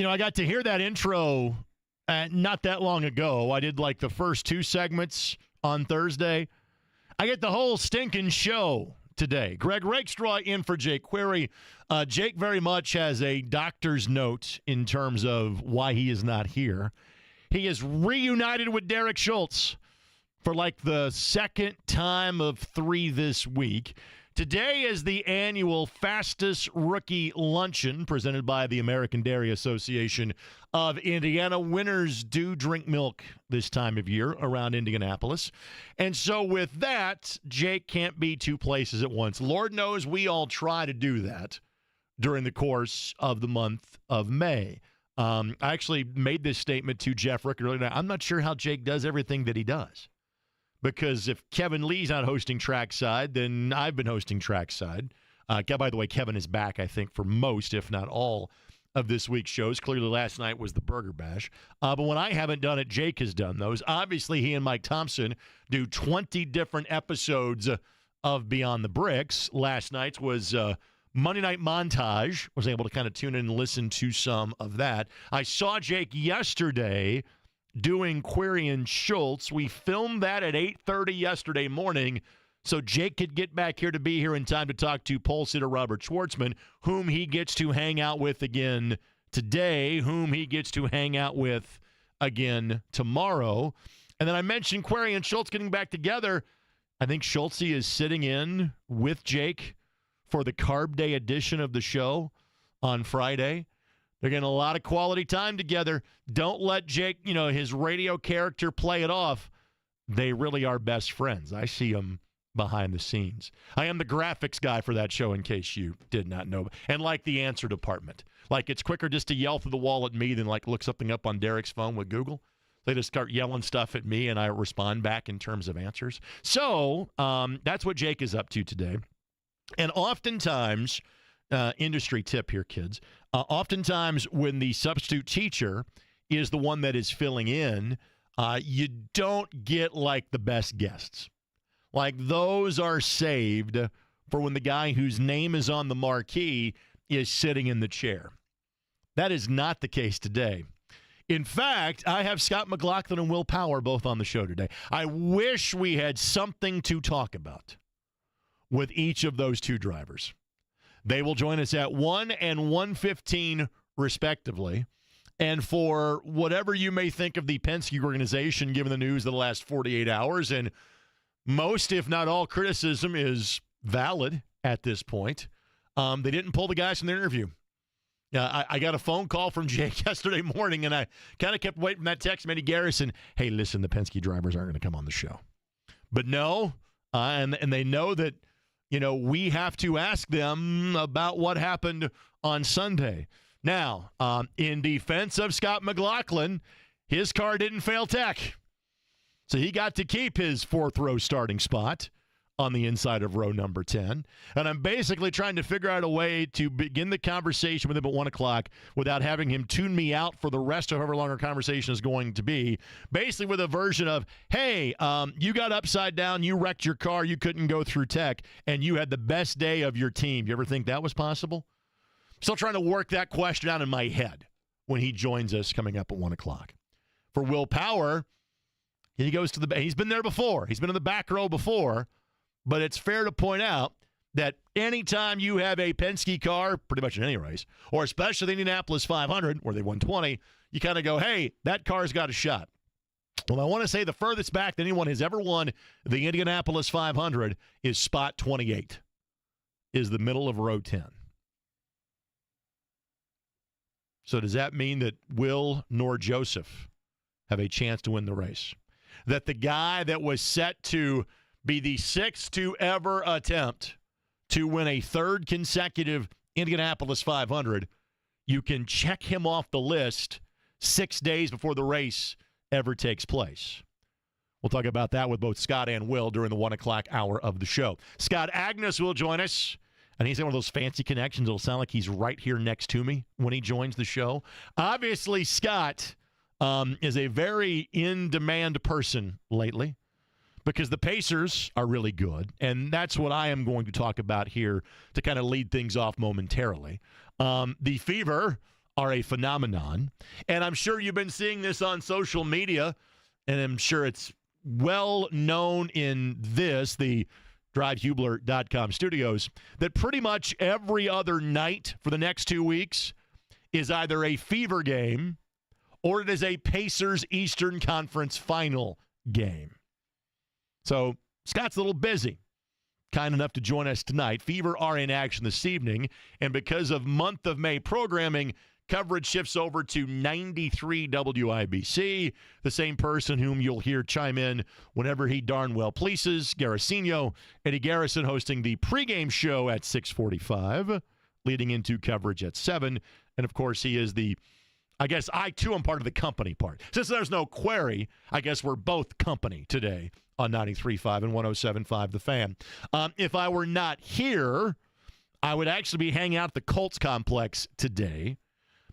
I got to hear that intro not that long ago. I did like the first two segments on Thursday. I get the whole stinking show today. Greg Rakestraw in for Jake Query. Jake very much has a doctor's note in terms of why he is not here. He is reunited with Derek Schultz for like the second time of 3 this week. Today is the annual Fastest Rookie Luncheon presented by the American Dairy Association of Indiana. Winners do drink milk this time of year around Indianapolis. And so with that, Jake can't be two places at once. Lord knows we all try to do that during the course of the month of May. I actually made this statement to Jeff Rick earlier today. I'm not sure how Jake does everything that he does. Because if Kevin Lee's not hosting Trackside, then I've been hosting Trackside. By the way, Kevin is back, I think, for most, if not all, of this week's shows. Clearly, last night was the Burger Bash. But when I haven't done it, Jake has done those. Obviously, he and Mike Thompson do 20 different episodes of Beyond the Bricks. Last night's was Monday Night Montage. Was able to kind of tune in and listen to some of that. I saw Jake yesterday doing Query and Schultz. We filmed that at 8:30 yesterday morning so Jake could get back here to be here in time to talk to pole sitter Robert Schwartzman, whom he gets to hang out with again today, whom he gets to hang out with again tomorrow. And then I mentioned Query and Schultz getting back together. I think Schultz is sitting in with Jake for the Carb Day edition of the show on Friday. They're getting a lot of quality time together. Don't let Jake, his radio character play it off. They really are best friends. I see them behind the scenes. I am the graphics guy for that show, in case you did not know. And like the answer department. Like it's quicker just to yell through the wall at me than like look something up on Derek's phone with Google. They just start yelling stuff at me and I respond back in terms of answers. So that's what Jake is up to today. And oftentimes, industry tip here, kids, oftentimes when the substitute teacher is the one that is filling in, you don't get like the best guests. Like those are saved for when the guy whose name is on the marquee is sitting in the chair. That is not the case today. In fact, I have Scott McLaughlin and Will Power both on the show today. I wish we had something to talk about with each of those two drivers. They will join us at 1 and 1:15, respectively. And for whatever you may think of the Penske organization, given the news of the last 48 hours, and most, if not all, criticism is valid at this point, they didn't pull the guys from the interview. I got a phone call from Jake yesterday morning, and I kind of kept waiting for that text from Eddie Garrison. Hey, listen, the Penske drivers aren't going to come on the show. But no, and they know that, we have to ask them about what happened on Sunday. Now, in defense of Scott McLaughlin, his car didn't fail tech. So he got to keep his fourth row starting spot on the inside of row number 10. And I'm basically trying to figure out a way to begin the conversation with him at 1 o'clock without having him tune me out for the rest of however long our conversation is going to be. Basically with a version of, hey, you got upside down, you wrecked your car, you couldn't go through tech, and you had the best day of your team. You ever think that was possible? Still trying to work that question out in my head when he joins us coming up at 1 o'clock. For Will Power, he goes to he's been there before. He's been in the back row before. But it's fair to point out that anytime you have a Penske car, pretty much in any race, or especially the Indianapolis 500, where they won 20, you kind of go, hey, that car's got a shot. Well, I want to say the furthest back that anyone has ever won the Indianapolis 500 is spot 28, is the middle of row 10. So does that mean that Will nor Joseph have a chance to win the race? That the guy that was set to be the sixth to ever attempt to win a third consecutive Indianapolis 500, you can check him off the list 6 days before the race ever takes place. We'll talk about that with both Scott and Will during the 1 o'clock hour of the show. Scott Agnes will join us, and he's got one of those fancy connections. It'll sound like he's right here next to me when he joins the show. Obviously, Scott is a very in-demand person lately, because the Pacers are really good, and that's what I am going to talk about here to kind of lead things off momentarily. The Fever are a phenomenon. And I'm sure you've been seeing this on social media, and I'm sure it's well known in the drivehubler.com studios, that pretty much every other night for the next 2 weeks is either a Fever game or it is a Pacers Eastern Conference final game. So Scott's a little busy. Kind enough to join us tonight. Fever are in action this evening, and because of month of May programming, coverage shifts over to 93 WIBC, the same person whom you'll hear chime in whenever he darn well pleases, Garasino, Eddie Garrison hosting the pregame show at 6:45, leading into coverage at 7. And, of course, he is I guess I, too, am part of the company part. Since there's no query, I guess we're both company today on 93.5 and 107.5 The Fan. If I were not here, I would actually be hanging out at the Colts complex today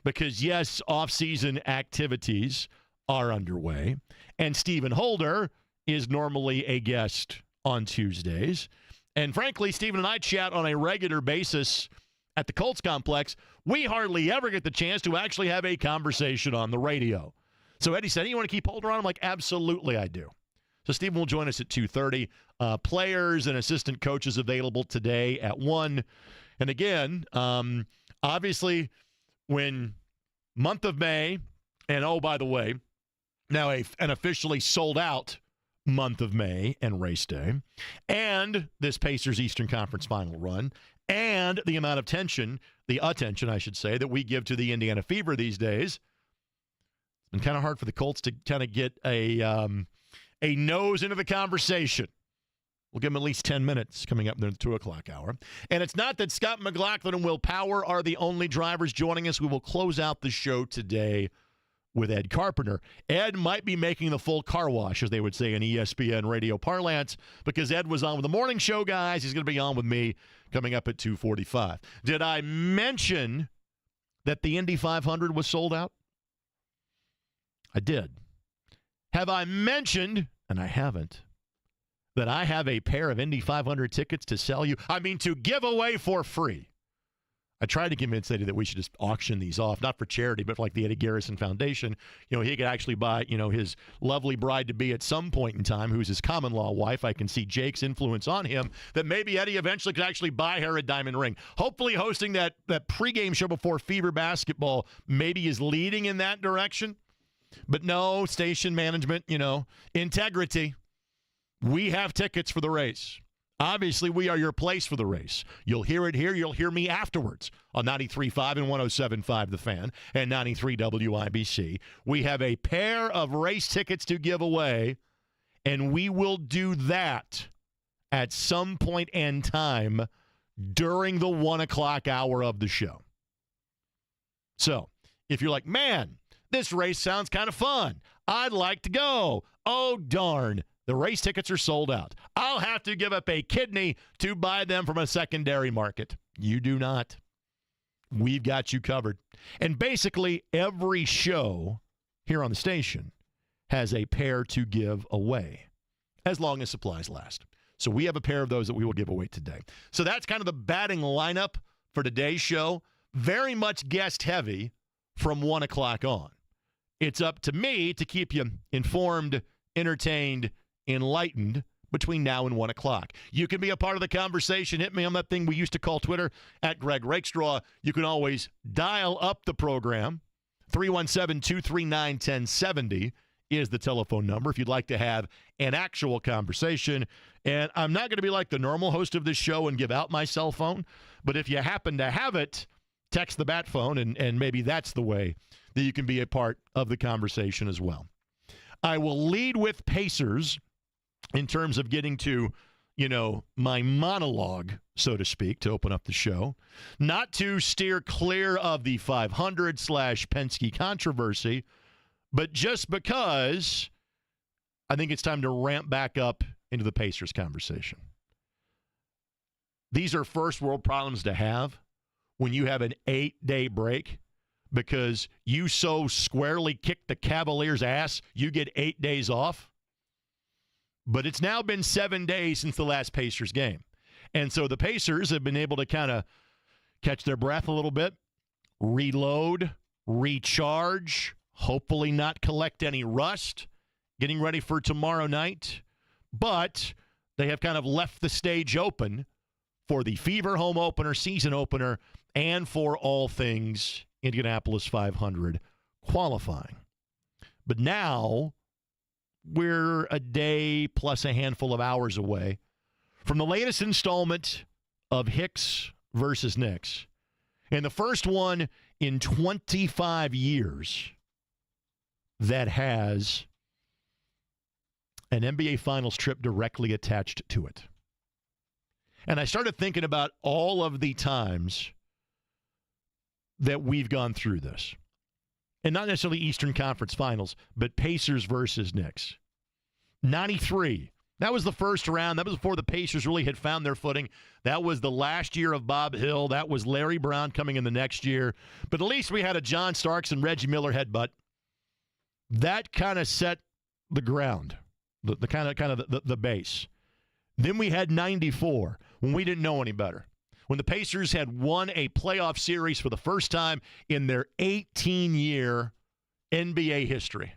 because, yes, off-season activities are underway. And Stephen Holder is normally a guest on Tuesdays. And, frankly, Stephen and I chat on a regular basis at the Colts complex. We hardly ever get the chance to actually have a conversation on the radio. So Eddie said, hey, you want to keep Holder on? I'm like, absolutely I do. So Stephen will join us at 2:30. Players and assistant coaches available today at 1. And again, obviously, when month of May, and oh, by the way, now an officially sold out month of May and race day, and this Pacers Eastern Conference final run, and the amount of attention, I should say, that we give to the Indiana Fever these days, it's been kind of hard for the Colts to kind of get a nose into the conversation. We'll give them at least 10 minutes coming up in the 2 o'clock hour. And it's not that Scott McLaughlin and Will Power are the only drivers joining us. We will close out the show today with Ed Carpenter. Ed might be making the full car wash, as they would say in ESPN radio parlance, because Ed was on with the morning show guys. He's going to be on with me coming up at 2:45. Did I mention that the Indy 500 was sold out? I did. Have I mentioned, and I haven't, that I have a pair of Indy 500 tickets to sell you? I mean, to give away for free. I tried to convince Eddie that we should just auction these off, not for charity, but for like the Eddie Garrison Foundation. You know, he could actually buy, his lovely bride-to-be at some point in time, who's his common-law wife. I can see Jake's influence on him, that maybe Eddie eventually could actually buy her a diamond ring. Hopefully hosting that pregame show before Fever basketball maybe is leading in that direction. But no, station management, integrity. We have tickets for the race. Obviously, we are your place for the race. You'll hear it here. You'll hear me afterwards on 93.5 and 107.5 The Fan and 93 WIBC. We have a pair of race tickets to give away, and we will do that at some point in time during the 1 o'clock hour of the show. So, if you're like, man, this race sounds kind of fun, I'd like to go. Oh, darn. The race tickets are sold out. I'll have to give up a kidney to buy them from a secondary market. You do not. We've got you covered. And basically, every show here on the station has a pair to give away, as long as supplies last. So we have a pair of those that we will give away today. So that's kind of the batting lineup for today's show. Very much guest heavy from 1 o'clock on. It's up to me to keep you informed, entertained, enlightened between now and 1 o'clock. You can be a part of the conversation. Hit me on that thing we used to call Twitter, at Greg Rakestraw. You can always dial up the program. 317-239-1070 is the telephone number if you'd like to have an actual conversation. And I'm not going to be like the normal host of this show and give out my cell phone, but if you happen to have it, text the bat phone, and maybe that's the way that you can be a part of the conversation as well. I will lead with Pacers in terms of getting to, my monologue, so to speak, to open up the show. Not to steer clear of the 500/Penske controversy, but just because I think it's time to ramp back up into the Pacers conversation. These are first world problems to have when you have an 8-day break, because you so squarely kicked the Cavaliers' ass, you get 8 days off. But it's now been 7 days since the last Pacers game. And so the Pacers have been able to kind of catch their breath a little bit, reload, recharge, hopefully not collect any rust, getting ready for tomorrow night. But they have kind of left the stage open for the Fever home opener, season opener, and for all things Indianapolis 500 qualifying. But now we're a day plus a handful of hours away from the latest installment of Hicks versus Knicks. And the first one in 25 years that has an NBA Finals trip directly attached to it. And I started thinking about all of the times that we've gone through this. And not necessarily Eastern Conference Finals, but Pacers versus Knicks. 93. That was the first round. That was before the Pacers really had found their footing. That was the last year of Bob Hill. That was Larry Brown coming in the next year. But at least we had a John Starks and Reggie Miller headbutt. That kind of set the ground, the base. Then we had 94, when we didn't know any better. When the Pacers had won a playoff series for the first time in their 18-year NBA history.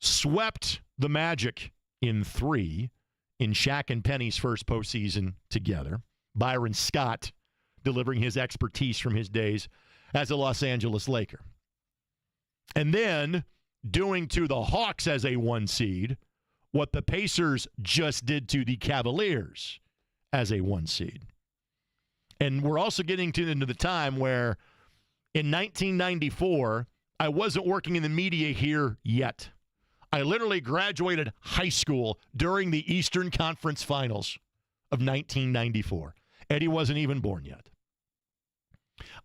Swept the Magic in 3 in Shaq and Penny's first postseason together. Byron Scott delivering his expertise from his days as a Los Angeles Laker. And then doing to the Hawks as a 1 seed what the Pacers just did to the Cavaliers as a 1 seed. And we're also getting into the time where in 1994, I wasn't working in the media here yet. I literally graduated high school during the Eastern Conference Finals of 1994. Eddie wasn't even born yet.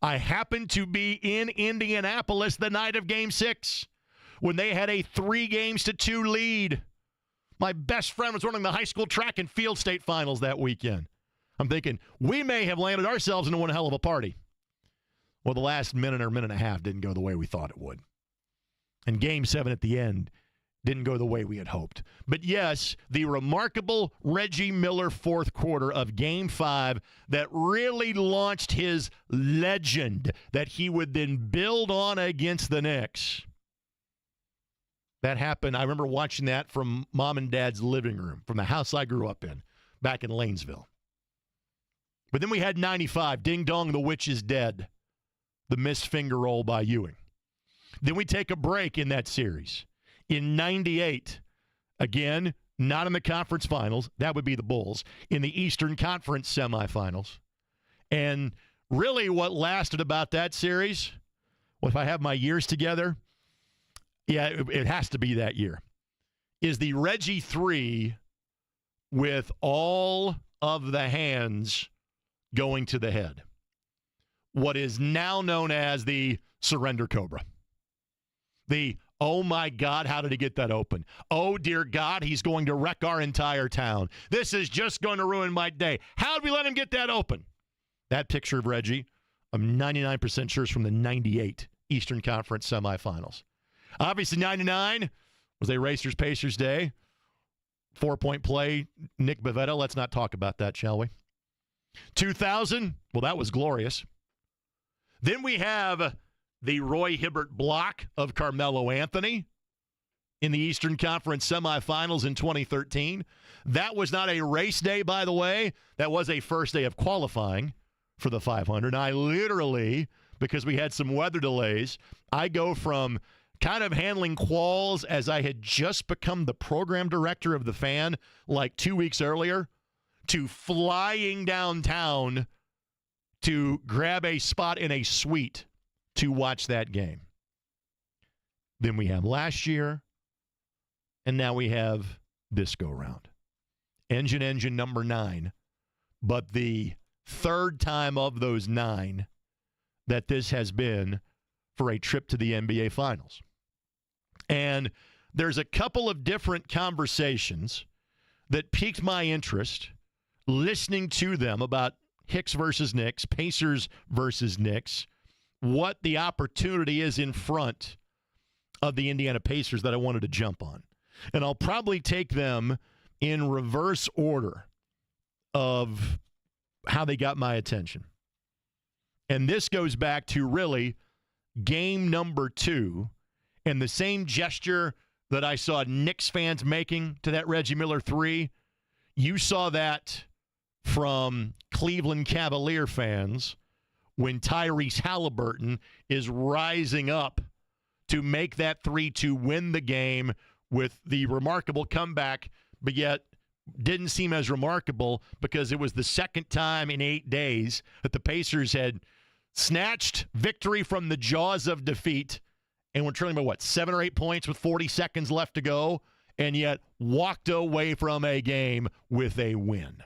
I happened to be in Indianapolis the night of Game 6 when they had a 3-2 lead. My best friend was running the high school track and field state finals that weekend. I'm thinking, we may have landed ourselves into one hell of a party. Well, the last minute or minute and a half didn't go the way we thought it would. And Game 7 at the end didn't go the way we had hoped. But yes, the remarkable Reggie Miller fourth quarter of Game 5 that really launched his legend that he would then build on against the Knicks. That happened. I remember watching that from Mom and Dad's living room, from the house I grew up in, back in Lanesville. But then we had 95, Ding Dong, the Witch is Dead, the missed finger roll by Ewing. Then we take a break in that series. In 98, again, not in the conference finals, that would be the Bulls, in the Eastern Conference semifinals. And really what lasted about that series, well, if I have my years together, yeah, it has to be that year, is the Reggie 3 with all of the hands going to the head. What is now known as the surrender cobra. The, oh my God, how did he get that open? Oh dear God, he's going to wreck our entire town. This is just going to ruin my day. How did we let him get that open? That picture of Reggie, I'm 99% sure is from the 98 Eastern Conference semifinals. Obviously, 99 was a Racers-Pacers day. 4-point play, Nick Bavetta. Let's not talk about that, shall we? 2000, well, that was glorious. Then we have the Roy Hibbert block of Carmelo Anthony in the Eastern Conference semifinals in 2013. That was not a race day, by the way. That was a first day of qualifying for the 500. I literally, because we had some weather delays, I go from kind of handling quals as I had just become the program director of the Fan like 2 weeks earlier to flying downtown to grab a spot in a suite to watch that game. Then we have last year, and now we have this go-round. Engine number 9, but the third time of those 9 that this has been for a trip to the NBA Finals. And there's a couple of different conversations that piqued my interest listening to them about Hicks versus Knicks, Pacers versus Knicks, what the opportunity is in front of the Indiana Pacers that I wanted to jump on. And I'll probably take them in reverse order of how they got my attention. And this goes back to really game number 2 and the same gesture that I saw Knicks fans making to that Reggie Miller 3, you saw that from Cleveland Cavalier fans when Tyrese Halliburton is rising up to make that 3 to win the game with the remarkable comeback, but yet didn't seem as remarkable because it was the second time in 8 days that the Pacers had snatched victory from the jaws of defeat and were trailing by, 7 or 8 points with 40 seconds left to go, and yet walked away from a game with a win.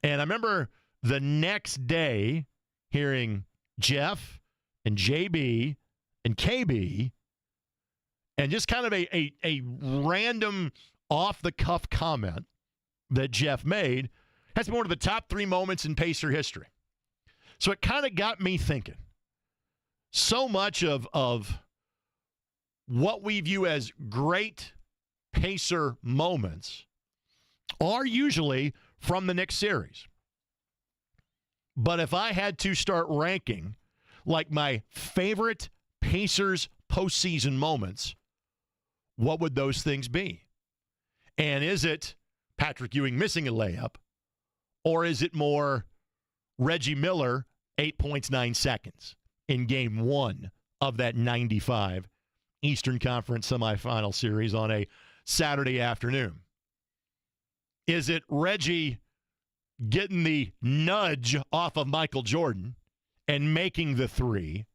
And I remember the next day hearing Jeff and JB and KB and just kind of a random off-the-cuff comment that Jeff made has been one of the top 3 moments in Pacer history. So it kind of got me thinking. So much of what we view as great Pacer moments are usually from the Knicks series. But if I had to start ranking like my favorite Pacers postseason moments, what would those things be? And is it Patrick Ewing missing a layup, or is it more Reggie Miller, 8 points, 9 seconds in game 1 of that 95 Eastern Conference semifinal series on a Saturday afternoon? Is it Reggie getting the nudge off of Michael Jordan and making the 3?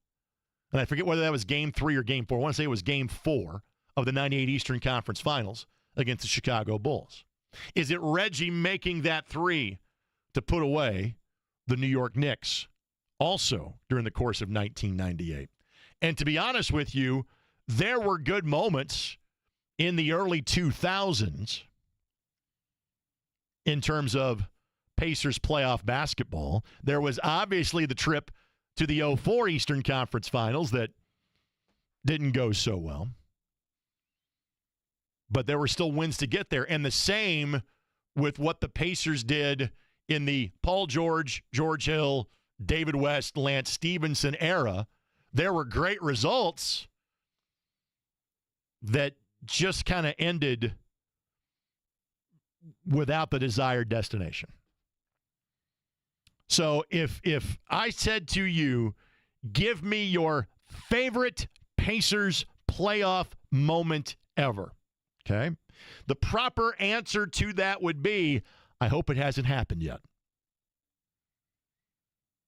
And I forget whether that was game 3 or game 4. I want to say it was game 4 of the 98 Eastern Conference Finals against the Chicago Bulls. Is it Reggie making that 3 to put away the New York Knicks also during the course of 1998? And to be honest with you, there were good moments in the early 2000s in terms of Pacers playoff basketball. There was obviously the trip to the 04 Eastern Conference Finals that didn't go so well. But there were still wins to get there. And the same with what the Pacers did in the Paul George, George Hill, David West, Lance Stevenson era. There were great results that just kind of ended without the desired destination. So if I said to you, give me your favorite Pacers playoff moment ever, okay? The proper answer to that would be, I hope it hasn't happened yet.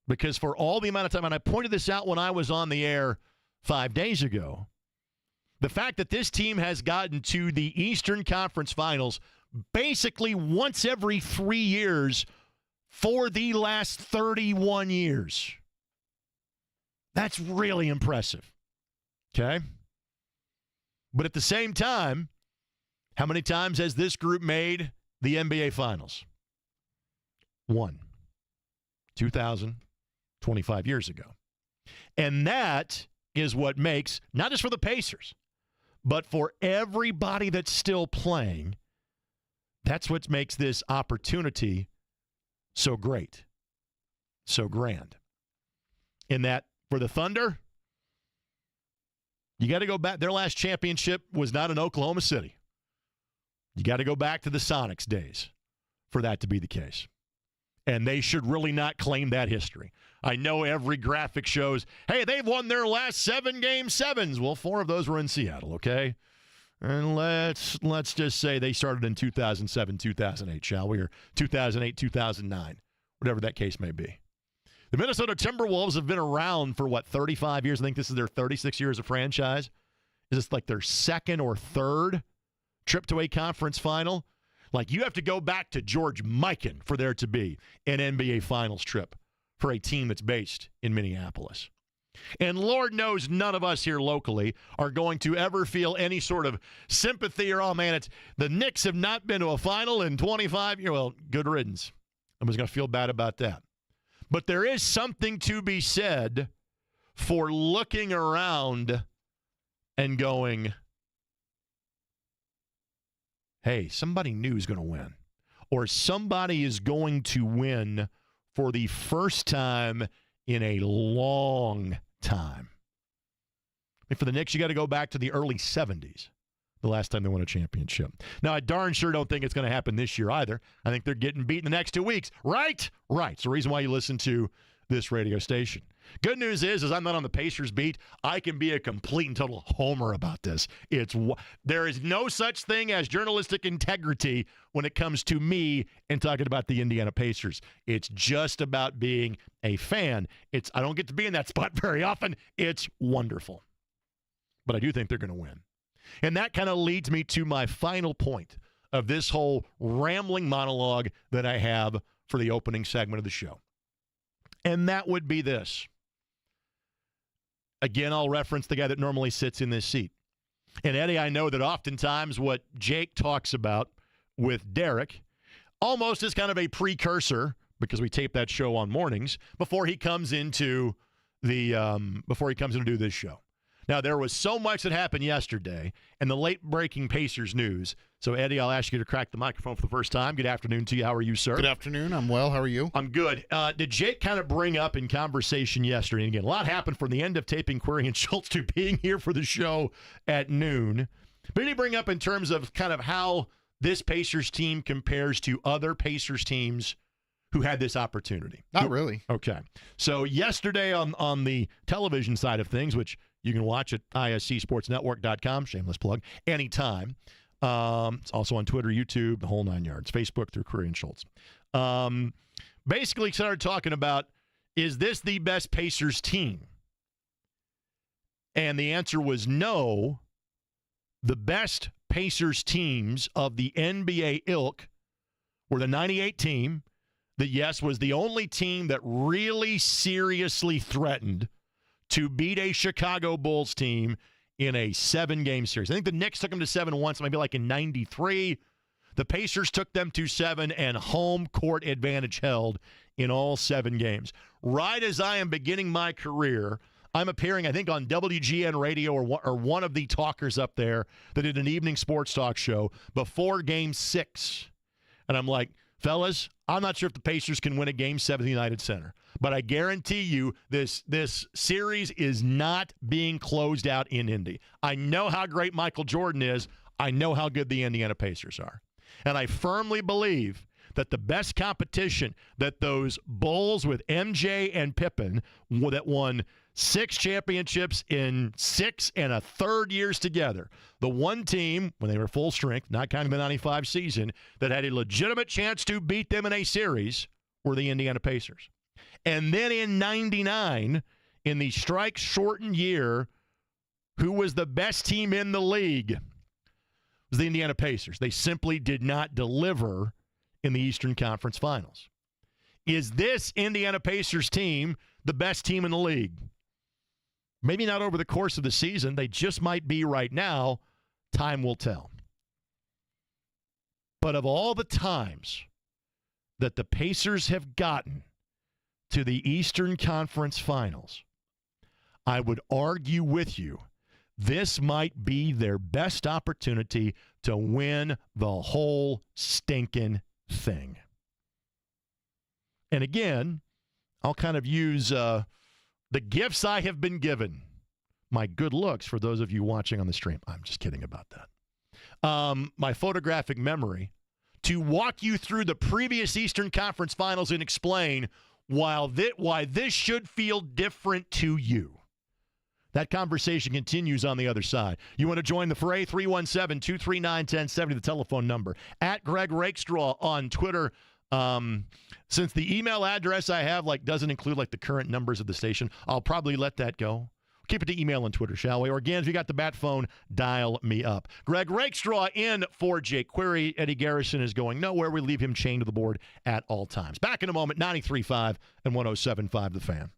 Because for all the amount of time, and I pointed this out when I was on the air 5 days ago, the fact that this team has gotten to the Eastern Conference Finals basically once every 3 years for the last 31 years. That's really impressive. Okay? But at the same time, how many times has this group made the NBA Finals? 1. 2000, 25 years ago. And that is what makes, not just for the Pacers, but for everybody that's still playing, that's what makes this opportunity so great, so grand. In that, for the Thunder, you got to go back. Their last championship was not in Oklahoma City. You got to go back to the Sonics days for that to be the case. And they should really not claim that history. I know every graphic shows, hey, they've won their last 7 Game 7s. Well, 4 of those were in Seattle, okay? And let's just say they started in 2007, 2008, shall we? Or 2008, 2009, whatever that case may be. The Minnesota Timberwolves have been around for, 35 years? I think this is their 36 years of franchise. Is this like their second or third trip to a conference final? Like, you have to go back to George Mikan for there to be an NBA Finals trip for a team that's based in Minneapolis. And Lord knows none of us here locally are going to ever feel any sort of sympathy or, oh, man, the Knicks have not been to a final in 25 years. Well, good riddance. I was going to feel bad about that. But there is something to be said for looking around and going, hey, somebody new is going to win. Or somebody is going to win for the first time in a long time. And for the Knicks, you got to go back to the early 70s, the last time they won a championship. Now, I darn sure don't think it's going to happen this year either. I think they're getting beat in the next 2 weeks. Right? Right. It's the reason why you listen to this radio station. Good news is I'm not on the Pacers beat. I can be a complete and total homer about this. There is no such thing as journalistic integrity when it comes to me and talking about the Indiana Pacers. It's just about being a fan. I don't get to be in that spot very often. It's wonderful. But I do think they're going to win. And that kind of leads me to my final point of this whole rambling monologue that I have for the opening segment of the show. And that would be this. Again, I'll reference the guy that normally sits in this seat. And Eddie, I know that oftentimes what Jake talks about with Derek almost is kind of a precursor, because we tape that show on mornings, before he comes into do this show. Now, there was so much that happened yesterday and the late-breaking Pacers news. So, Eddie, I'll ask you to crack the microphone for the first time. Good afternoon to you. How are you, sir? Good afternoon. I'm well. How are you? I'm good. Did Jake kind of bring up in conversation yesterday, and again, a lot happened from the end of taping Query and Schultz to being here for the show at noon. But did he bring up in terms of kind of how this Pacers team compares to other Pacers teams who had this opportunity? Not really. Okay. So, yesterday on the television side of things, which you can watch at iscsportsnetwork.com, shameless plug, anytime. It's also on Twitter, YouTube, the whole 9 yards, Facebook through Query and Schultz. Basically started talking about, is this the best Pacers team? And the answer was no. The best Pacers teams of the NBA ilk were the 98 team that, yes, was the only team that really seriously threatened to beat a Chicago Bulls team in a 7-game series. I think the Knicks took them to 7 once, maybe like in 93. The Pacers took them to 7, and home court advantage held in all 7 games. Right as I am beginning my career, I'm appearing, I think, on WGN Radio or one of the talkers up there that did an evening sports talk show before Game 6. And I'm like, fellas, I'm not sure if the Pacers can win a Game 7 at the United Center. But I guarantee you this series is not being closed out in Indy. I know how great Michael Jordan is. I know how good the Indiana Pacers are. And I firmly believe that the best competition that those Bulls with MJ and Pippen that won 6 championships in 6 and a third years together, the one team, when they were full strength, not counting the 95 season, that had a legitimate chance to beat them in a series were the Indiana Pacers. And then in 99, in the strike-shortened year, who was the best team in the league? It was the Indiana Pacers. They simply did not deliver in the Eastern Conference Finals. Is this Indiana Pacers team the best team in the league? Maybe not over the course of the season. They just might be right now. Time will tell. But of all the times that the Pacers have gotten to the Eastern Conference Finals, I would argue with you this might be their best opportunity to win the whole stinking thing. And again, I'll kind of use the gifts I have been given. My good looks, for those of you watching on the stream. I'm just kidding about that. My photographic memory to walk you through the previous Eastern Conference Finals and explain why this should feel different to you. That conversation continues on the other side. You want to join the fray? 317-239-1070, the telephone number. At Greg Rakestraw on Twitter. Since the email address I have doesn't include the current numbers of the station, I'll probably let that go. Keep it to email and Twitter, shall we? Or again, if you got the bat phone, dial me up. Greg Rakestraw in for Jake Query. Eddie Garrison is going nowhere. We leave him chained to the board at all times. Back in a moment, 93.5 and 107.5 The Fan.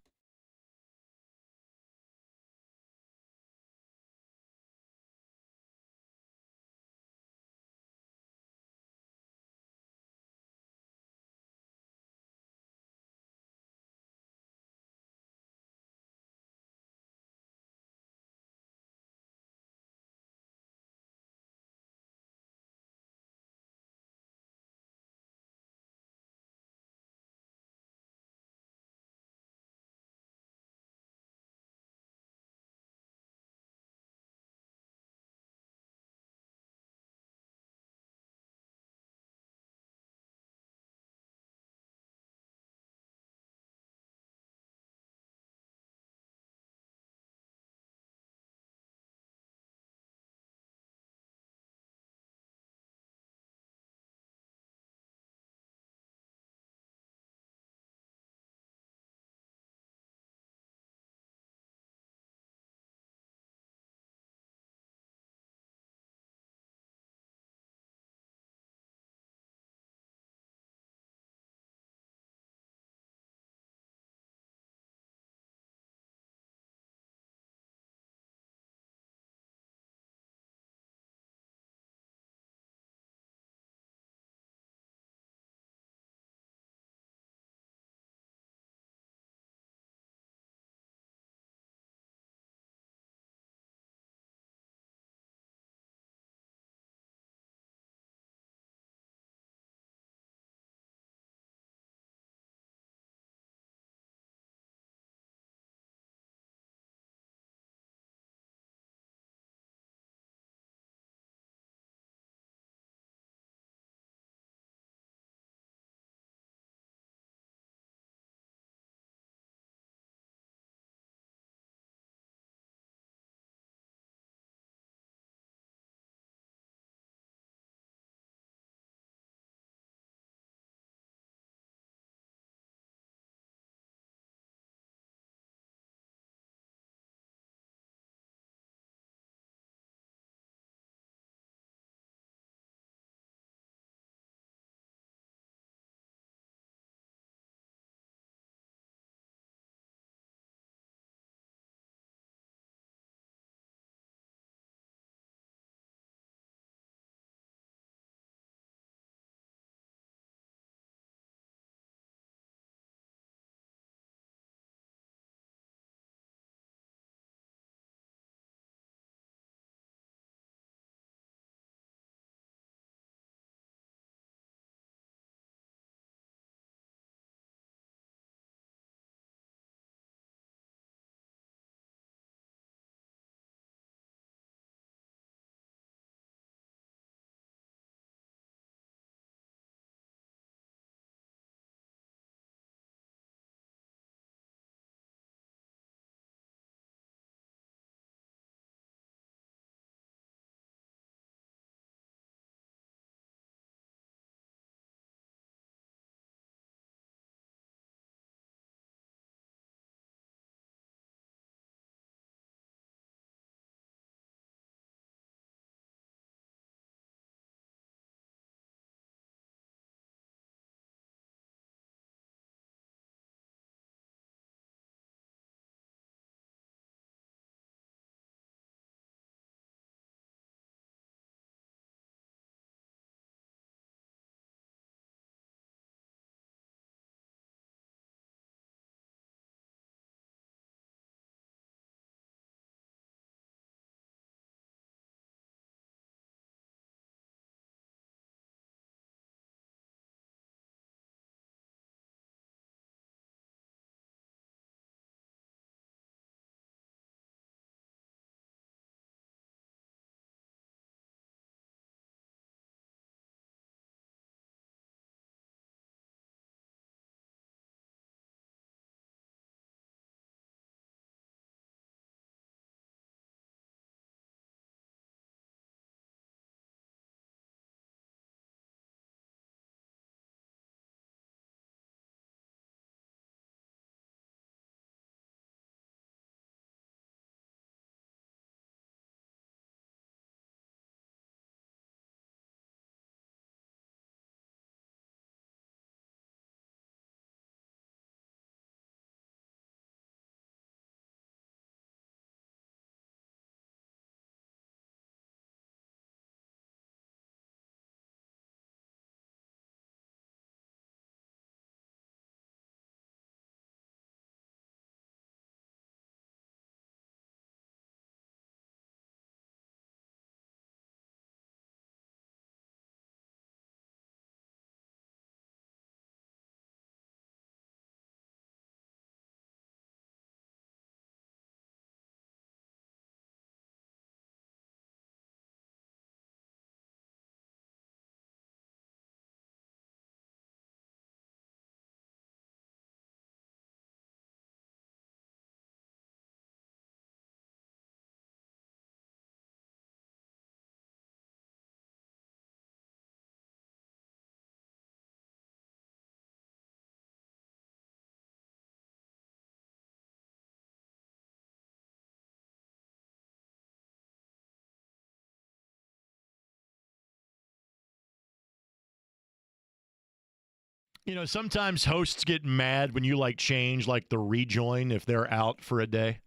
You know, sometimes hosts get mad when you change the rejoin if they're out for a day.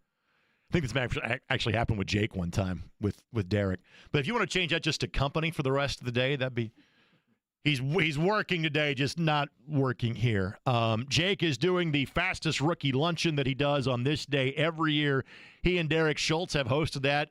I think this actually happened with Jake one time with Derek. But if you want to change that just to company for the rest of the day, that'd be he's working today, just not working here. Jake is doing the fastest rookie luncheon that he does on this day every year. He and Derek Schultz have hosted that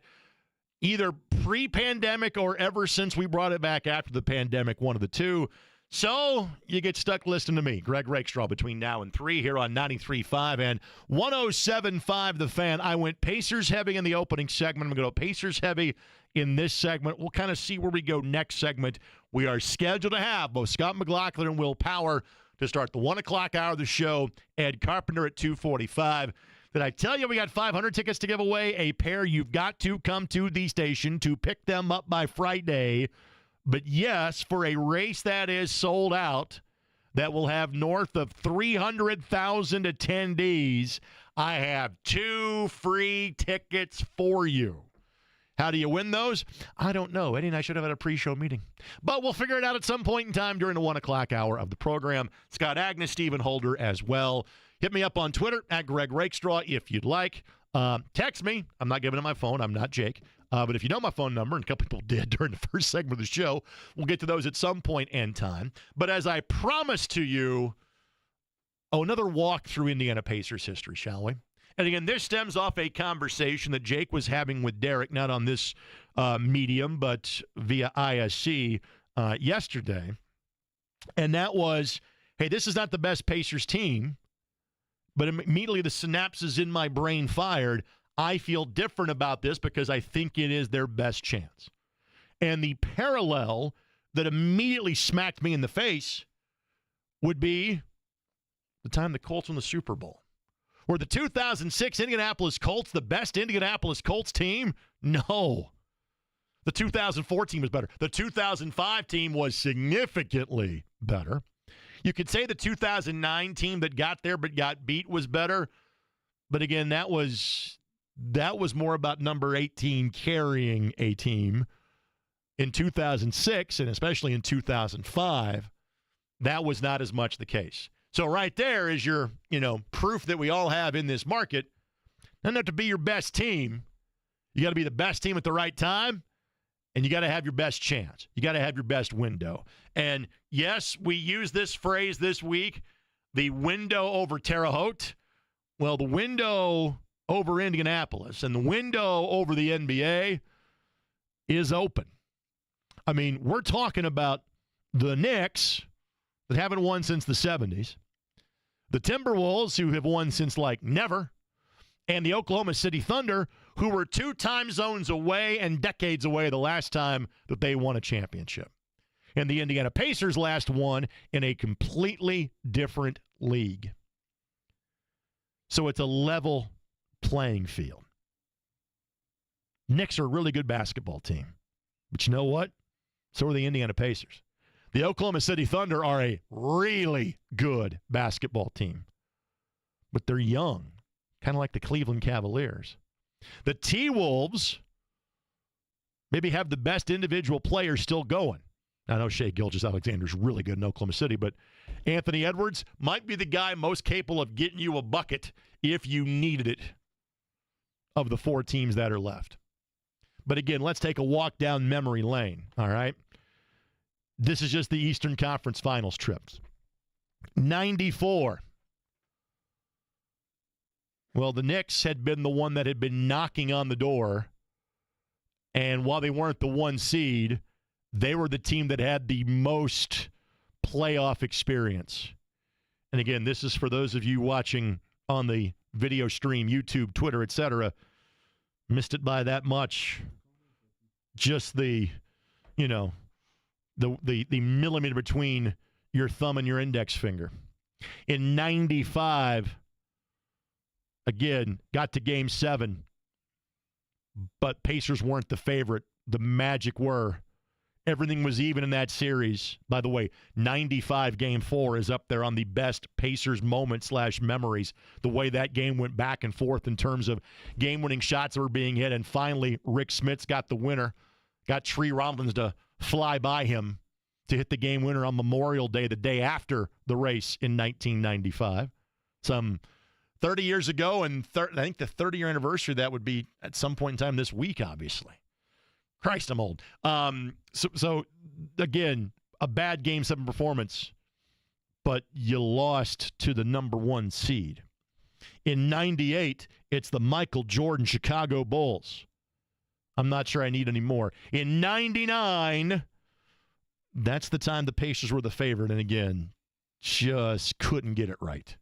either pre-pandemic or ever since we brought it back after the pandemic, one of the two. So you get stuck listening to me, Greg Rakestraw, between now and 3 here on 93.5 and 107.5 The Fan. I went Pacers heavy in the opening segment. I'm going to go Pacers heavy in this segment. We'll kind of see where we go next segment. We are scheduled to have both Scott McLaughlin and Will Power to start the 1 o'clock hour of the show. Ed Carpenter at 2:45. Did I tell you we got 500 tickets to give away? A pair you've got to come to the station to pick them up by Friday. But yes, for a race that is sold out, that will have north of 300,000 attendees, I have 2 free tickets for you. How do you win those? I don't know. Eddie and I should have had a pre-show meeting. But we'll figure it out at some point in time during the 1 o'clock hour of the program. Scott Agnes, Stephen Holder as well. Hit me up on Twitter at Greg Rakestraw if you'd like. Text me. I'm not giving it my phone. I'm not Jake. But if you know my phone number, and a couple people did during the first segment of the show, we'll get to those at some point in time. But as I promised to you, another walk through Indiana Pacers history, shall we? And again, this stems off a conversation that Jake was having with Derek, not on this medium, but via ISC yesterday. And that was, hey, this is not the best Pacers team, but immediately the synapses in my brain fired. I feel different about this because I think it is their best chance. And the parallel that immediately smacked me in the face would be the time the Colts won the Super Bowl. Were the 2006 Indianapolis Colts the best Indianapolis Colts team? No. The 2004 team was better. The 2005 team was significantly better. You could say the 2009 team that got there but got beat was better. But again, that was more about number 18 carrying a team. In 2006, and especially in 2005, that was not as much the case. So right there is your, proof that we all have in this market. Doesn't have to be your best team. You got to be the best team at the right time, and you got to have your best chance. You got to have your best window. And yes, we use this phrase this week, the window over Terre Haute. Well, the window over Indianapolis and the window over the NBA is open. I mean, we're talking about the Knicks that haven't won since the 70s, the Timberwolves who have won since never, and the Oklahoma City Thunder who were 2 time zones away and decades away the last time that they won a championship. And the Indiana Pacers last won in a completely different league. So it's a level playing field. Knicks are a really good basketball team. But you know what? So are the Indiana Pacers. The Oklahoma City Thunder are a really good basketball team. But they're young, kind of like the Cleveland Cavaliers. The T-Wolves maybe have the best individual players still going. I know Shai Gilgeous-Alexander's really good in Oklahoma City, but Anthony Edwards might be the guy most capable of getting you a bucket if you needed it of the 4 teams that are left. But again, let's take a walk down memory lane, all right? This is just the Eastern Conference Finals trips. 94. Well, the Knicks had been the one that had been knocking on the door, and while they weren't the 1 seed, they were the team that had the most playoff experience. And again, this is for those of you watching on the video stream, YouTube, Twitter, etc. Missed it by that much. Just the millimeter between your thumb and your index finger. In 95, again, got to Game 7, but Pacers weren't the favorite. The Magic were. Everything was even in that series. By the way, 95 Game 4 is up there on the best Pacers moment / memories. The way that game went back and forth in terms of game-winning shots that were being hit, and finally Rick Smits got the winner, got Tree Romulans to fly by him to hit the game winner on Memorial Day, the day after the race in 1995. Some 30 years ago, and I think the 30-year anniversary of that would be at some point in time this week, obviously. Christ, I'm old. So again, a bad Game 7 performance, but you lost to the number 1 seed. In 98, it's the Michael Jordan Chicago Bulls. I'm not sure I need any more. In 99, that's the time the Pacers were the favorite, and again, just couldn't get it right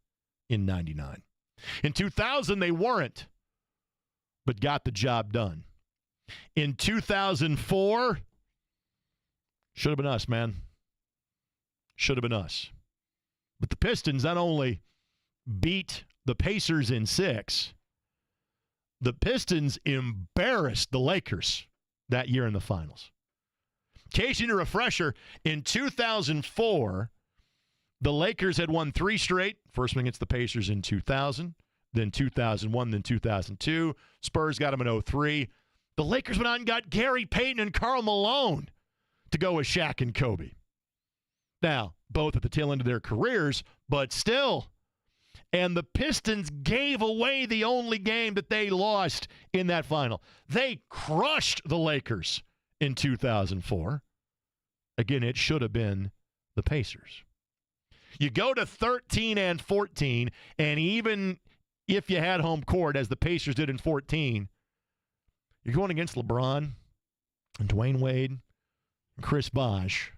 in 99. In 2000, they weren't, but got the job done. In 2004, should have been us, man. Should have been us. But the Pistons not only beat the Pacers in 6, the Pistons embarrassed the Lakers that year in the finals. In case you need a refresher, in 2004, the Lakers had won 3 straight. First one against the Pacers in 2000, then 2001, then 2002. Spurs got them in 2003. The Lakers went out and got Gary Payton and Karl Malone to go with Shaq and Kobe. Now, both at the tail end of their careers, but still. And the Pistons gave away the only game that they lost in that final. They crushed the Lakers in 2004. Again, it should have been the Pacers. You go to 13 and 14, and even if you had home court, as the Pacers did in 14, you're going against LeBron and Dwayne Wade and Chris Bosh.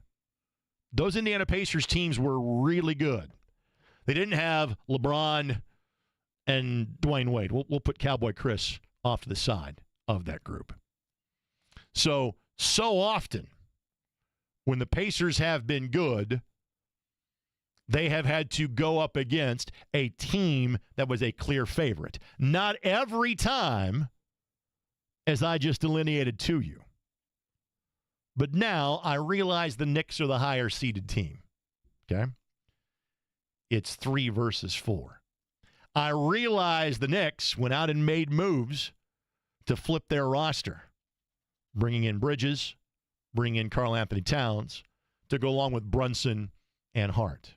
Those Indiana Pacers teams were really good. They didn't have LeBron and Dwayne Wade. We'll put Cowboy Chris off to the side of that group. So often, when the Pacers have been good, they have had to go up against a team that was a clear favorite. Not every time, as I just delineated to you. But now I realize the Knicks are the higher seeded team. Okay? It's 3 versus 4. I realize the Knicks went out and made moves to flip their roster, bringing in Bridges, bringing in Karl Anthony Towns to go along with Brunson and Hart.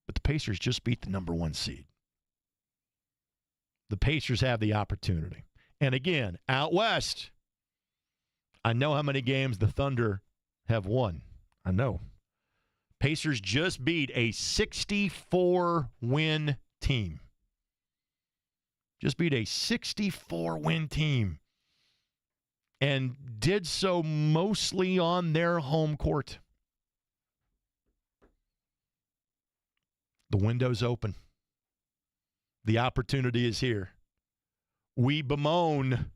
But the Pacers just beat the number 1 seed. The Pacers have the opportunity. And again, out west, I know how many games the Thunder have won. I know. Pacers just beat a 64-win team. Just beat a 64-win team. And did so mostly on their home court. The window's open. The opportunity is here. We bemoan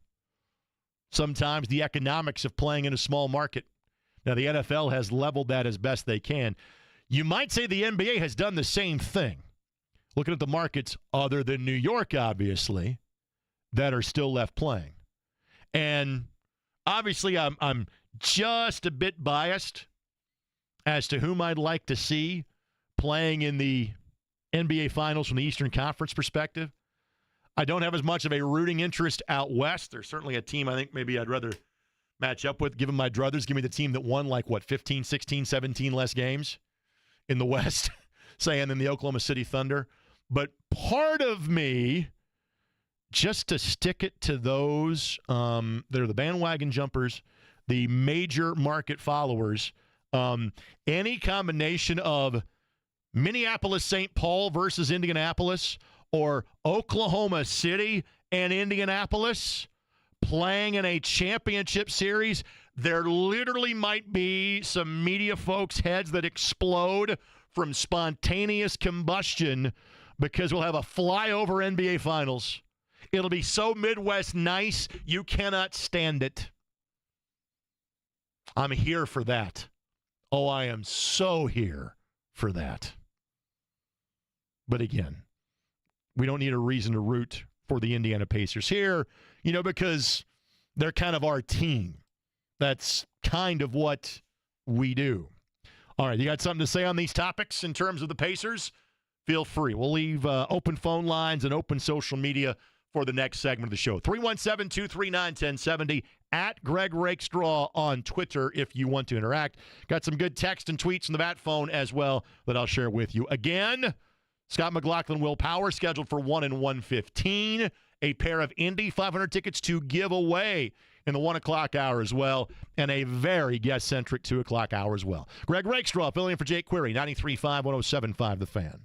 sometimes the economics of playing in a small market. Now, the NFL has leveled that as best they can. You might say the NBA has done the same thing. Looking at the markets other than New York, obviously, that are still left playing. And obviously, I'm just a bit biased as to whom I'd like to see playing in the NBA Finals from the Eastern Conference perspective. I don't have as much of a rooting interest out west. There's certainly a team I think maybe I'd rather match up with. Given my druthers, give me the team that won 15, 16, 17 less games in the West, saying than the Oklahoma City Thunder. But part of me, just to stick it to those that are the bandwagon jumpers, the major market followers, any combination of Minneapolis-St. Paul versus Indianapolis or Oklahoma City and Indianapolis playing in a championship series, there literally might be some media folks' heads that explode from spontaneous combustion because we'll have a flyover NBA Finals. It'll be so Midwest nice, you cannot stand it. I'm here for that. Oh, I am so here for that. But again, we don't need a reason to root for the Indiana Pacers here, because they're kind of our team. That's kind of what we do. All right, you got something to say on these topics in terms of the Pacers? Feel free. We'll leave open phone lines and open social media for the next segment of the show. 317-239-1070 at Greg Rakestraw on Twitter if you want to interact. Got some good text and tweets from the bat phone as well that I'll share with you. Again, Scott McLaughlin, Will Power, scheduled for 1 and 1:15. A pair of Indy 500 tickets to give away in the 1 o'clock hour as well, and a very guest-centric 2 o'clock hour as well. Greg Rakestraw filling in for Jake Query, 93.5, 107.5 The Fan.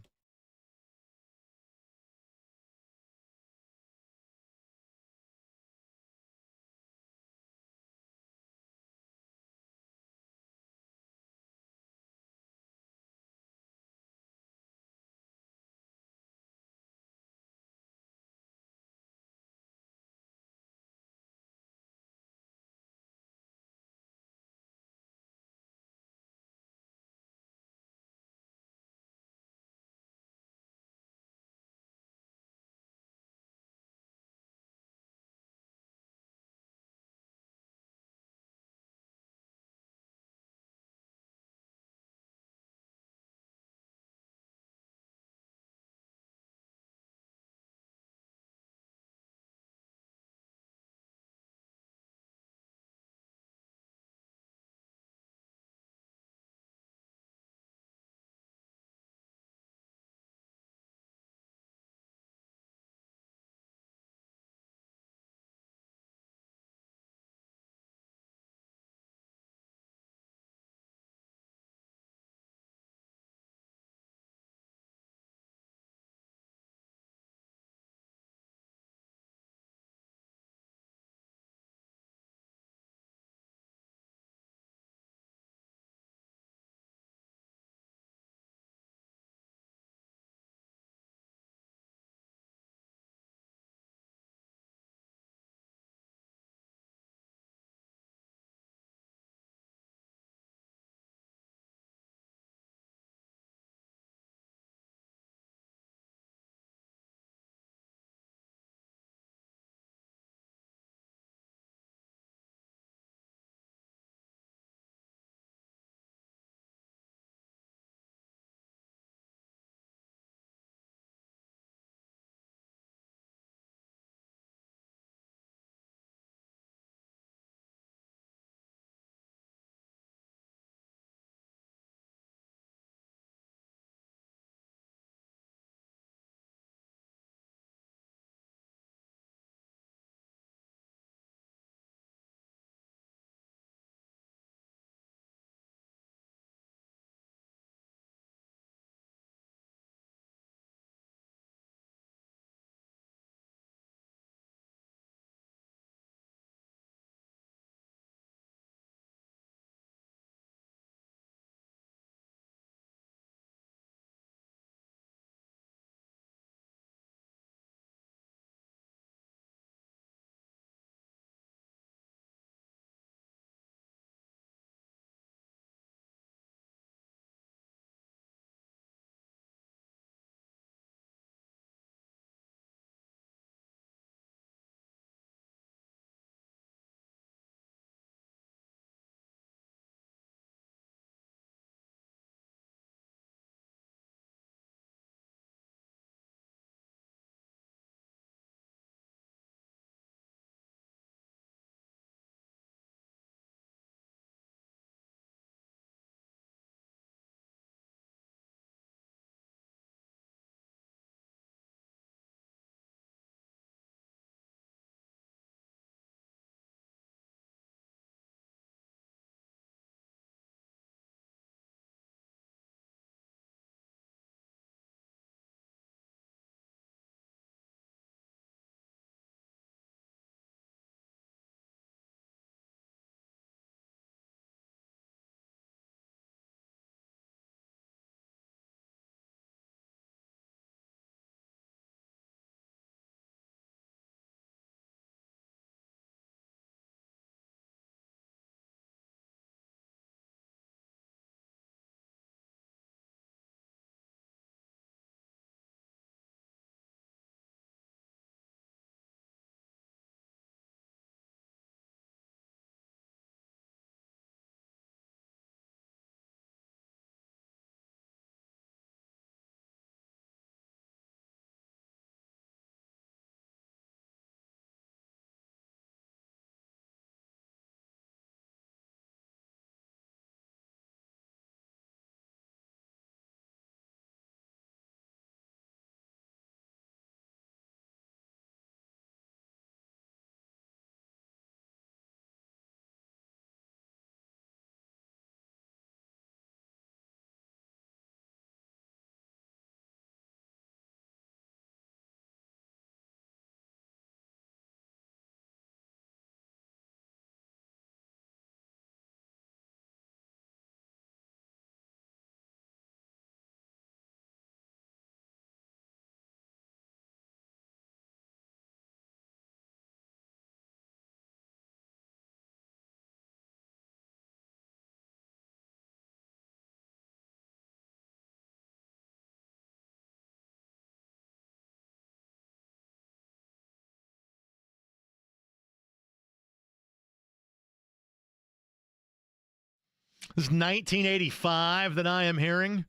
This is 1985 that I am hearing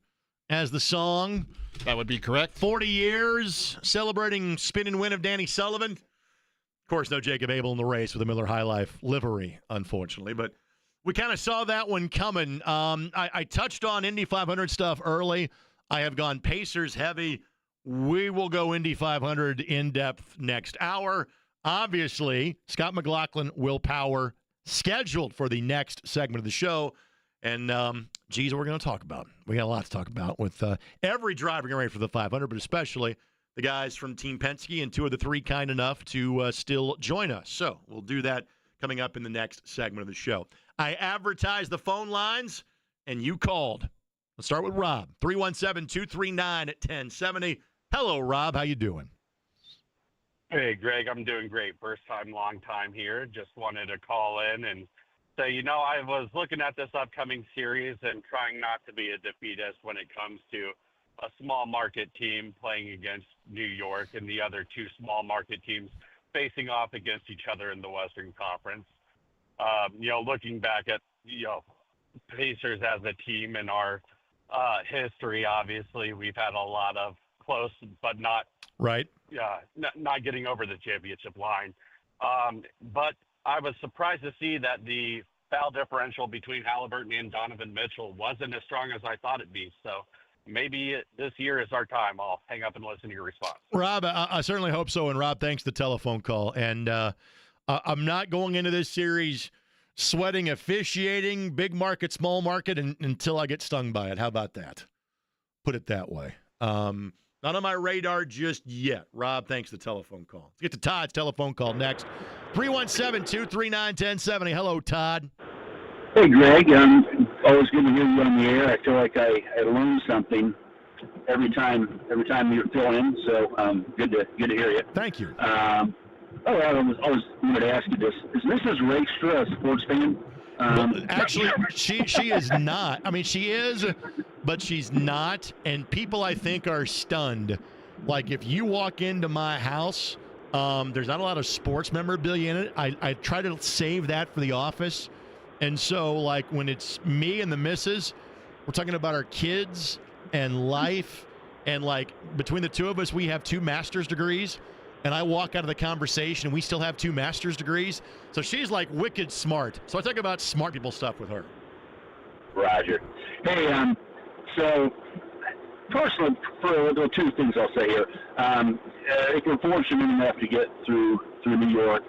as the song. That would be correct. 40 years celebrating spin and win of Danny Sullivan. Of course, no Jacob Abel in the race with the Miller High Life livery, unfortunately. But we kind of saw that one coming. I touched on Indy 500 stuff early. I have gone Pacers heavy. We will go Indy 500 in depth next hour. Obviously, Scott McLaughlin will power scheduled for the next segment of the show. And, geez, what we're going to talk about. We got a lot to talk about with every driver getting ready for the 500, but especially the guys from Team Penske, and two of the three kind enough to still join us. So we'll do that coming up in the next segment of the show. I advertised the phone lines, and you called. Let's start with Rob, 317-239-1070. Hello, Rob. How you doing? Hey, Greg. I'm doing great. First time, long time here. Just wanted to call in and say, I was looking at this upcoming series and trying not to be a defeatist when it comes to a small market team playing against New York and the other two small market teams facing off against each other in the Western Conference. Looking back at, Pacers as a team in our history, obviously, we've had a lot of close, but not not getting over the championship line. But I was surprised to see that the foul differential between Halliburton and Donovan Mitchell wasn't as strong as I thought it'd be. So maybe this year is our time. I'll hang up and listen to your response. Rob, I certainly hope so. And, Rob, thanks for the telephone call. And I'm not going into this series sweating officiating, big market, small market, until I get stung by it. How about that? Put it that way. Not on my radar just yet. Rob, thanks for the telephone call. Let's get to Todd's telephone call next. 317-239-1070. Hello, Todd. Hey, Greg. Always good to hear you on the air. I feel like I learned something every time you fill in. So good to hear you. Thank you. I was wanted to ask you this: is Mrs. Rakestraw a sports fan? Actually, she is not. I mean, she is, but she's not. And people, I think, are stunned. Like, if you walk into my house, there's not a lot of sports memorabilia in it. I try to save that for the office. And so, like, when it's me and the missus, we're talking about our kids and life. And, like, between the two of us, we have 2 master's degrees. And I walk out of the conversation, and we still have 2 master's degrees. So she's, like, wicked smart. So I talk about smart people stuff with her. Roger. Hey, so personally, for the 2 things I'll say here, if we're fortunate enough to get through New York,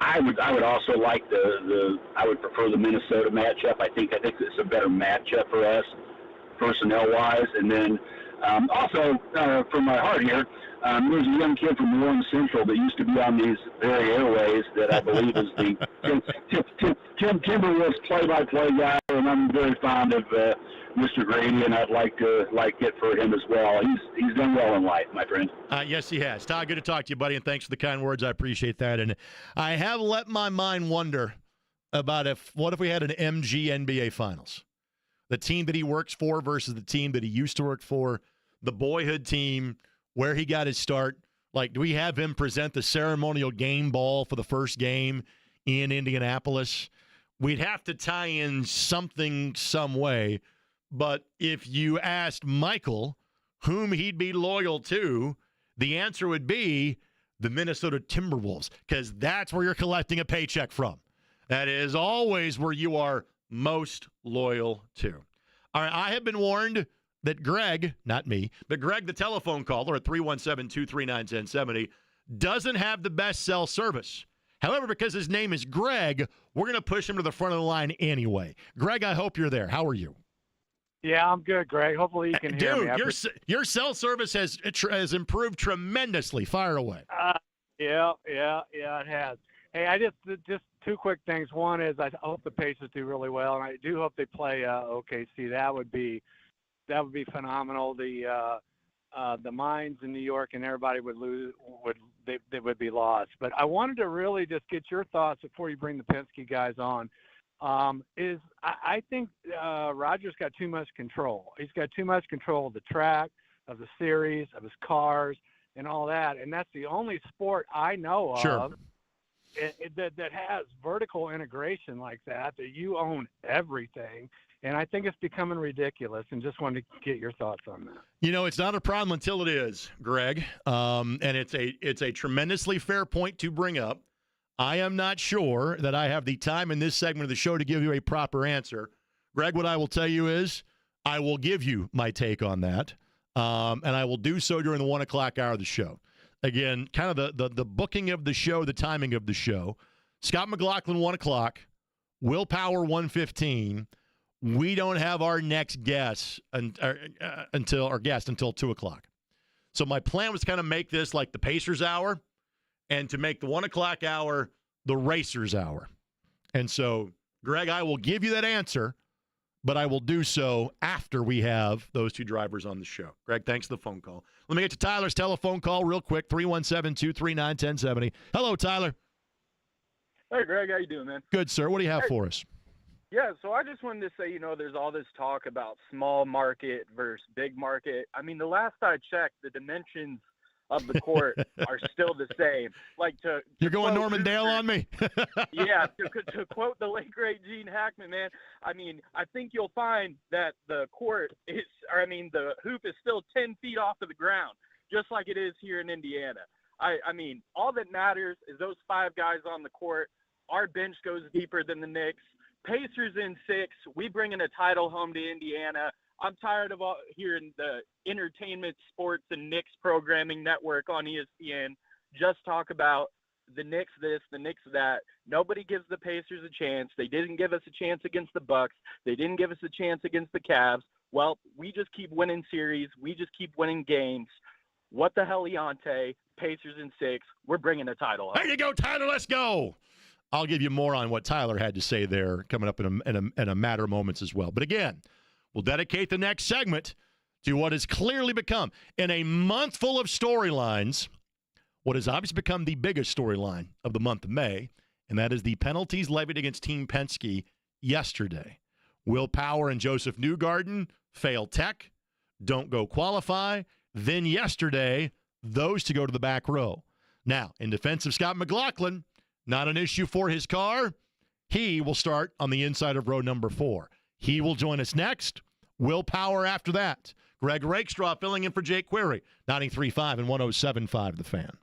I would also like I would prefer the Minnesota matchup. I think it's a better matchup for us, personnel-wise. And then also, from my heart here, there's a young kid from Warren Central that used to be on these very airways that I believe is the Tim Timberwolves play-by-play guy, and I'm very fond of Mr. Grady, and I'd like it for him as well. He's done well in life, my friend. Yes, he has. Todd, good to talk to you, buddy, and thanks for the kind words. I appreciate that. And I have let my mind wonder about what if we had an MG NBA Finals? The team that he works for versus the team that he used to work for, the boyhood team, where he got his start. Like, do we have him present the ceremonial game ball for the first game in Indianapolis? We'd have to tie in something some way. But if you asked Michael whom he'd be loyal to, the answer would be the Minnesota Timberwolves, because that's where you're collecting a paycheck from. That is always where you are most loyal to. All right, I have been warned that Greg, not me, but Greg, the telephone caller at 317-239-1070, doesn't have the best cell service. However, because his name is Greg, we're going to push him to the front of the line anyway. Greg, I hope you're there. How are you? Yeah, I'm good, Greg. Hopefully you can hear me. Dude, your cell service has improved tremendously. Fire away. Yeah, it has. Hey, I just 2 quick things. One is I hope the Pacers do really well, and I do hope they play OKC. That would be phenomenal. The Mines in New York and everybody would lose. They would be lost. But I wanted to really just get your thoughts before you bring the Penske guys on. I think Roger's got too much control. He's got too much control of the track, of the series, of his cars, and all that. And that's the only sport I know of that has vertical integration like that you own everything. And I think it's becoming ridiculous, and just wanted to get your thoughts on that. It's not a problem until it is, Greg. And it's a tremendously fair point to bring up. I am not sure that I have the time in this segment of the show to give you a proper answer. Greg, what I will tell you is I will give you my take on that, and I will do so during the 1 o'clock hour of the show. Again, kind of the booking of the show, the timing of the show. Scott McLaughlin, 1 o'clock. Willpower, 1:15. We don't have our next guest until 2 o'clock. So my plan was to kind of make this like the Pacers hour and to make the 1 o'clock hour the Racers hour. And so, Greg, I will give you that answer, but I will do so after we have those two drivers on the show. Greg, thanks for the phone call. Let me get to Tyler's telephone call real quick, 317-239-1070. Hello, Tyler. Hey, Greg. How you doing, man? Good, sir. What do you have for us? Yeah, so I just wanted to say, there's all this talk about small market versus big market. I mean, the last I checked, the dimensions of the court are still the same. You're going Norman Dale on me? Yeah, to quote the late great Gene Hackman, man. I mean, I think you'll find that the hoop is still 10 feet off of the ground, just like it is here in Indiana. I mean, all that matters is those 5 guys on the court. Our bench goes deeper than the Knicks. Pacers in 6. We bringing a title home to Indiana. I'm tired of hearing the entertainment, sports, and Knicks programming network on ESPN just talk about the Knicks this, the Knicks that. Nobody gives the Pacers a chance. They didn't give us a chance against the Bucks. They didn't give us a chance against the Cavs. Well, we just keep winning series. We just keep winning games. What the hell, Leonte? Pacers in 6. We're bringing a title home. There you go, Tyler. Let's go. I'll give you more on what Tyler had to say there coming up in a matter of moments as well. But again, we'll dedicate the next segment to what has clearly become, in a month full of storylines, what has obviously become the biggest storyline of the month of May, and that is the penalties levied against Team Penske yesterday. Will Power and Joseph Newgarden fail tech, don't go qualify. Then yesterday, those to go to the back row. Now, in defense of Scott McLaughlin, not an issue for his car. He will start on the inside of row number 4. He will join us next. Will Power after that. Greg Rakestraw filling in for Jake Query. 93.5 and 107.5 The Fan.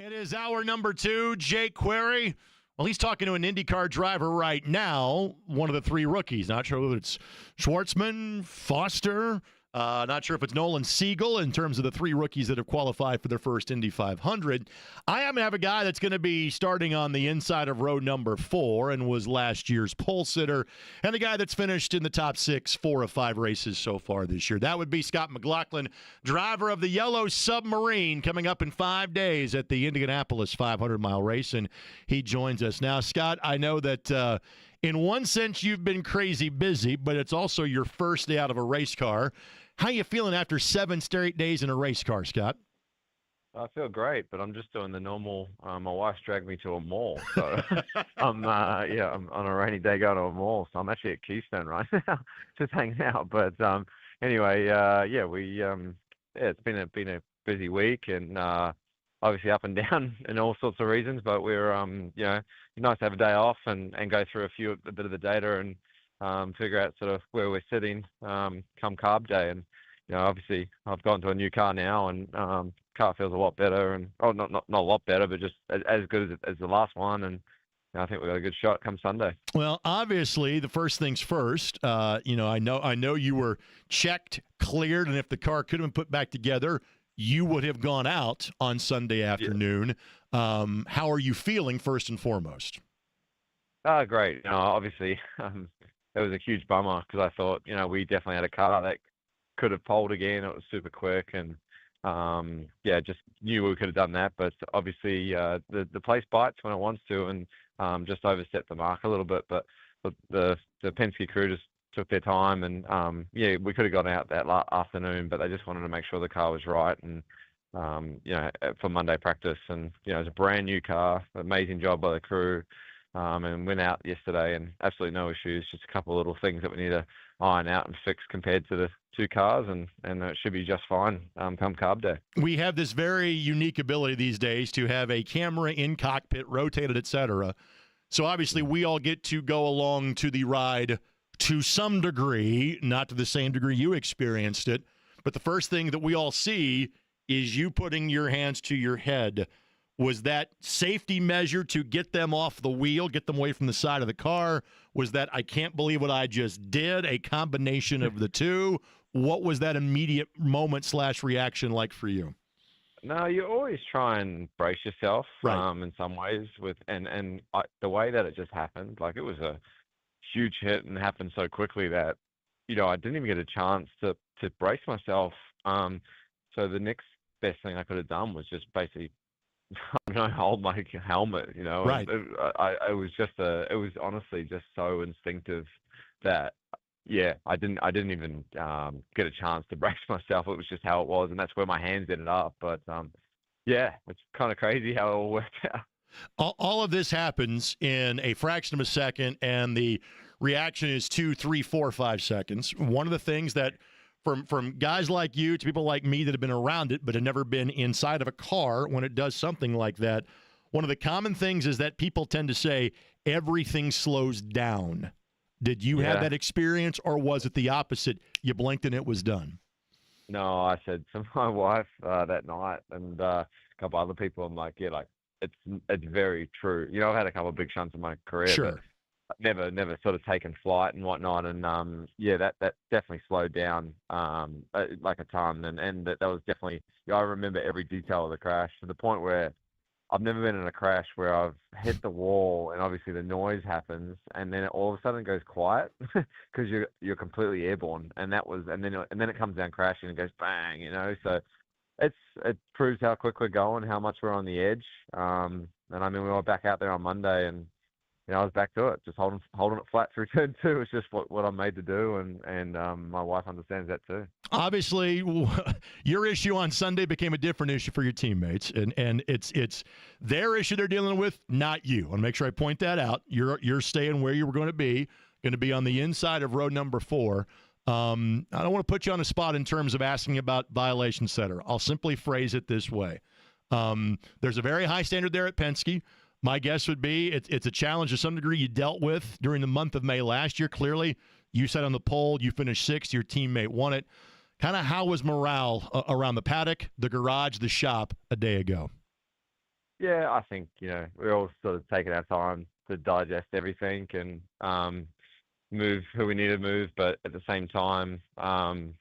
It is hour number 2. Jake Query. Well, he's talking to an IndyCar driver right now, one of the 3 rookies. Not sure whether it's Schwartzman, Foster. Not sure if it's Nolan Siegel in terms of the 3 rookies that have qualified for their first Indy 500. I happen to have a guy that's going to be starting on the inside of row number 4 and was last year's pole sitter, and a guy that's finished in the top 6 4 of 5 races so far this year. That would be Scott McLaughlin, driver of the Yellow Submarine, coming up in 5 days at the Indianapolis 500-mile race, and he joins us now. Scott, I know that in one sense you've been crazy busy, but it's also your first day out of a race car. How you feeling after 7 straight days in a race car, Scott? I feel great, but I'm just doing the normal. My wife's dragged me to a mall, so I'm on a rainy day going to a mall. So I'm actually at Keystone right now, just hanging out. But anyway, it's been a busy week, and obviously up and down in all sorts of reasons. But we're nice to have a day off and go through a bit of the data and figure out sort of where we're sitting come carb day. And obviously I've gone to a new car now, and car feels a lot better, and not a lot better, but just as good as the last one. And I think we've got a good shot come Sunday. Well, obviously, the first things first. I know you were checked, cleared, and if the car could have been put back together, you would have gone out on Sunday afternoon. Yeah. How are you feeling first and foremost? Great. Obviously, it was a huge bummer because I thought, we definitely had a car that could have poled again. It was super quick, and just knew we could have done that. But obviously, the place bites when it wants to, and just overstepped the mark a little bit. But the Penske crew just took their time, and we could have gone out that afternoon, but they just wanted to make sure the car was right, and for Monday practice. And it was a brand new car, amazing job by the crew. And went out yesterday and absolutely no issues, just a couple of little things that we need to iron out and fix compared to the 2 cars, and it should be just fine come carb day. We have this very unique ability these days to have a camera in cockpit, rotated, etc. So obviously we all get to go along to the ride to some degree, not to the same degree you experienced it, but the first thing that we all see is you putting your hands to your head. Was that safety measure to get them off the wheel, get them away from the side of the car? Was that, I can't believe what I just did, a combination of the two? What was that immediate moment / reaction like for you? No, you always try and brace yourself, right. In some ways. The way that it just happened, like it was a huge hit and happened so quickly that, I didn't even get a chance to brace myself. So the next best thing I could have done was just basically hold my helmet, Right. It was honestly just so instinctive that, I didn't even get a chance to brace myself. It was just how it was, and that's where my hands ended up. But it's kind of crazy how it all worked out. All of this happens in a fraction of a second, and the reaction is 2, 3, 4, 5 seconds. One of the things that from guys like you to people like me that have been around it but have never been inside of a car when it does something like that, one of the common things is that people tend to say everything slows down. Did you have that experience, or was it the opposite? You blinked and it was done? No, I said to my wife that night and a couple other people, I'm like, it's very true. I've had a couple of big shunts in my career, sure. But never sort of taken flight and whatnot, and that definitely slowed down like a ton, and that was definitely, I remember every detail of the crash to the point where I've never been in a crash where I've hit the wall and obviously the noise happens and then it all of a sudden goes quiet because you're completely airborne, and then it comes down crashing and goes bang, so it proves how quick we're going, how much we're on the edge, and I mean we were back out there on Monday and I was back to it, just holding it flat through turn 2. It's just what I'm made to do, and my wife understands that too. Obviously, your issue on Sunday became a different issue for your teammates, and it's their issue they're dealing with, not you. I want to make sure I point that out. You're staying where you were going to be on the inside of row number 4. I don't want to put you on a spot in terms of asking about violations, et cetera. I'll simply phrase it this way. There's a very high standard there at Penske. My guess would be it's a challenge to some degree you dealt with during the month of May last year. Clearly, you sat on the pole, you finished 6th, your teammate won it. Kind of how was morale around the paddock, the garage, the shop a day ago? Yeah, I think, we're all sort of taking our time to digest everything and move who we need to move, but at the same time, I'm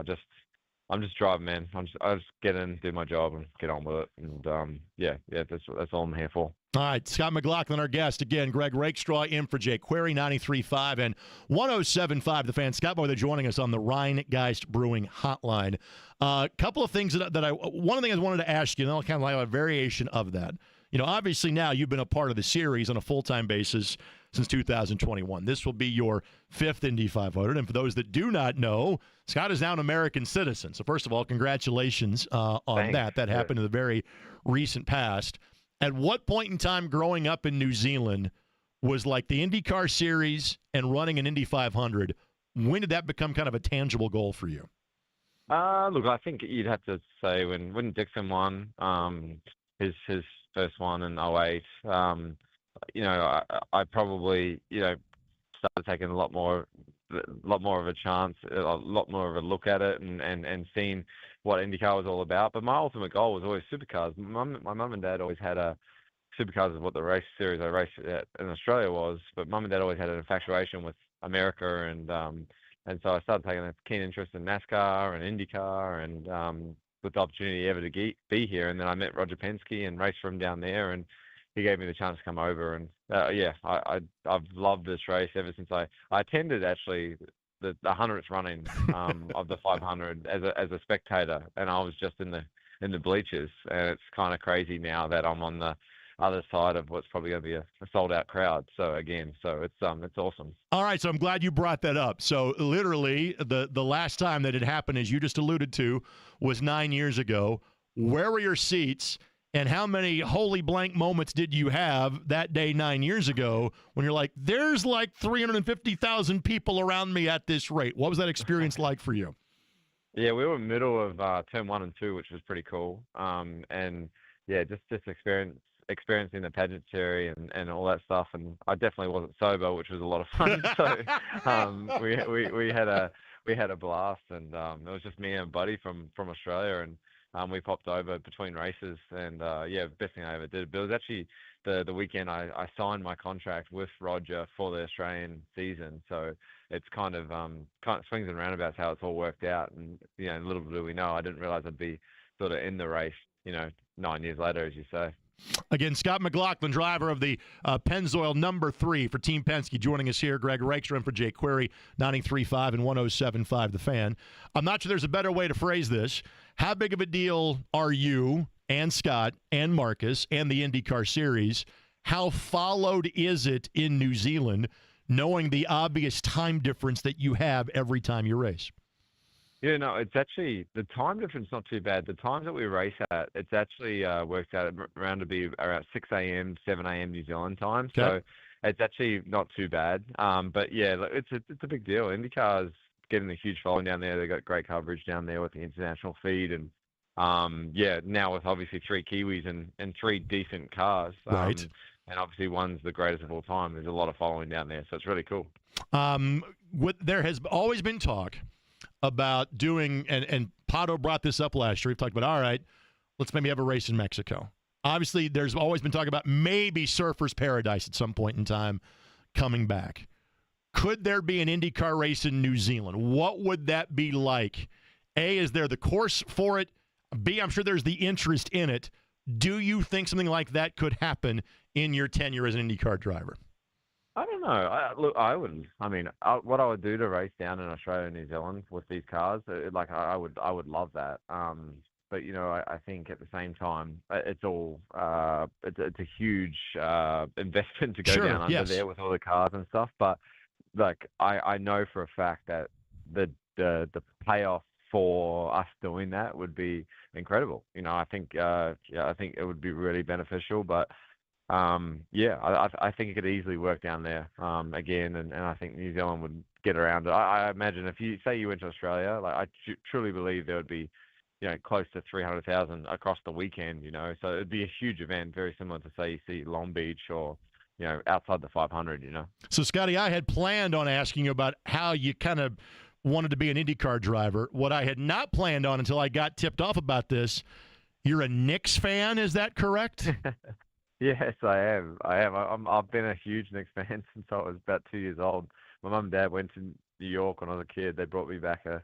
just driving, man. I just get in, do my job, and get on with it. And that's all I'm here for. All right, Scott McLaughlin, our guest. Again, Greg Rakestraw in for Jake Query, 93.5 and 107.5 The Fan. Scott, they're joining us on the Rhinegeist Brewing Hotline. A couple of things one thing I wanted to ask you, and I'll kind of like a variation of that. Obviously now you've been a part of the series on a full-time basis since 2021. This will be your 5th Indy 500. And for those that do not know, Scott is now an American citizen. So first of all, congratulations on Thanks. that. That happened in the very recent past. At what point in time growing up in New Zealand was like the IndyCar series and running an Indy 500? When did that become kind of a tangible goal for you? Look, I think you'd have to say when Dixon won his first one in 2008, I probably, started taking a lot more of a chance, a lot more of a look at it and seeing what IndyCar was all about. But my ultimate goal was always supercars. My mum and dad always had supercars is what the race series I raced at in Australia was, but mum and dad always had an infatuation with America, and so I started taking a keen interest in NASCAR and IndyCar, and with the opportunity ever to be here. And then I met Roger Penske and raced for him down there, and he gave me the chance to come over. And I've loved this race ever since I attended actually the 100th running of the 500 as a spectator, and I was just in the bleachers. And it's kind of crazy now that I'm on the other side of what's probably going to be a sold out crowd. So it's awesome. All right, so I'm glad you brought that up. So literally the last time that it happened, as you just alluded to, was 9 years ago. Where were your seats, and how many holy blank moments did you have that day 9 years ago when you're like, there's like 350,000 people around me at this rate? What was that experience like for you? Yeah, we were middle of turn 1 and 2, which was pretty cool. Just experiencing the pageantry and all that stuff. And I definitely wasn't sober, which was a lot of fun. So we had a blast, and it was just me and a buddy from Australia, and we popped over between races, and best thing I ever did. But it was actually the weekend I signed my contract with Roger for the Australian season. So it's kind of swings and roundabouts how it's all worked out. And little do we know, I didn't realize I'd be sort of in the race 9 years later, as you say. Again, Scott McLaughlin, driver of the Pennzoil number 3 for Team Penske, joining us here. Greg Rakestraw for Jake Query, 93.5 and 107.5 The Fan. I'm not sure there's a better way to phrase this. How big of a deal are you and Scott and Marcus and the IndyCar Series? How followed is it in New Zealand, knowing the obvious time difference that you have every time you race? It's actually, the time difference not too bad. The times that we race at, it's actually works out around to be around 6 a.m., 7 a.m. New Zealand time. Okay. So it's actually not too bad. But yeah, it's a big deal. IndyCar's getting a huge following down there. They've got great coverage down there with the international feed. And now with obviously 3 Kiwis and 3 decent cars. Right. And obviously one's the greatest of all time. There's a lot of following down there. So it's really cool. There has always been talk about doing, and Pato brought this up last year. We've talked about, all right, let's maybe have a race in Mexico. Obviously, there's always been talk about maybe Surfer's Paradise at some point in time coming back. Could there be an IndyCar race in New Zealand? What would that be like? A, is there the course for it? B, I'm sure there's the interest in it. Do you think something like that could happen in your tenure as an IndyCar driver? I don't know. What I would do to race down in Australia and New Zealand with these cars, I would love that. But I think at the same time, it's all it's a huge investment to go down under there with all the cars and stuff. But I know for a fact that the payoff for us doing that would be incredible. I think it would be really beneficial. But I think it could easily work down there again, and I think New Zealand would get around it. I imagine if you went to Australia, I truly believe there would be, close to 300,000 across the weekend. So it'd be a huge event, very similar to say you see Long Beach or outside the 500. So Scotty, I had planned on asking you about how you kind of wanted to be an IndyCar driver. What I had not planned on until I got tipped off about this, You're a Knicks fan, is that correct? Yes, I am. I've been a huge Knicks fan since I was about 2 years old. My mum and dad went to New York when I was a kid. They brought me back a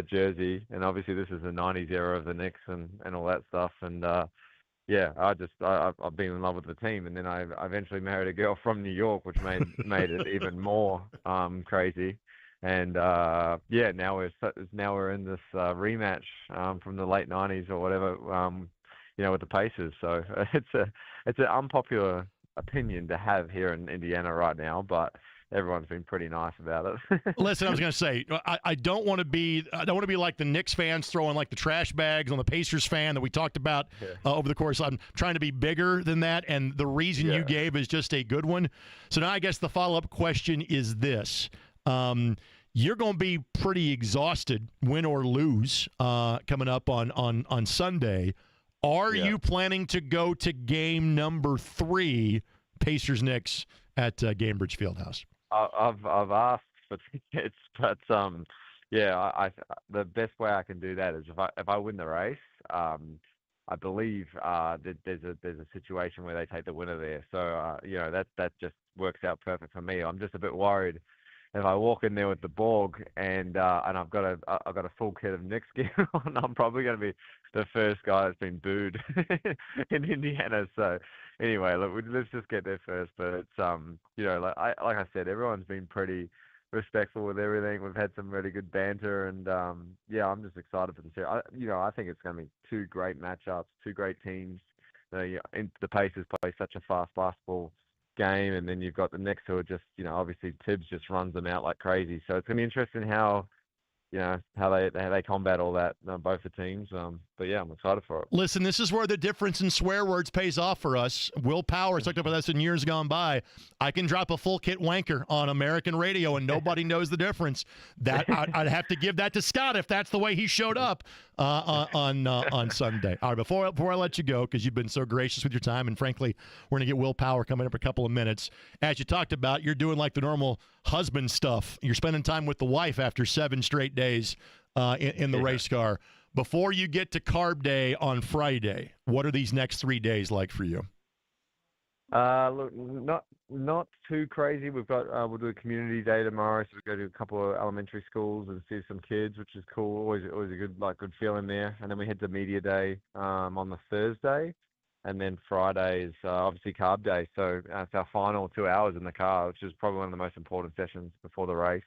jersey, and obviously this is the '90s era of the Knicks and all that stuff. And yeah, I've been in love with the team, and then I eventually married a girl from New York, which made it even more crazy. And yeah, now we're in this rematch from the late '90s or whatever, with the Pacers. So it's an unpopular opinion to have here in Indiana right now, but everyone's been pretty nice about it. Listen, I was going to say, I don't want to be like the Knicks fans throwing like the trash bags on the Pacers fan that we talked about over the course. I'm trying to be bigger than that, and the reason you gave is just a good one. So now I guess the follow-up question is this. You're going to be pretty exhausted, win or lose, coming up on Sunday. Are you planning to go to game number 3, Pacers-Knicks at Gainbridge Fieldhouse? I've asked for tickets, but the best way I can do that is if I win the race. I believe that there's a situation where they take the winner there. So that just works out perfect for me. I'm just a bit worried if I walk in there with the Borg and I've got a full kit of Knicks gear on, I'm probably going to be the first guy that's been booed in Indiana. So anyway, look, let's just get there first. But it's like I said, everyone's been pretty respectful with everything. We've had some really good banter, and I'm just excited for the series. I think it's going to be 2 great matchups, 2 great teams. The Pacers play such a fast basketball game, and then you've got the Knicks who are just, obviously Tibbs just runs them out like crazy. So it's going to be interesting how they combat all that, both the teams. But yeah, I'm excited for it. Listen, this is where the difference in swear words pays off for us. Will Power talked about this in years gone by. I can drop a full kit wanker on American radio and nobody knows the difference. That I'd have to give that to Scott if that's the way he showed up on Sunday. All right, before I let you go, because you've been so gracious with your time, and frankly, we're going to get Will Power coming up in a couple of minutes. As you talked about, you're doing like the normal husband stuff. You're spending time with the wife after 7 straight days in the race car. Before you get to Carb Day on Friday, what are these next 3 days like for you? Look, not too crazy. We'll do a community day tomorrow, so we go to a couple of elementary schools and see some kids, which is cool. Always a good feeling there. And then we head to media day on the Thursday, and then Friday is obviously Carb Day. So it's our final 2 hours in the car, which is probably one of the most important sessions before the race.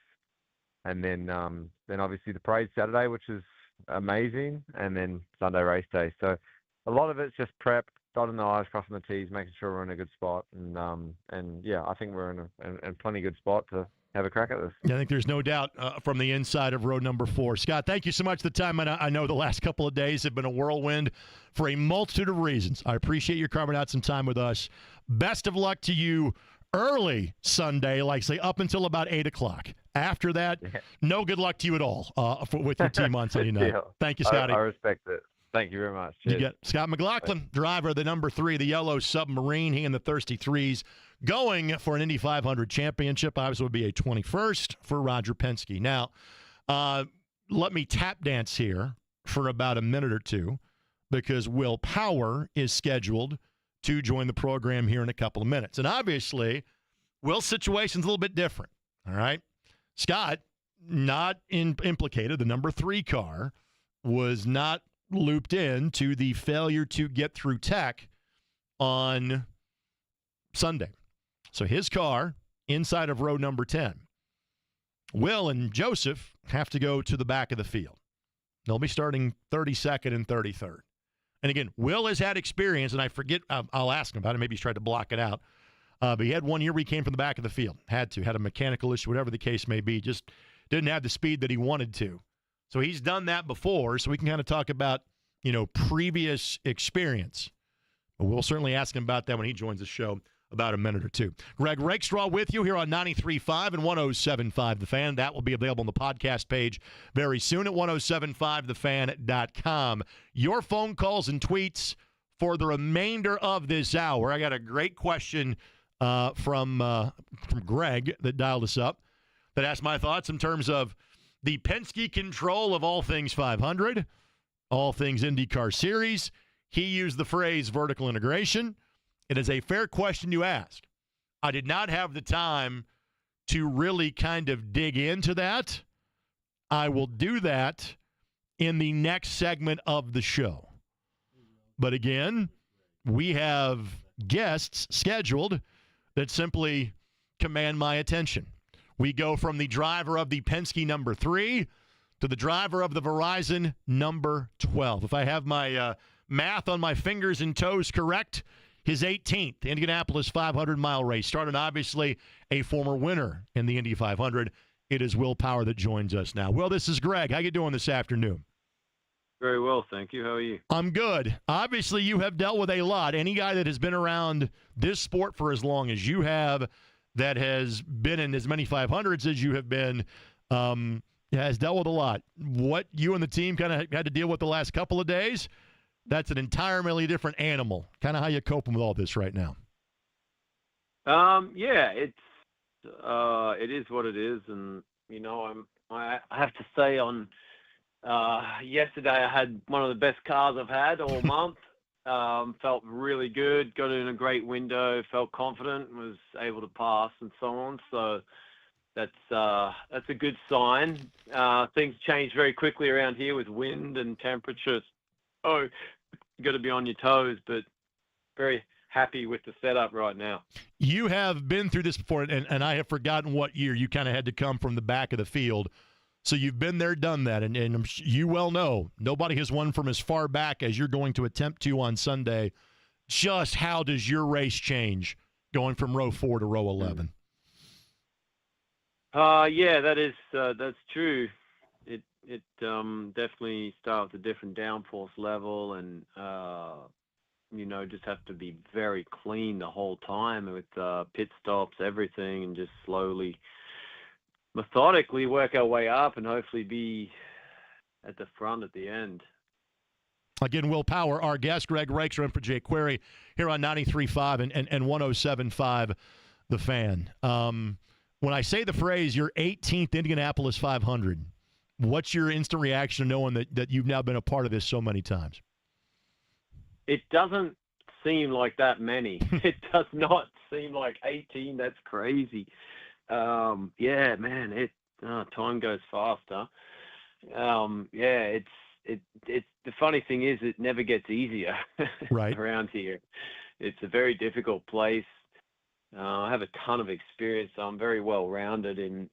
And then obviously the parade Saturday, which is amazing, and then Sunday race day. So a lot of it's just prep, dotting the I's, crossing the T's, making sure we're in a good spot. And yeah, I think we're in a plenty good spot to have a crack at this. I think there's no doubt from the inside of row number 4. Scott, thank you so much for the time. And I know the last couple of days have been a whirlwind for a multitude of reasons. I appreciate you carving out some time with us. Best of luck to you early Sunday, like say up until about 8 o'clock. After that, no good luck to you at all with your team on Sunday night. Thank you, Scotty. I respect it. Thank you very much. Cheers. You get Scott McLaughlin, driver of the number 3, the yellow submarine. He and the Thirsty Threes going for an Indy 500 championship. Obviously, would be a 21st for Roger Penske. Now, let me tap dance here for about a minute or two, because Will Power is scheduled to join the program here in a couple of minutes. And obviously, Will's situation's a little bit different. All right. Scott, not implicated. The number 3 car was not looped in to the failure to get through tech on Sunday. So his car inside of row number 10. Will and Joseph have to go to the back of the field. They'll be starting 32nd and 33rd. And again, Will has had experience, and I forget, I'll ask him about it. Maybe he's tried to block it out. But he had one year where he came from the back of the field. Had a mechanical issue, whatever the case may be. Just didn't have the speed that he wanted to. So he's done that before, so we can kind of talk about, previous experience. But we'll certainly ask him about that when he joins the show about a minute or two. Greg Rakestraw with you here on 93.5 and 107.5 The Fan. That will be available on the podcast page very soon at 1075thefan.com. Your phone calls and tweets for the remainder of this hour. I got a great question from Greg that dialed us up that asked my thoughts in terms of the Penske control of all things 500, all things IndyCar Series. He used the phrase vertical integration. It is a fair question you ask. I did not have the time to really kind of dig into that. I will do that in the next segment of the show. But again, we have guests scheduled that simply command my attention. We go from the driver of the Penske number 3 to the driver of the Verizon number 12. If I have my math on my fingers and toes correct, his 18th Indianapolis 500-mile race. Started, obviously, a former winner in the Indy 500. It is Will Power that joins us now. Will, this is Greg. How you doing this afternoon? Very well, thank you. How are you? I'm good. Obviously, you have dealt with a lot. Any guy that has been around this sport for as long as you have, that has been in as many 500s as you have been, has dealt with a lot. What you and the team kind of had to deal with the last couple of days, that's an entirely different animal. Kind of how you coping with all this right now. Yeah, it is what it is, and I have to say on yesterday I had one of the best cars I've had all month. Felt really good, got in a great window, felt confident, was able to pass and so on. So that's a good sign. Things change very quickly around here with wind and temperatures. Oh, you got to be on your toes, but very happy with the setup right now. You have been through this before, and I have forgotten what year you kind of had to come from the back of the field. So you've been there, done that, and you well know nobody has won from as far back as you're going to attempt to on Sunday. Just how does your race change going from row 4 to row 11? Yeah, that's true. It definitely starts with a different downforce level, and just have to be very clean the whole time with pit stops, everything, and just slowly, methodically work our way up and hopefully be at the front at the end. Again, Will Power, our guest. Greg Rakestraw for Jake Query here on 93.5 and 107.5 The Fan. When I say the phrase, your 18th Indianapolis 500, what's your instant reaction knowing that you've now been a part of this so many times? It doesn't seem like that many. It does not seem like 18. That's crazy. Yeah, man, time goes fast, huh? Yeah, it's the funny thing is it never gets easier right around here. It's a very difficult place. I have a ton of experience, so I'm very well rounded in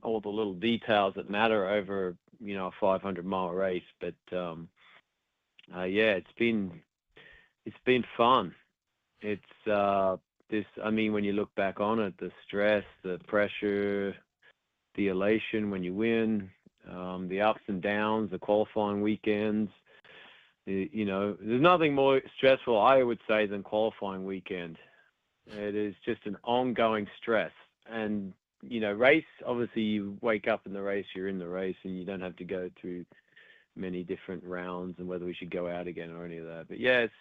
all the little details that matter over, a 500-mile race. But yeah, it's been fun. It's when you look back on it, the stress, the pressure, the elation when you win, the ups and downs, the qualifying weekends, there's nothing more stressful, I would say, than qualifying weekend. It is just an ongoing stress. And, race, obviously you wake up in the race, you're in the race, and you don't have to go through many different rounds and whether we should go out again or any of that. But yeah, it's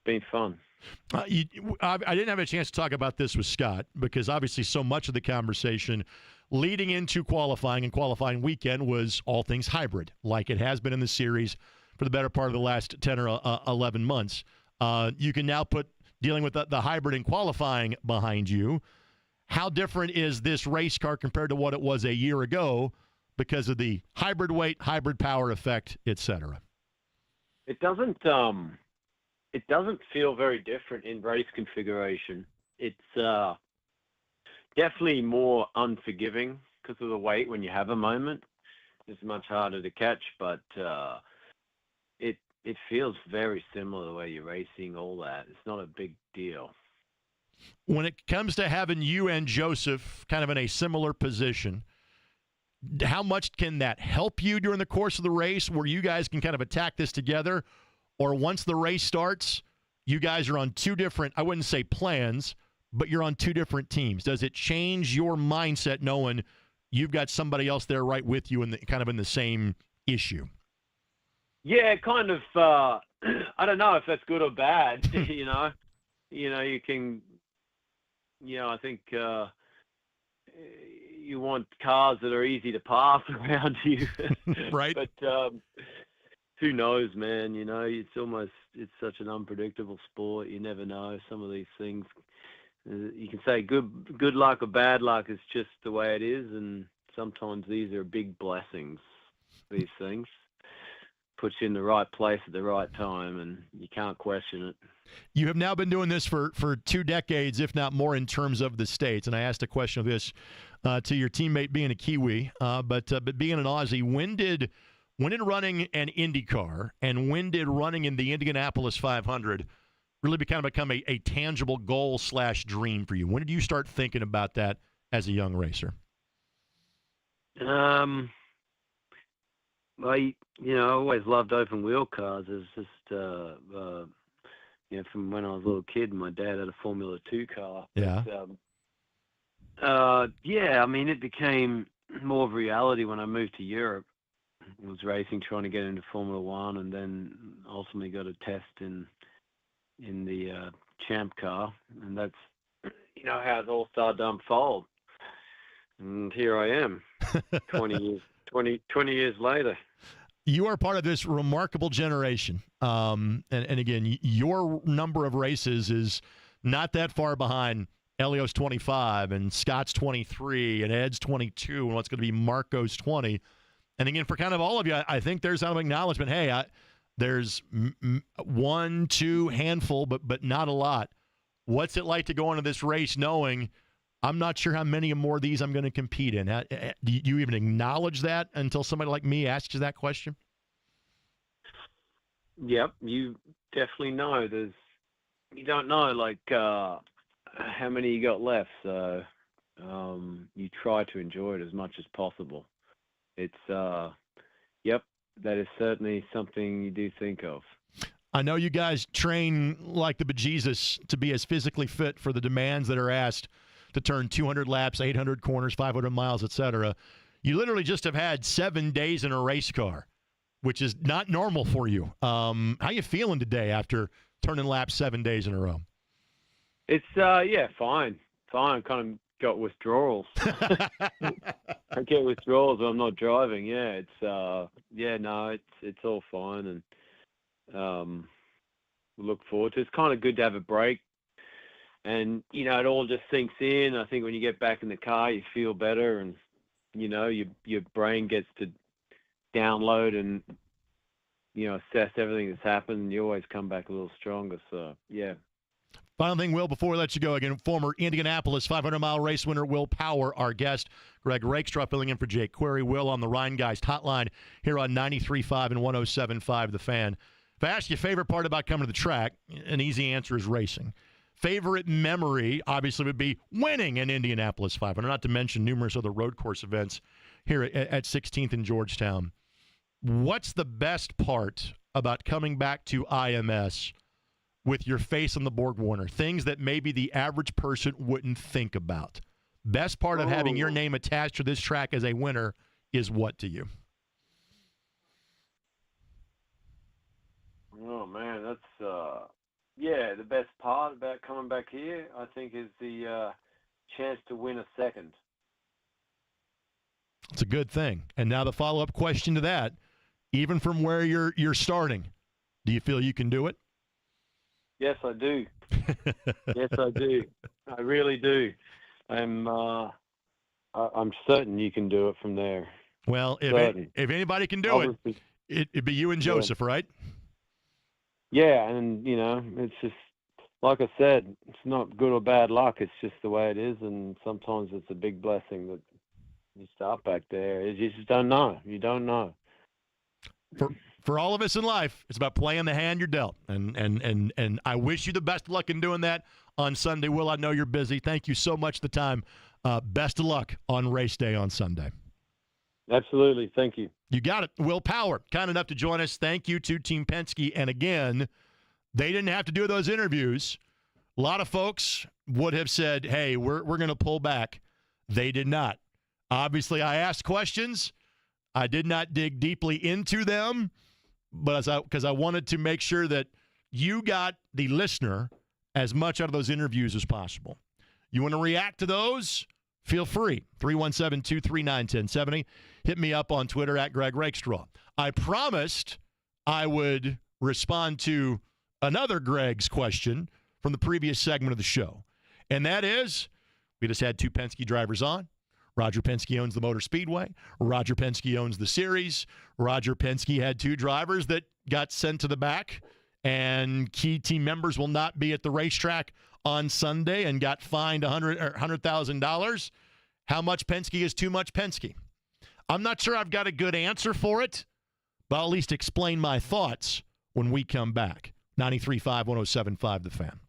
been fun. I didn't have a chance to talk about this with Scott because obviously so much of the conversation leading into qualifying and qualifying weekend was all things hybrid, like it has been in the series for the better part of the last 10 or 11 months. You can now put dealing with the hybrid and qualifying behind you. How different is this race car compared to what it was a year ago because of the hybrid weight, hybrid power effect, et cetera? It doesn't feel very different in race configuration. It's definitely more unforgiving because of the weight when you have a moment. It's much harder to catch, but it feels very similar the way you're racing, all that. It's not a big deal. When it comes to having you and Joseph kind of in a similar position, how much can that help you during the course of the race where you guys can kind of attack this together? Or once the race starts, you guys are on two different, I wouldn't say plans, but you're on two different teams. Does it change your mindset knowing you've got somebody else there right with you and kind of in the same issue? Yeah, kind of. I don't know if that's good or bad. You can. I think you want cars that are easy to pass around you. Right. But who knows, man? You know, it's such an unpredictable sport. You never know some of these things. You can say good luck or bad luck is just the way it is, and sometimes these are big blessings. These things puts you in the right place at the right time, and you can't question it. You have now been doing this for 2 decades, if not more, in terms of the States. And I asked a question of this to your teammate being a Kiwi, but being an Aussie, when did running an IndyCar and when did running in the Indianapolis 500 really become a tangible goal/dream for you? When did you start thinking about that as a young racer? I always loved open wheel cars. It's just, from when I was a little kid, my dad had a Formula 2 car. Yeah. But, it became more of a reality when I moved to Europe. I was racing, trying to get into Formula 1, and then ultimately got a test in the Champ car, and that's how it all started to unfold. And here I am, 20 years later. You are part of this remarkable generation, and again, your number of races is not that far behind Elio's 25 and Scott's 23 and Ed's 22 and what's going to be Marco's 20. And again, for kind of all of you, I think there's some acknowledgement. Hey, there's 1, 2 handful, but not a lot. What's it like to go into this race knowing I'm not sure how many more of these I'm going to compete in? Do you even acknowledge that until somebody like me asks you that question? Yep, you definitely know. You don't know how many you got left, so you try to enjoy it as much as possible. It's that is certainly something you do think of. I know you guys train like the bejesus to be as physically fit for the demands that are asked to turn 200 laps, 800 corners, 500 miles, etc. You literally just have had 7 days in a race car, which is not normal for you. How you feeling today after turning laps 7 days in a row? It's fine. Kind of got withdrawals. I get withdrawals when I'm not driving. Yeah, it's all fine, and look forward to it. It's kind of good to have a break, and it all just sinks in. I think when you get back in the car, you feel better, and your brain gets to download and assess everything that's happened, and you always come back a little stronger. So yeah. Final thing, Will, before we let you go, again, former Indianapolis 500-mile race winner Will Power, our guest. Greg Rakestraw filling in for Jake Query. Will on the Rheingeist hotline here on 93.5 and 107.5 The Fan. If I ask you favorite part about coming to the track, an easy answer is racing. Favorite memory, obviously, would be winning an Indianapolis 500, not to mention numerous other road course events here at 16th and Georgetown. What's the best part about coming back to IMS with your face on the Borg Warner, things that maybe the average person wouldn't think about? Best part of having your name attached to this track as a winner is what to you? Oh, man, that's, the best part about coming back here, I think, is the chance to win a second. It's a good thing. And now the follow-up question to that, even from where you're starting, do you feel you can do it? Yes, I do. Yes, I do. I really do. I'm certain you can do it from there. Well, if anybody can do it, it'd be you and Joseph, right? Yeah, and it's just like I said, it's not good or bad luck. It's just the way it is, and sometimes it's a big blessing that you start back there. You just don't know. You don't know. For all of us in life, it's about playing the hand you're dealt. And I wish you the best of luck in doing that on Sunday. Will, I know you're busy. Thank you so much for the time. Best of luck on race day on Sunday. Absolutely. Thank you. You got it. Will Power, kind enough to join us. Thank you to Team Penske. And again, they didn't have to do those interviews. A lot of folks would have said, hey, we're going to pull back. They did not. Obviously, I asked questions. I did not dig deeply into them, but because I wanted to make sure that you got, the listener, as much out of those interviews as possible. You want to react to those? Feel free. 317-239-1070. Hit me up on Twitter at Greg Rakestraw. I promised I would respond to another Greg's question from the previous segment of the show. And that is, we just had two Penske drivers on. Roger Penske owns the Motor Speedway. Roger Penske owns the series. Roger Penske had two drivers that got sent to the back, and key team members will not be at the racetrack on Sunday and got fined $100,000. How much Penske is too much Penske? I'm not sure I've got a good answer for it, but I'll at least explain my thoughts when we come back. 93.5, 107.5 The Fan.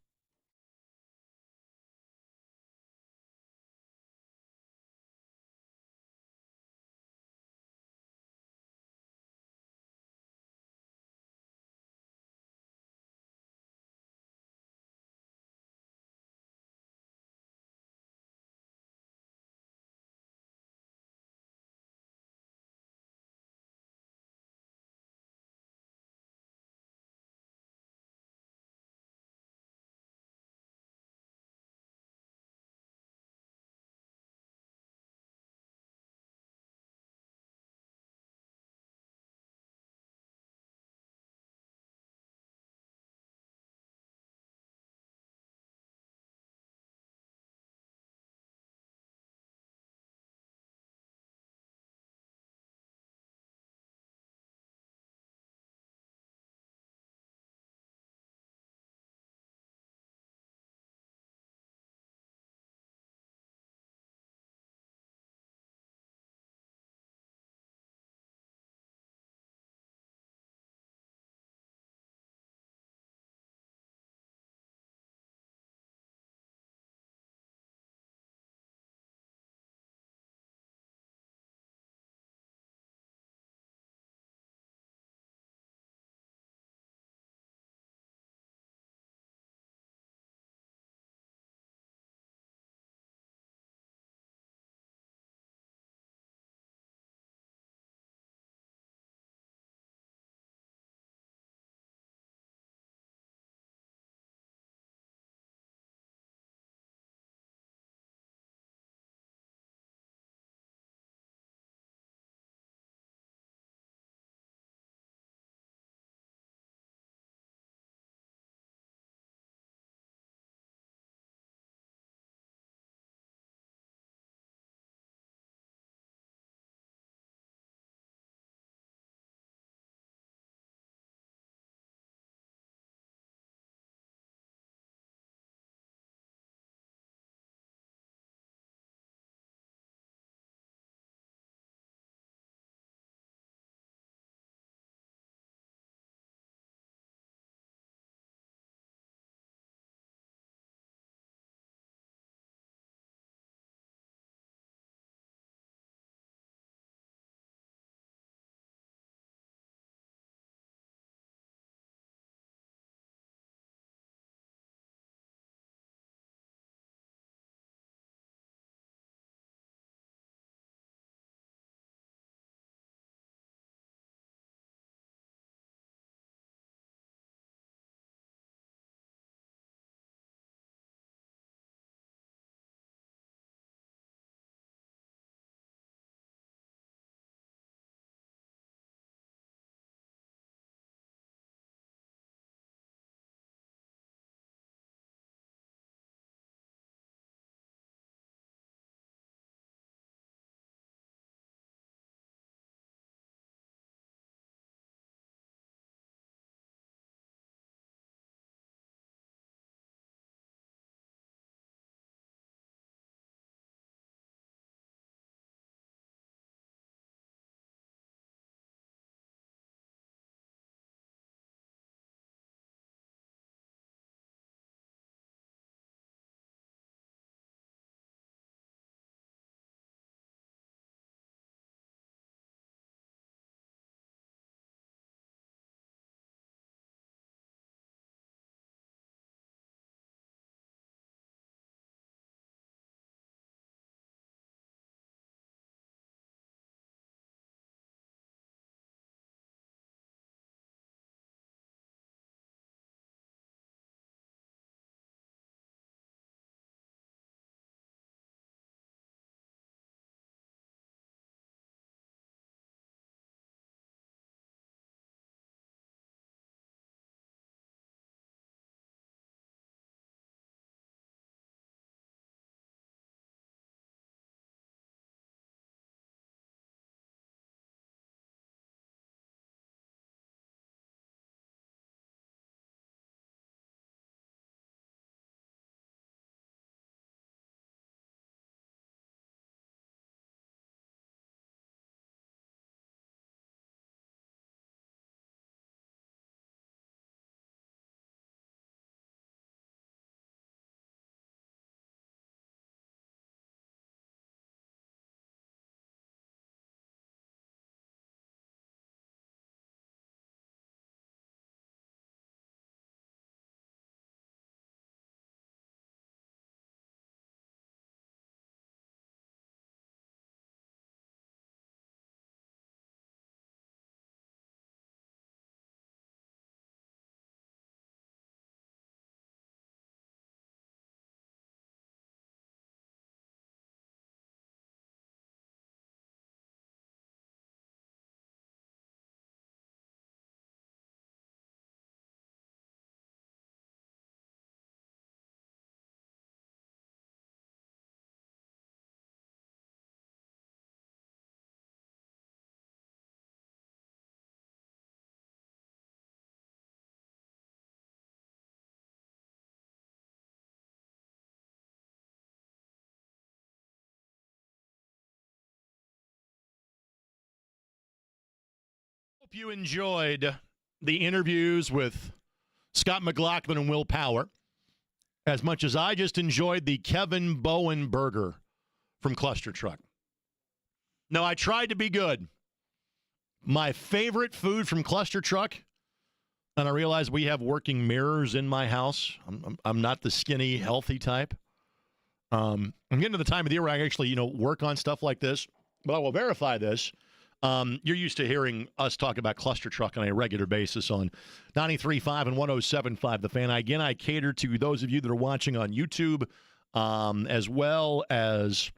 Hope you enjoyed the interviews with Scott McLaughlin and Will Power as much as I just enjoyed the Kevin Bowen burger from Cluster Truck. No, I tried to be good. My favorite food from Cluster Truck, and I realize we have working mirrors in my house. I'm not the skinny, healthy type. I'm getting to the time of the year where I actually, work on stuff like this, but I will verify this. You're used to hearing us talk about Cluster Truck on a regular basis on 93.5 and 107.5 The Fan. Again, I cater to those of you that are watching on YouTube as well as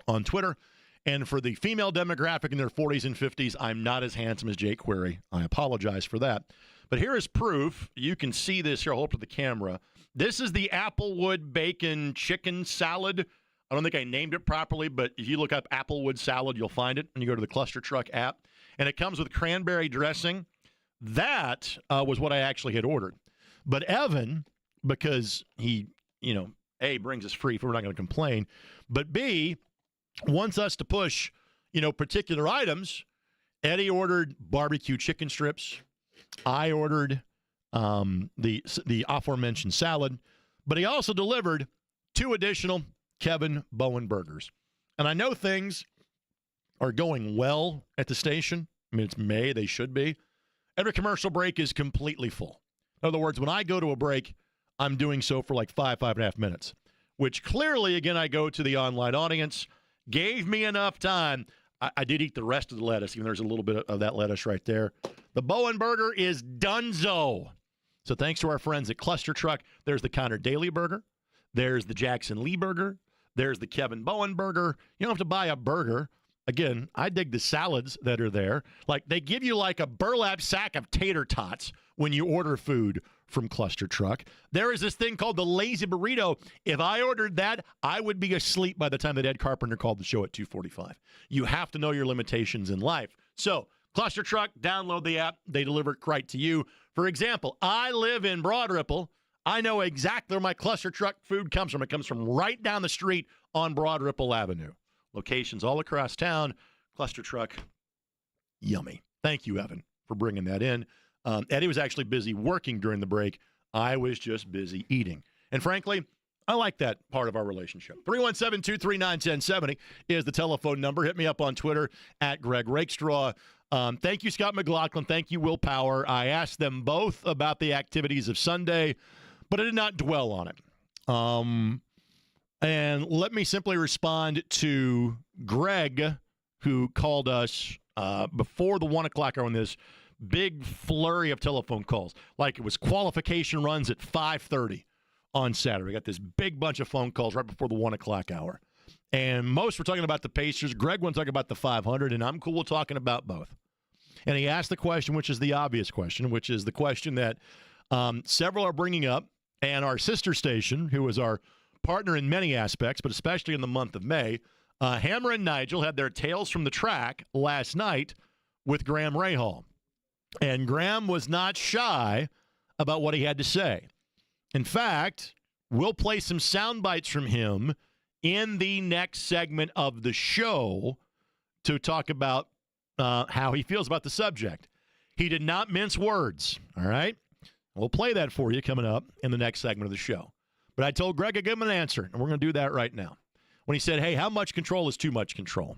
on Twitter. And for the female demographic in their 40s and 50s, I'm not as handsome as Jake Query. I apologize for that. But here is proof. You can see this here. I'll hold up to the camera. This is the Applewood Bacon Chicken Salad. I don't think I named it properly, but if you look up Applewood Salad, you'll find it when you go to the Cluster Truck app. And it comes with cranberry dressing. That was what I actually had ordered. But Evan, because he, A, brings us free, we're not going to complain, but B, wants us to push, particular items. Eddie ordered barbecue chicken strips. I ordered the aforementioned salad, but he also delivered 2 additional Kevin Bowen burgers. And I know things are going well at the station. I mean, it's May. They should be. Every commercial break is completely full. In other words, when I go to a break, I'm doing so for like 5.5 minutes, which clearly, again, I go to the online audience, gave me enough time. I did eat the rest of the lettuce, even there's a little bit of that lettuce right there. The Bowen burger is donezo. So thanks to our friends at Cluster Truck, there's the Connor Daly burger. There's the Jackson Lee burger. There's the Kevin Bowen burger. You don't have to buy a burger. Again, I dig the salads that are there. Like, they give you like a burlap sack of tater tots when you order food from Cluster Truck. There is this thing called the Lazy Burrito. If I ordered that, I would be asleep by the time that Ed Carpenter called the show at 2:45. You have to know your limitations in life. So, Cluster Truck, download the app. They deliver it right to you. For example, I live in Broad Ripple. I know exactly where my Cluster Truck food comes from. It comes from right down the street on Broad Ripple Avenue. Locations all across town. Cluster Truck, yummy. Thank you, Evan, for bringing that in. Eddie was actually busy working during the break. I was just busy eating. And frankly, I like that part of our relationship. 317-239-1070 is the telephone number. Hit me up on Twitter at Greg Rakestraw. Thank you, Scott McLaughlin. Thank you, Will Power. I asked them both about the activities of Sunday, but I did not dwell on it. And let me simply respond to Greg, who called us before the 1 o'clock hour on this big flurry of telephone calls. Like it was qualification runs at 5:30 on Saturday. We got this big bunch of phone calls right before the 1 o'clock hour. And most were talking about the Pacers. Greg wants to talk about the 500, and I'm cool with talking about both. And he asked the question, which is the obvious question, which is the question that several are bringing up. And our sister station, who is our partner in many aspects, but especially in the month of May, Hammer and Nigel had their Tales from the Track last night with Graham Rahal. And Graham was not shy about what he had to say. In fact, we'll play some sound bites from him in the next segment of the show to talk about how he feels about the subject. He did not mince words, all right? We'll play that for you coming up in the next segment of the show. But I told Greg I'd give him an answer, and we're going to do that right now. When he said, hey, how much control is too much control?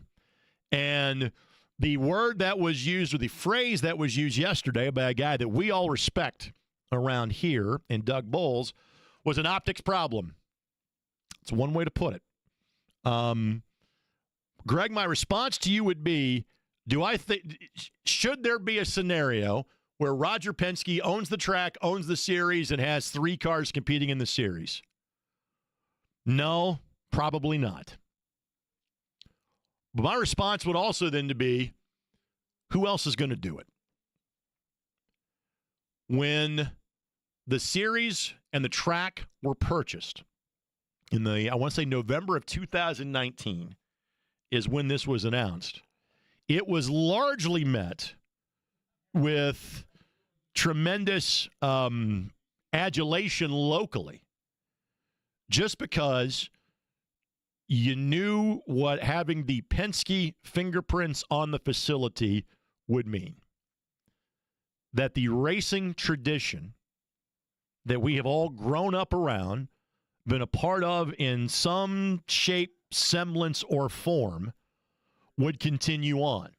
And the word that was used, or the phrase that was used yesterday by a guy that we all respect around here in Doug Bowles, was an optics problem. It's one way to put it. Greg, my response to you would be, should there be a scenario where Roger Penske owns the track, owns the series, and has 3 cars competing in the series? No, probably not. But my response would also then to be, who else is going to do it? When the series and the track were purchased in I want to say November of 2019 is when this was announced. It was largely met with tremendous adulation locally, just because you knew what having the Penske fingerprints on the facility would mean. that the racing tradition that we have all grown up around, been a part of in some shape, semblance, or form, would continue on.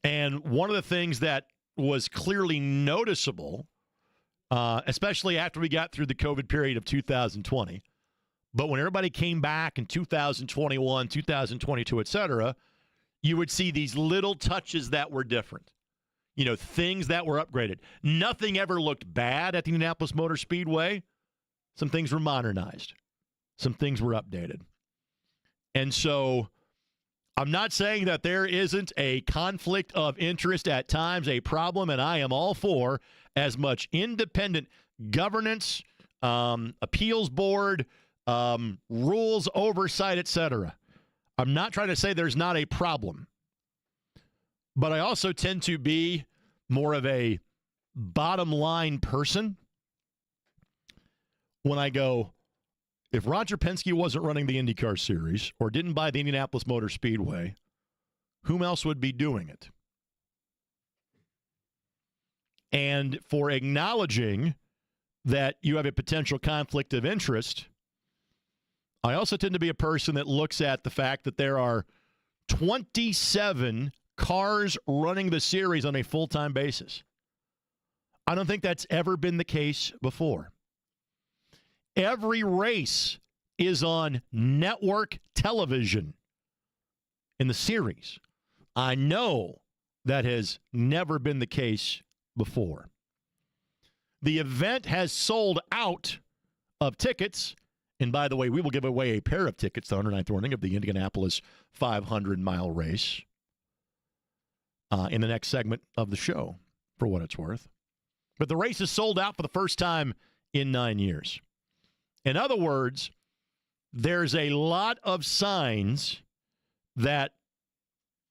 And one of the things that was clearly noticeable, especially after we got through the COVID period of 2020, but when everybody came back in 2021, 2022, et cetera, you would see these little touches that were different. You know, things that were upgraded. Nothing ever looked bad at the Indianapolis Motor Speedway. Some things were modernized. Some things were updated. And so I'm not saying that there isn't a conflict of interest at times, a problem, and I am all for as much independent governance, appeals board, rules, oversight, etc. I'm not trying to say there's not a problem. But I also tend to be more of a bottom line person when I go, if Roger Penske wasn't running the IndyCar Series or didn't buy the Indianapolis Motor Speedway, whom else would be doing it? And for acknowledging that you have a potential conflict of interest, I also tend to be a person that looks at the fact that there are 27 cars running the series on a full-time basis. I don't think that's ever been the case before. Every race is on network television in the series. I know that has never been the case before. The event has sold out of tickets. And by the way, we will give away a pair of tickets to the 109th running of the Indianapolis 500-mile race in the next segment of the show, for what it's worth. But the race is sold out for the first time in 9 years. In other words, there's a lot of signs that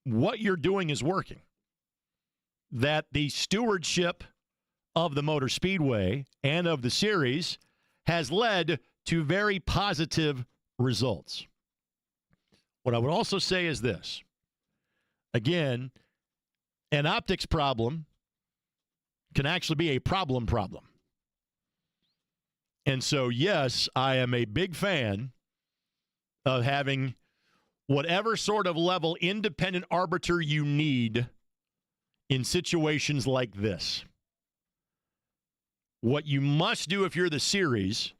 what you're doing is working, that the stewardship of the Motor Speedway and of the series has led to very positive results. What I would also say is this. Again, an optics problem can actually be a problem. And so, yes, I am a big fan of having whatever sort of level independent arbiter you need in situations like this. What you must do if you're the series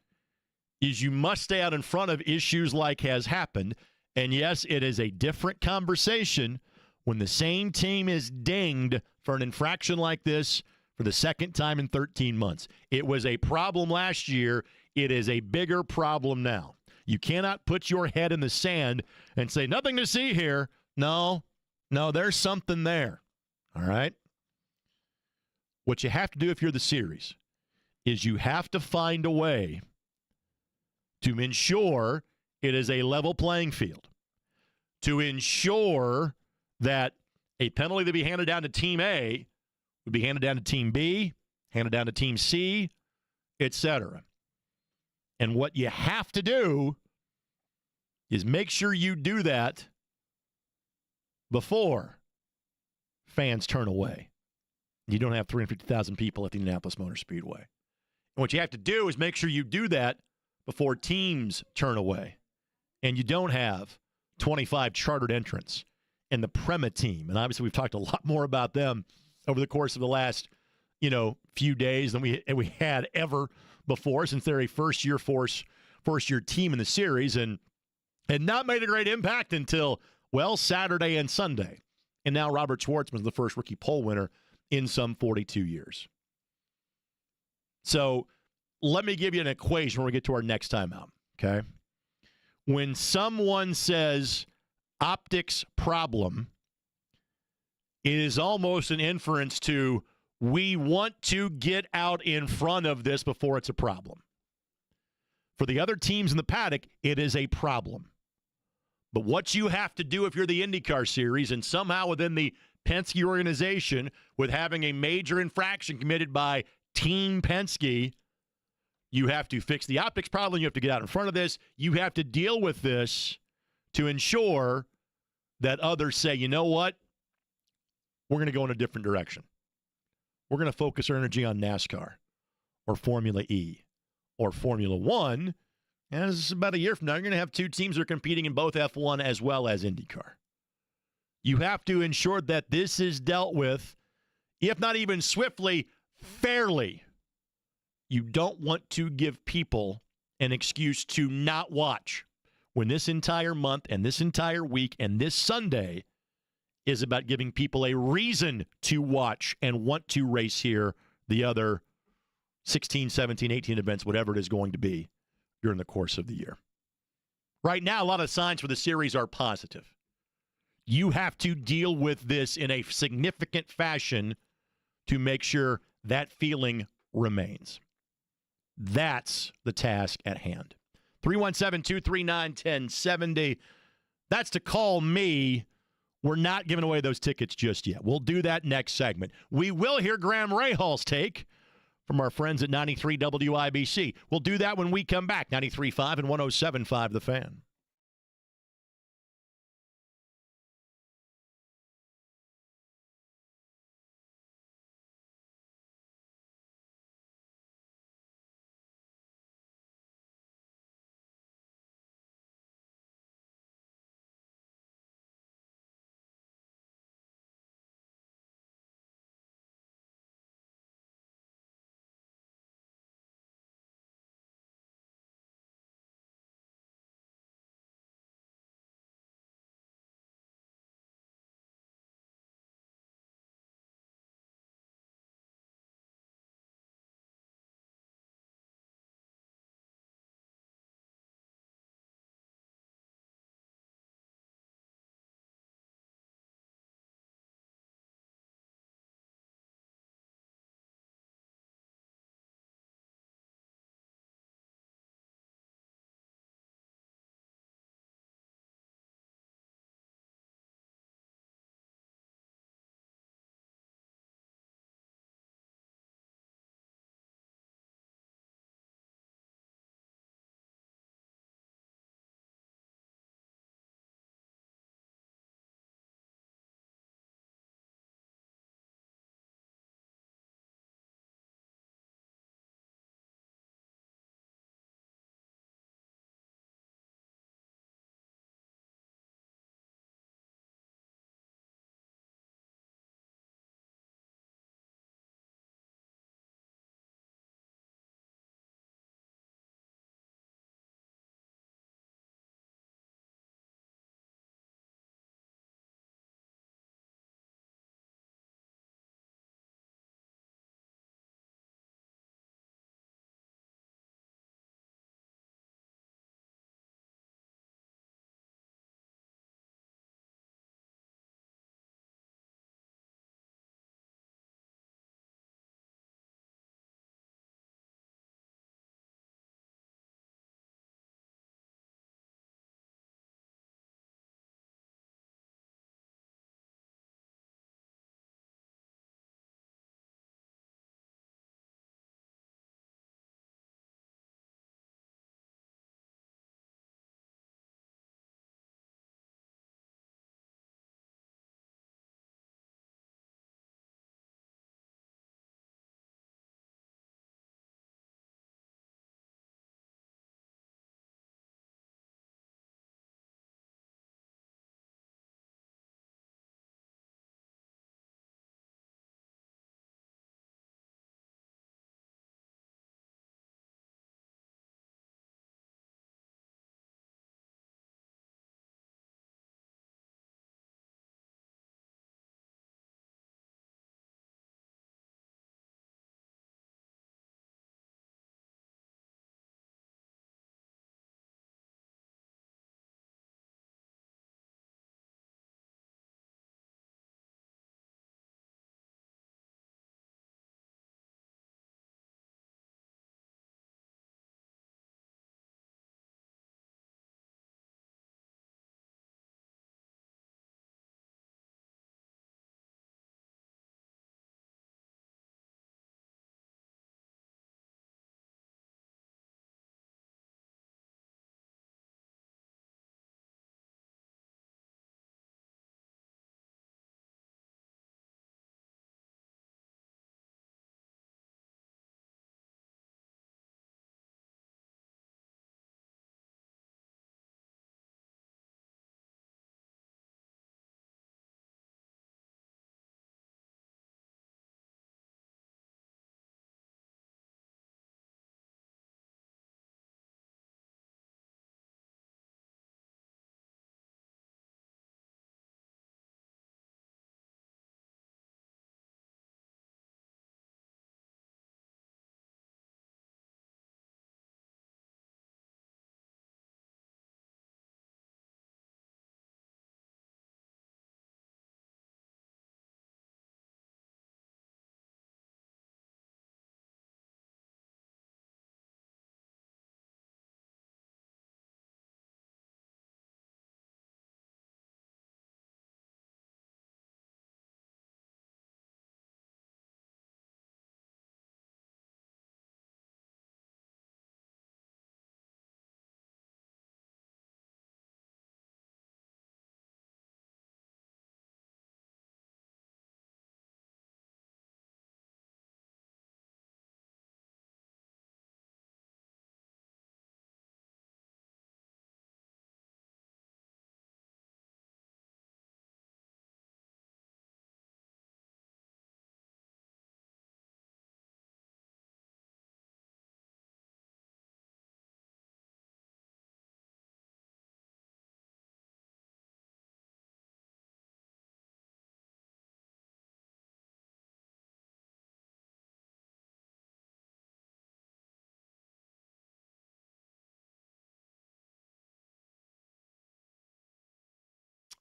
is you must stay out in front of issues like has happened. And yes, it is a different conversation when the same team is dinged for an infraction like this for the second time in 13 months. It was a problem last year. It is a bigger problem now. You cannot put your head in the sand and say, nothing to see here. No, there's something there. All right? What you have to do if you're the series is you have to find a way to ensure it is a level playing field, to ensure that a penalty to be handed down to Team A would be handed down to Team B, handed down to Team C, etc. And what you have to do is make sure you do that before fans turn away. You don't have 350,000 people at the Indianapolis Motor Speedway. And what you have to do is make sure you do that before teams turn away. And you don't have 25 chartered entrants and the Prema team. And obviously we've talked a lot more about them over the course of the last, few days than we had ever before, since they're a first-year team in the series and had not made a great impact until, Saturday and Sunday. And now Robert Schwartzman's the first rookie pole winner in some 42 years. So let me give you an equation when we get to our next timeout, okay? When someone says optics problem, it is almost an inference to, we want to get out in front of this before it's a problem. For the other teams in the paddock, it is a problem. But what you have to do if you're the IndyCar Series and somehow within the Penske organization with having a major infraction committed by Team Penske, you have to fix the optics problem. You have to get out in front of this. You have to deal with this to ensure that others say, you know what? We're going to go in a different direction. we're going to focus our energy on NASCAR or Formula E or Formula One. As about a year from now, you're going to have two teams that are competing in both F1 as well as IndyCar. You have to ensure that this is dealt with, if not even swiftly, fairly. You don't want to give people an excuse to not watch when this entire month and this entire week and this Sunday is about giving people a reason to watch and want to race here the other 16, 17, 18 events, whatever it is going to be during the course of the year. Right now, a lot of signs for the series are positive. You have to deal with this in a significant fashion to make sure that feeling remains. That's the task at hand. 317-239-1070. That's to call me. We're not giving away those tickets just yet. We'll do that next segment. We will hear Graham Rahal's take from our friends at 93 WIBC. We'll do that when we come back. 93.5 and 107.5 The Fan.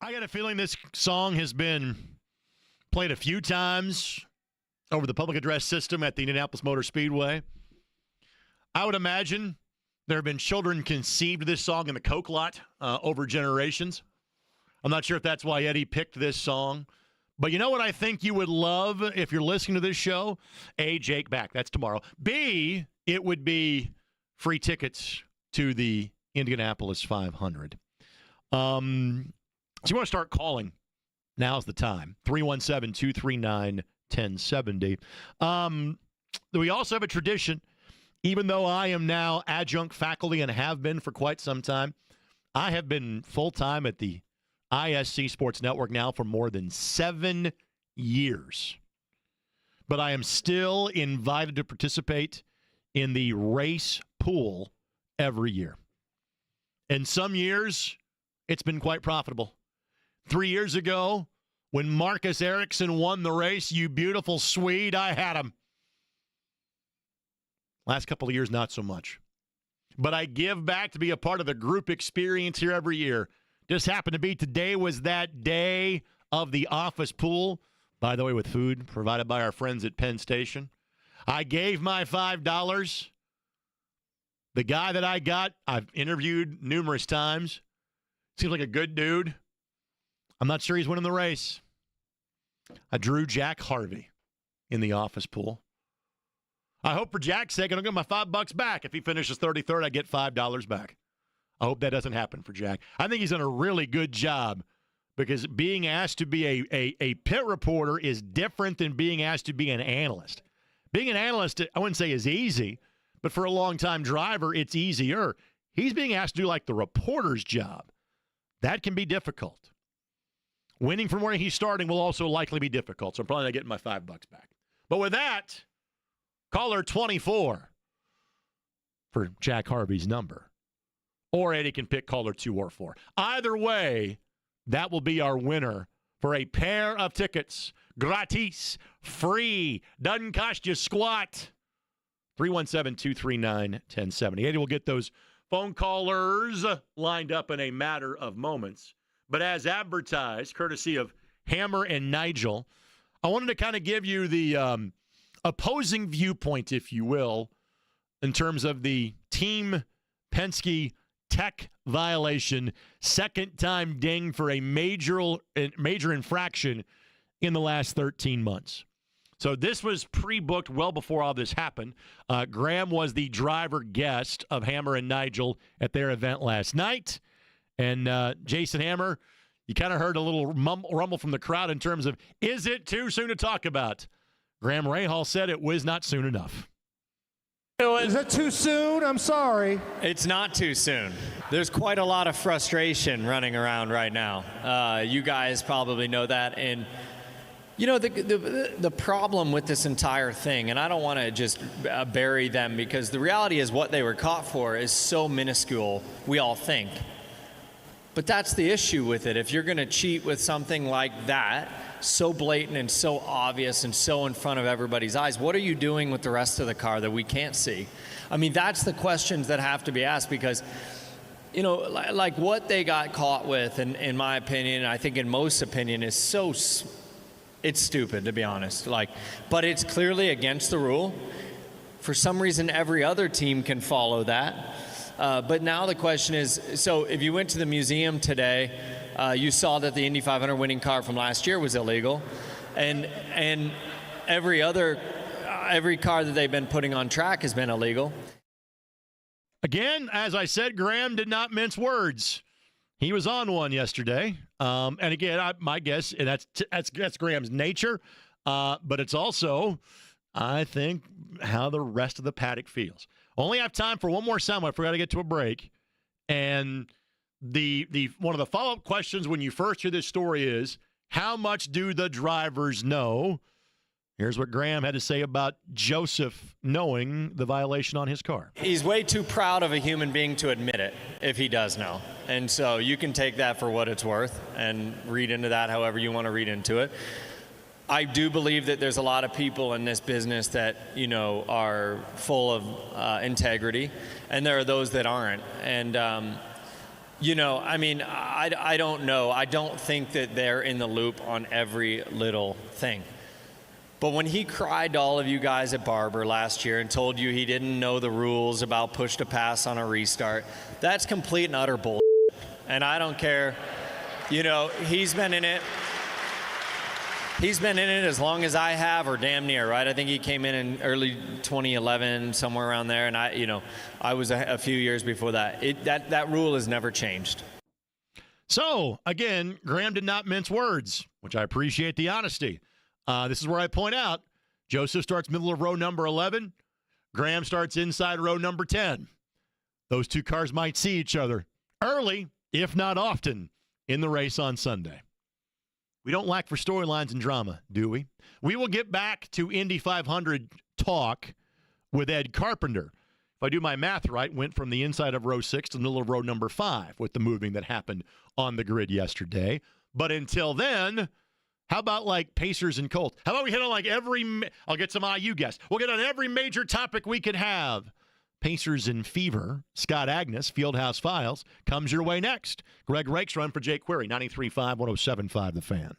I got a feeling this song has been played a few times over the public address system at the Indianapolis Motor Speedway. I would imagine there have been children conceived of this song in the Coke lot over generations. I'm not sure if that's why Eddie picked this song. But you know what I think you would love if you're listening to this show? A, Jake back. That's tomorrow. B, it would be free tickets to the Indianapolis 500. So you want to start calling. Now's the time. 317-239-1070. We also have a tradition. Even though I am now adjunct faculty and have been for quite some time, I have been full-time at the ISC Sports Network now for more than 7 years. But I am still invited to participate in the race pool every year. And some years, it's been quite profitable. 3 years ago, when Marcus Ericsson won the race, you beautiful Swede, I had him. Last couple of years, not so much. But I give back to be a part of the group experience here every year. Just happened to be today was that day of the office pool. By the way, with food provided by our friends at Penn Station. I gave my $5. The guy that I got, I've interviewed numerous times. Seems like a good dude. I'm not sure he's winning the race. I drew Jack Harvey in the office pool. I hope for Jack's sake I don't get my $5 back. If he finishes 33rd, I get $5 back. I hope that doesn't happen for Jack. I think he's done a really good job because being asked to be a pit reporter is different than being asked to be an analyst. Being an analyst, I wouldn't say is easy, but for a long-time driver, it's easier. He's being asked to do like the reporter's job. That can be difficult. Winning from where he's starting will also likely be difficult, so I'm probably not getting my $5 back. But with that, caller 24 for Jack Harvey's number. Or Eddie can pick caller 2 or 4. Either way, that will be our winner for a pair of tickets. Gratis, free, doesn't cost you squat. 317-239-1070. Eddie will get those phone callers lined up in a matter of moments. But as advertised, courtesy of Hammer and Nigel, I wanted to kind of give you the opposing viewpoint, if you will, in terms of the Team Penske tech violation, second-time ding for a major infraction in the last 13 months. So this was pre-booked well before all this happened. Graham was the driver guest of Hammer and Nigel at their event last night. And Jason Hammer, you kind of heard a little rumble from the crowd in terms of, is it too soon to talk about? Graham Rahal said it was not soon enough. Is that too soon? I'm sorry. It's not too soon. There's quite a lot of frustration running around right now. You guys probably know that. And, you know, the problem with this entire thing, and I don't want to just bury them because the reality is what they were caught for is so minuscule, we all think. But that's the issue with it. If you're going to cheat with something like that, so blatant and so obvious and so in front of everybody's eyes, what are you doing with the rest of the car that we can't see? I mean, that's the questions that have to be asked because, you know, like what they got caught with, in my opinion, I think in most opinion, is so, it's stupid, to be honest. Like, but it's clearly against the rule. For some reason, every other team can follow that. But now the question is, so if you went to the museum today, you saw that the Indy 500 winning car from last year was illegal, and every car that they've been putting on track has been illegal. Again, as I said, Graham did not mince words. He was on one yesterday, and again, my guess, and that's Graham's nature, but it's also, I think, how the rest of the paddock feels. Only have time for one more sound. I forgot to get to a break, and the one of the follow-up questions when you first hear this story is, how much do the drivers know? Here's what Graham had to say about Joseph knowing the violation on his car. He's way too proud of a human being to admit it, if he does know. And so you can take that for what it's worth and read into that however you want to read into it. I do believe that there's a lot of people in this business that, you know, are full of integrity, and there are those that aren't. And I mean, I don't know. I don't think that they're in the loop on every little thing. But when he cried to all of you guys at Barber last year and told you he didn't know the rules about push to pass on a restart, that's complete and utter bull. And I don't care. He's been in it. He's been in it as long as I have, or damn near, right? I think he came in early 2011, somewhere around there, and I was a few years before that. That rule has never changed. So, again, Graham did not mince words, which I appreciate the honesty. This is where I point out, Joseph starts middle of row number 11. Graham starts inside row number 10. Those two cars might see each other early, if not often, in the race on Sunday. We don't lack for storylines and drama, do we? We will get back to Indy 500 talk with Ed Carpenter. If I do my math right, went from the inside of row 6 to the middle of row number 5 with the moving that happened on the grid yesterday. But until then, how about like Pacers and Colts? How about we hit on like I'll get some IU guests. We'll get on every major topic we could have. Pacers and Fever, Scott Agnes, Fieldhouse Files, comes your way next. Greg Rakestraw for Jake Query, 93.5, 107.5 The Fan.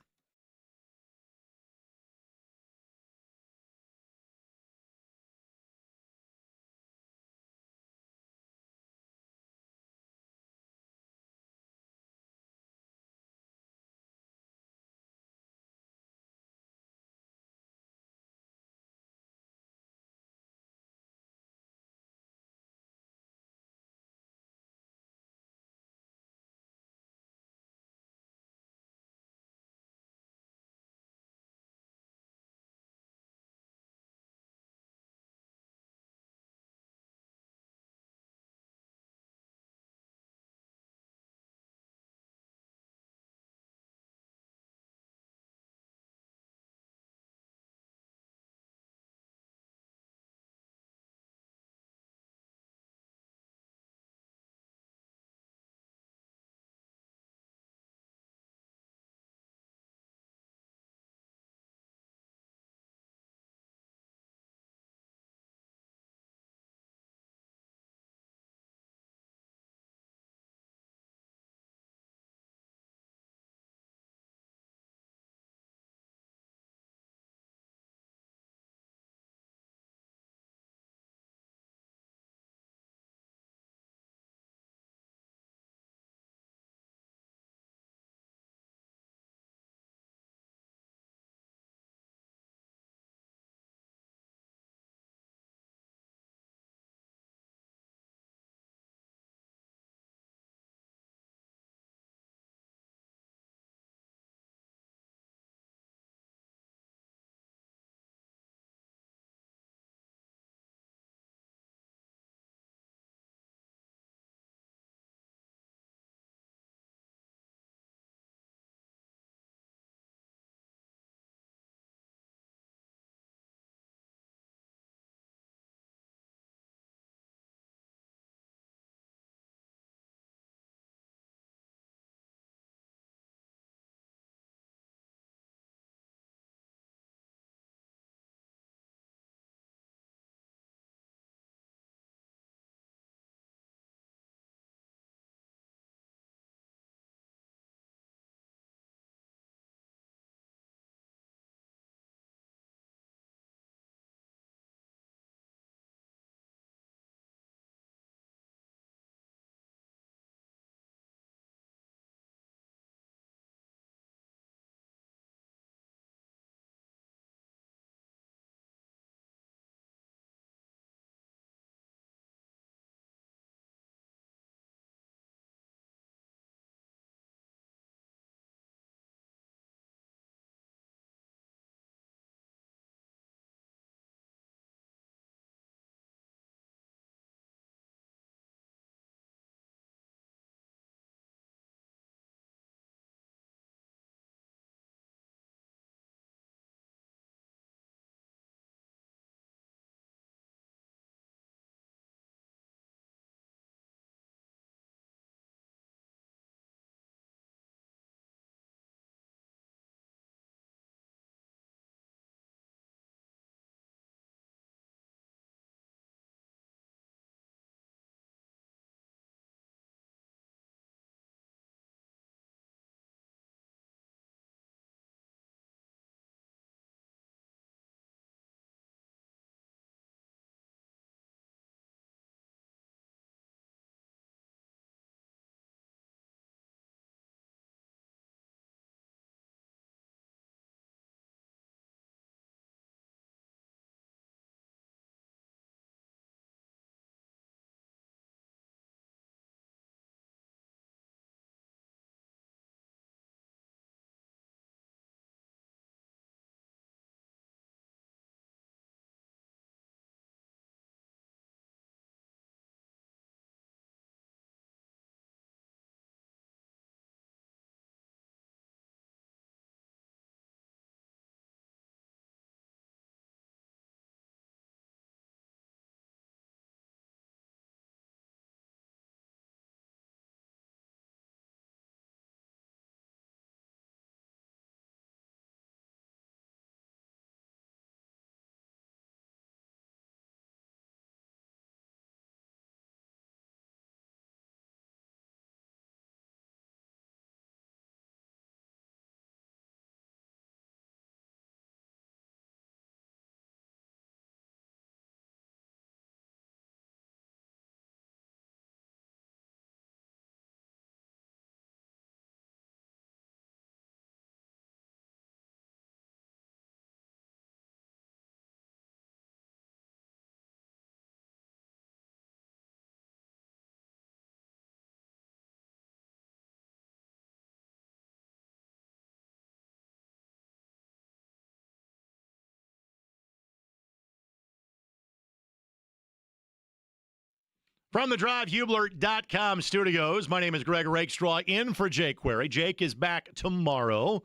From the DriveHubler.com studios, my name is Greg Rakestraw, in for Jake Query. Jake is back tomorrow.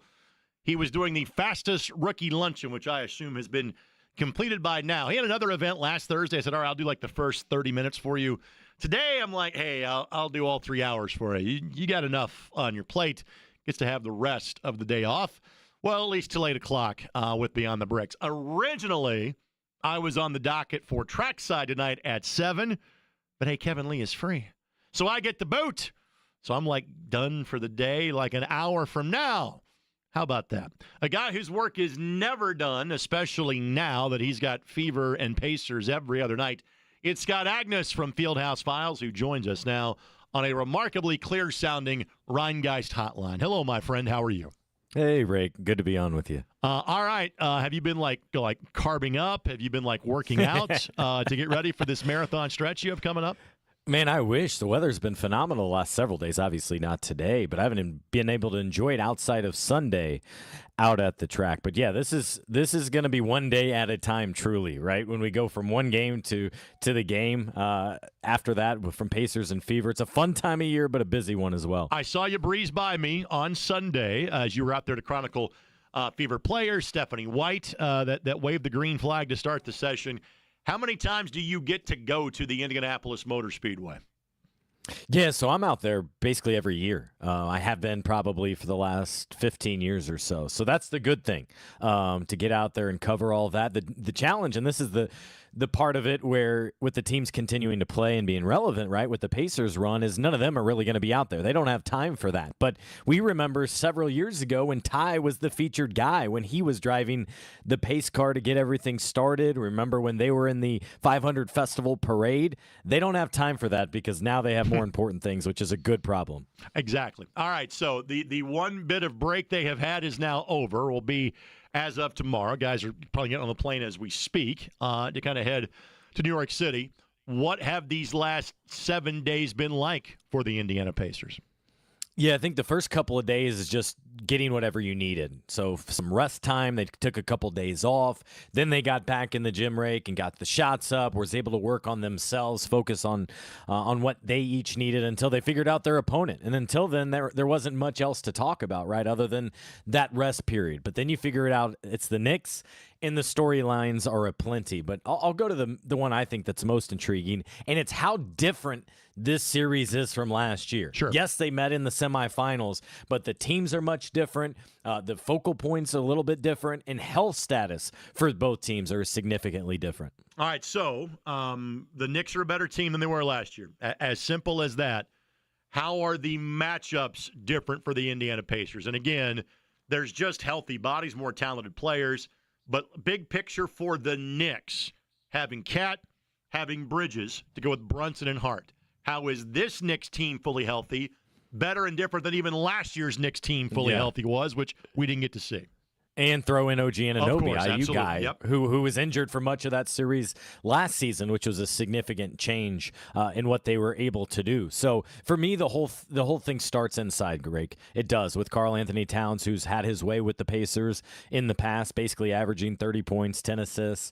He was doing the fastest rookie luncheon, which I assume has been completed by now. He had another event last Thursday. I said, all right, I'll do like the first 30 minutes for you. Today, I'm like, hey, I'll do all 3 hours for you. You got enough on your plate. Gets to have the rest of the day off. Well, at least till 8 o'clock with Beyond the Bricks. Originally, I was on the docket for trackside tonight at 7. But, hey, Kevin Lee is free. So I get the boot. So I'm, like, done for the day like an hour from now. How about that? A guy whose work is never done, especially now that he's got Fever and Pacers every other night. It's Scott Agnes from Fieldhouse Files who joins us now on a remarkably clear-sounding Rheingeist hotline. Hello, my friend. How are you? Hey, Ray. Good to be on with you. All right. Have you been like carbing up? Have you been like working out to get ready for this marathon stretch you have coming up? Man, I wish. The weather's been phenomenal the last several days. Obviously not today, but I haven't been able to enjoy it outside of Sunday out at the track. But yeah, this is going to be one day at a time, truly, right? When we go from one game to the game after that, from Pacers and Fever. It's a fun time of year, but a busy one as well. I saw you breeze by me on Sunday as you were out there to chronicle Fever players, Stephanie White, that waved the green flag to start the session. How many times do you get to go to the Indianapolis Motor Speedway? Yeah, so I'm out there basically every year. I have been probably for the last 15 years or so. So that's the good thing, to get out there and cover all that. The challenge, and this is the part of it where with the teams continuing to play and being relevant, right, with the Pacers run, is none of them are really going to be out there. They don't have time for that. But we remember several years ago when Ty was the featured guy, when he was driving the pace car to get everything started. Remember when they were in the 500 Festival Parade? They don't have time for that because now they have more important things, which is a good problem. Exactly. All right, so the one bit of break they have had is now over. Will be as of tomorrow. Guys are probably getting on the plane as we speak to kind of head to New York City. What have these last 7 days been like for the Indiana Pacers? Yeah, I think the first couple of days is just getting whatever you needed. So some rest time. They took a couple days off. Then they got back in the gym rake and got the shots up, was able to work on themselves, focus on what they each needed until they figured out their opponent. And until then, there wasn't much else to talk about, right, other than that rest period. But then you figure it out. It's the Knicks, and the storylines are aplenty. But I'll go to the one I think that's most intriguing, and it's how different this series is from last year. Sure. Yes, they met in the semifinals, but the teams are much different. The focal points are a little bit different, and health status for both teams are significantly different. All right, so the Knicks are a better team than they were last year. As simple as that. How are the matchups different for the Indiana Pacers? And again, there's just healthy bodies, more talented players, but big picture for the Knicks, having Cat, having Bridges to go with Brunson and Hart. How is this Knicks team fully healthy? Better and different than even last year's Knicks team fully healthy was, which we didn't get to see. And throw in OG Anunoby, IU guy, yep. who was injured for much of that series last season, which was a significant change in what they were able to do. So for me, the whole thing starts inside, Greg. It does, with Karl Anthony Towns, who's had his way with the Pacers in the past, basically averaging 30 points, 10 assists.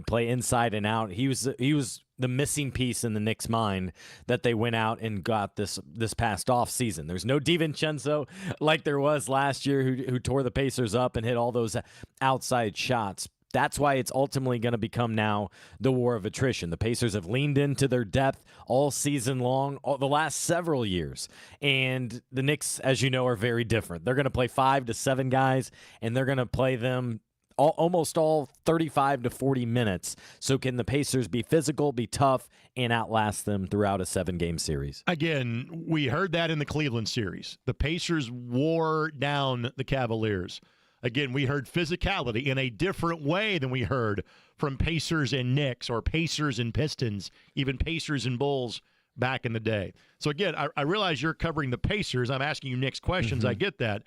Play inside and out. He was the missing piece in the Knicks' mind that they went out and got this past off season. There's no DiVincenzo like there was last year who tore the Pacers up and hit all those outside shots. That's why it's ultimately going to become now the war of attrition. The Pacers have leaned into their depth all season long, the last several years. And the Knicks, as you know, are very different. They're going to play 5 to 7 guys, and they're going to play them almost all 35 to 40 minutes. So can the Pacers be physical, be tough, and outlast them throughout a 7-game series? Again, we heard that in the Cleveland series. The Pacers wore down the Cavaliers. Again, we heard physicality in a different way than we heard from Pacers and Knicks or Pacers and Pistons, even Pacers and Bulls back in the day. So again, I realize you're covering the Pacers. I'm asking you Knicks questions. I get that.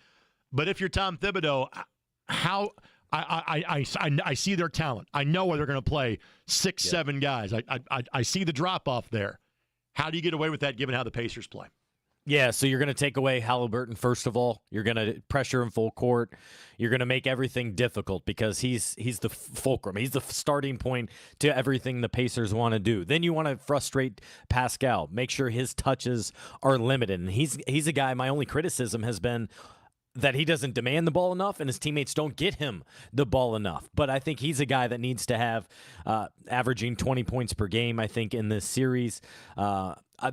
But if you're Tom Thibodeau, how – I see their talent. I know where they're going to play 6, 7 guys. I see the drop-off there. How do you get away with that given how the Pacers play? Yeah, so you're going to take away Halliburton, first of all. You're going to pressure him full court. You're going to make everything difficult because he's the fulcrum. He's the starting point to everything the Pacers want to do. Then you want to frustrate Pascal, make sure his touches are limited. And he's a guy, my only criticism has been that he doesn't demand the ball enough and his teammates don't get him the ball enough. But I think he's a guy that needs to have averaging 20 points per game, I think, in this series.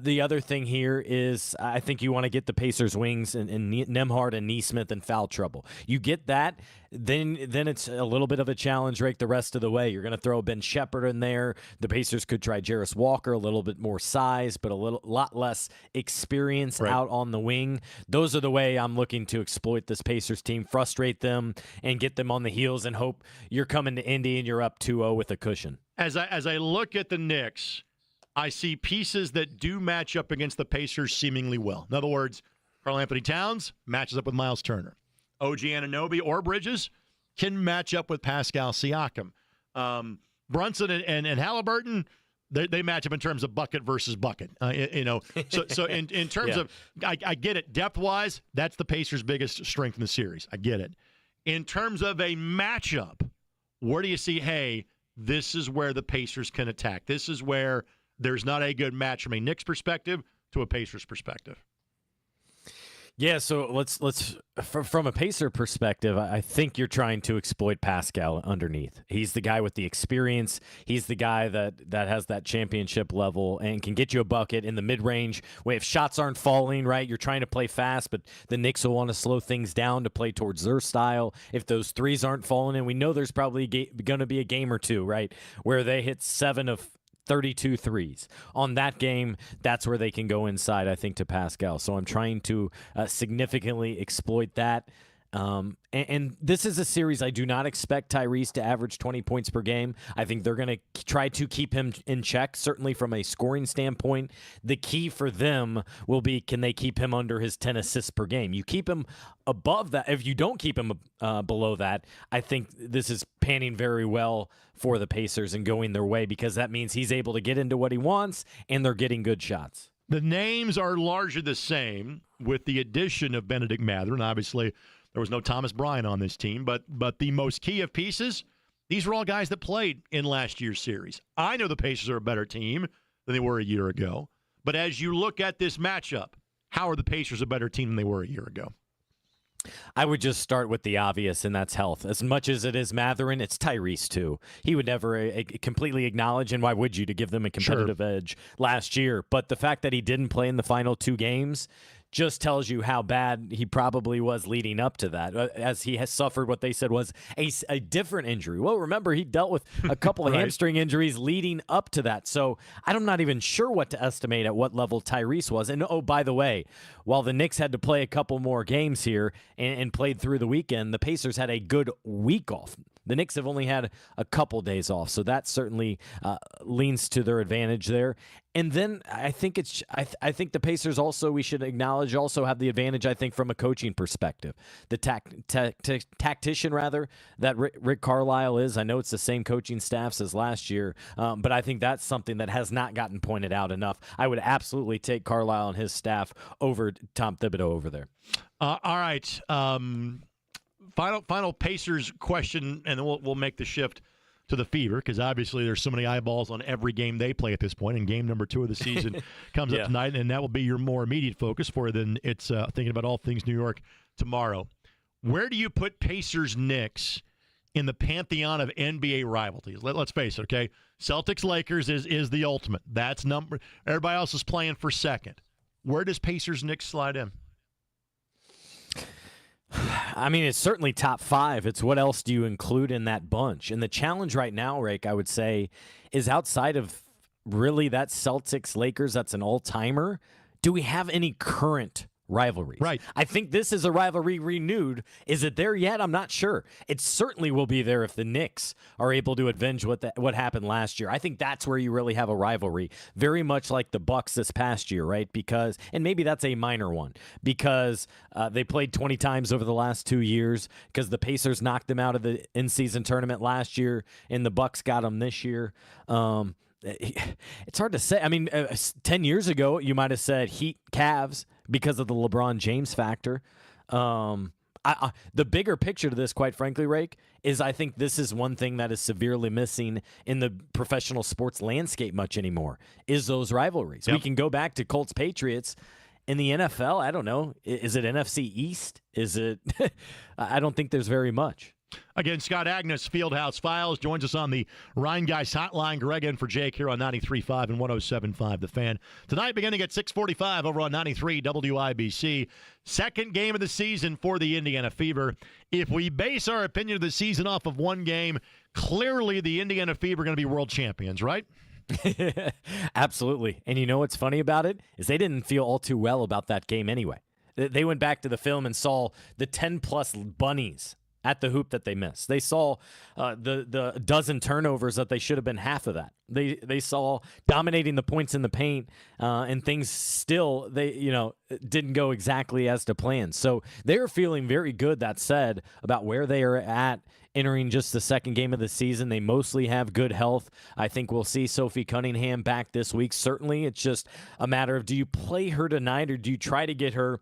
The other thing here is I think you want to get the Pacers' wings and Nembhard and Neesmith in foul trouble. You get that, then it's a little bit of a challenge right the rest of the way. You're going to throw Ben Shepherd in there. The Pacers could try Jarris Walker, a little bit more size, but lot less experience out on the wing. Those are the way I'm looking to exploit this Pacers team, frustrate them, and get them on the heels and hope you're coming to Indy and you're up 2-0 with a cushion. As I look at the Knicks, I see pieces that do match up against the Pacers seemingly well. In other words, Karl-Anthony Towns matches up with Miles Turner. OG Anunoby or Bridges can match up with Pascal Siakam. Brunson and Halliburton, they match up in terms of bucket versus bucket. So in terms of, I get it. Depth-wise, that's the Pacers' biggest strength in the series. I get it. In terms of a matchup, where do you see, hey, this is where the Pacers can attack? This is where there's not a good match from a Knicks perspective to a Pacers perspective. Yeah, so let's from a Pacer perspective, I think you're trying to exploit Pascal underneath. He's the guy with the experience. He's the guy that has that championship level and can get you a bucket in the mid-range. If shots aren't falling, right, you're trying to play fast, but the Knicks will want to slow things down to play towards their style. If those threes aren't falling in, we know there's probably going to be a game or two, right, where they hit 7 of 32 threes. On that game, that's where they can go inside, I think, to Pascal. So I'm trying to significantly exploit that. And this is a series I do not expect Tyrese to average 20 points per game. I think they're going to try to keep him in check, certainly from a scoring standpoint. The key for them will be, can they keep him under his 10 assists per game? You keep him above that. If you don't keep him below that, I think this is panning very well for the Pacers and going their way, because that means he's able to get into what he wants and they're getting good shots. The names are largely the same with the addition of Benedict Mathurin. Obviously, there was no Thomas Bryant on this team, but the most key of pieces, these were all guys that played in last year's series. I know the Pacers are a better team than they were a year ago, but as you look at this matchup, how are the Pacers a better team than they were a year ago? I would just start with the obvious, and that's health. As much as it is Mathurin, it's Tyrese, too. He would never completely acknowledge, and why would you, to give them a competitive edge last year. But the fact that he didn't play in the final 2 games just tells you how bad he probably was leading up to that, as he has suffered what they said was a different injury. Well, remember, he dealt with a couple of hamstring injuries leading up to that. So I'm not even sure what to estimate at what level Tyrese was. And, oh, by the way, while the Knicks had to play a couple more games here and played through the weekend, the Pacers had a good week off. The Knicks have only had a couple days off, so that certainly leans to their advantage there. And then I think the Pacers also, we should acknowledge, also have the advantage, I think, from a coaching perspective. The tactician, rather, that Rick Carlisle is. I know it's the same coaching staffs as last year, but I think that's something that has not gotten pointed out enough. I would absolutely take Carlisle and his staff over Tom Thibodeau over there. All right. Final Pacers question, and then we'll make the shift to the Fever, because obviously there's so many eyeballs on every game they play at this point, and game number 2 of the season comes up tonight, and that will be your more immediate focus for then it's thinking about all things New York tomorrow. Where do you put Pacers-Knicks in the pantheon of NBA rivalries? Let's face it, okay? Celtics-Lakers is the ultimate. That's number. Everybody else is playing for second. Where does Pacers-Knicks slide in? I mean, it's certainly top 5. It's what else do you include in that bunch? And the challenge right now, Rake, I would say, is outside of really that Celtics-Lakers, that's an all-timer. Do we have any current rivalries? Right. I think this is a rivalry renewed. Is it there yet? I'm not sure. It certainly will be there if the Knicks are able to avenge what happened last year. I think that's where you really have a rivalry, very much like the Bucks this past year, right? Because, and maybe that's a minor one, because they played 20 times over the last 2 years, because the Pacers knocked them out of the in-season tournament last year, and the Bucks got them this year. it's hard to say. I mean, 10 years ago, you might have said Heat, Cavs because of the LeBron James factor. The bigger picture to this, quite frankly, Rake, is I think this is one thing that is severely missing in the professional sports landscape much anymore, is those rivalries. Yep. We can go back to Colts-Patriots. In the NFL, I don't know. Is it NFC East? Is it – I don't think there's very much. Again, Scott Agnes, Fieldhouse Files, joins us on the Rhine Guys hotline. Greg in for Jake here on 93.5 and 107.5 The Fan. Tonight beginning at 6:45 over on 93 WIBC. Second game of the season for the Indiana Fever. If we base our opinion of the season off of one game, clearly the Indiana Fever are going to be world champions, right? Absolutely. And you know what's funny about it is they didn't feel all too well about that game anyway. They went back to the film and saw the 10-plus bunnies at the hoop that they missed. They saw the dozen turnovers that they should have been half of that. They saw dominating the points in the paint, and things still didn't go exactly as to plan. So they're feeling very good, that said, about where they are at entering just the second game of the season. They mostly have good health. I think we'll see Sophie Cunningham back this week. Certainly, it's just a matter of, do you play her tonight or do you try to get her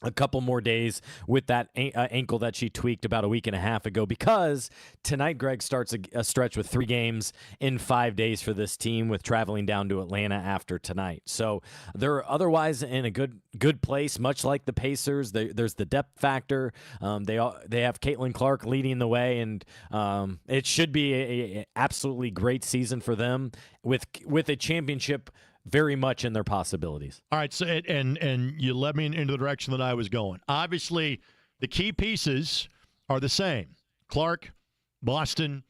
a couple more days with that ankle that she tweaked about a week and a half ago? Because tonight, Greg, starts a stretch with 3 games in 5 days for this team, with traveling down to Atlanta after tonight. So they're otherwise in a good place, much like the Pacers. There's the depth factor. They have Caitlin Clark leading the way, and it should be a absolutely great season for them with a championship very much in their possibilities. All right, so and you led me into the direction that I was going. Obviously, the key pieces are the same. Clark, Boston,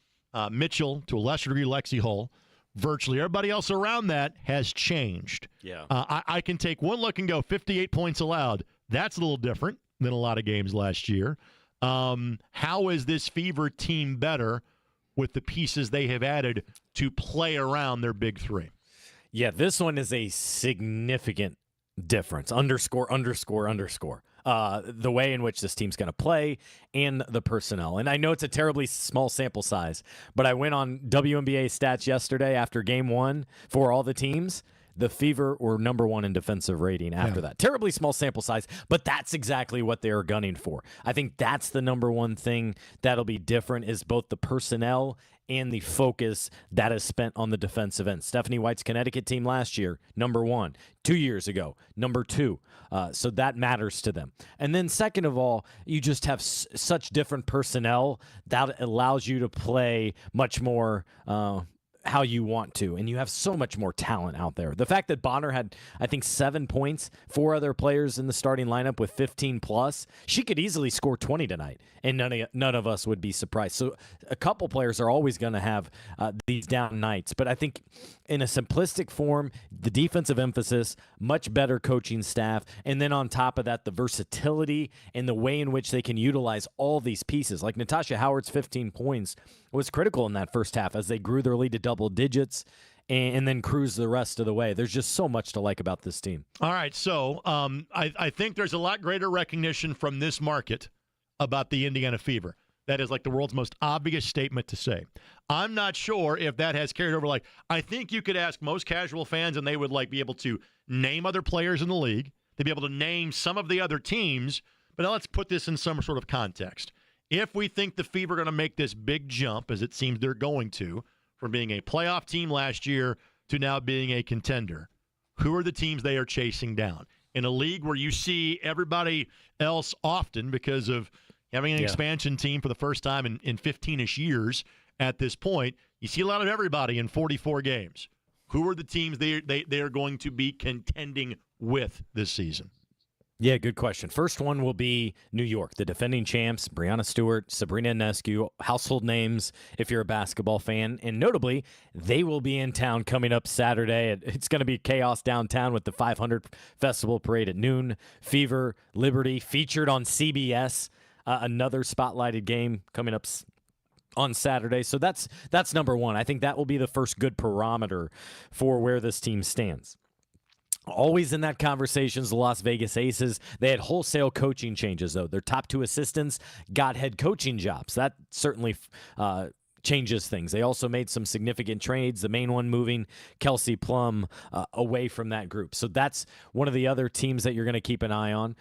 Mitchell, to a lesser degree, Lexi Hull. Virtually everybody else around that has changed. Yeah. I can take one look and go 58 points allowed. That's a little different than a lot of games last year. How is this Fever team better with the pieces they have added to play around their big three? Yeah, this one is a significant difference. Underscore. The way in which this team's going to play and the personnel. And I know it's a terribly small sample size, but I went on WNBA stats yesterday after game 1 for all the teams. The Fever were number 1 in defensive rating after that. Terribly small sample size, but that's exactly what they are gunning for. I think that's the number one thing that'll be different, is both the personnel and the focus that is spent on the defensive end. Stephanie White's Connecticut team last year, number 1. 2 years ago, number 2. So that matters to them. And then second of all, you just have such different personnel that allows you to play much more how you want to, and you have so much more talent out there. The fact that Bonner had, I think, 7 points, 4 other players in the starting lineup with 15 plus, she could easily score 20 tonight, and none of us would be surprised. So a couple players are always going to have these down nights, but I think in a simplistic form, the defensive emphasis, much better coaching staff, and then on top of that, the versatility and the way in which they can utilize all these pieces. Like Natasha Howard's 15 points was critical in that first half as they grew their lead to double digits and then cruised the rest of the way. There's just so much to like about this team. All right, so I think there's a lot greater recognition from this market about the Indiana Fever. That is like the world's most obvious statement to say. I'm not sure if that has carried over. Like, I think you could ask most casual fans and they would be able to name other players in the league. They'd be able to name some of the other teams. But now let's put this in some sort of context. If we think the Fever are going to make this big jump, as it seems they're going to, from being a playoff team last year to now being a contender, who are the teams they are chasing down? In a league where you see everybody else often because of having an expansion team for the first time in 15-ish years at this point, you see a lot of everybody in 44 games. Who are the teams they are going to be contending with this season? Yeah, good question. First one will be New York, the defending champs, Breanna Stewart, Sabrina Ionescu, household names if you're a basketball fan. And notably, they will be in town coming up Saturday. It's going to be chaos downtown with the 500 Festival Parade at noon. Fever, Liberty, featured on CBS. Another spotlighted game coming up on Saturday. So that's number one. I think that will be the first good parameter for where this team stands. Always in that conversation is the Las Vegas Aces. They had wholesale coaching changes, though. Their top 2 assistants got head coaching jobs. That certainly changes things. They also made some significant trades, the main one moving Kelsey Plum away from that group. So that's one of the other teams that you're going to keep an eye on.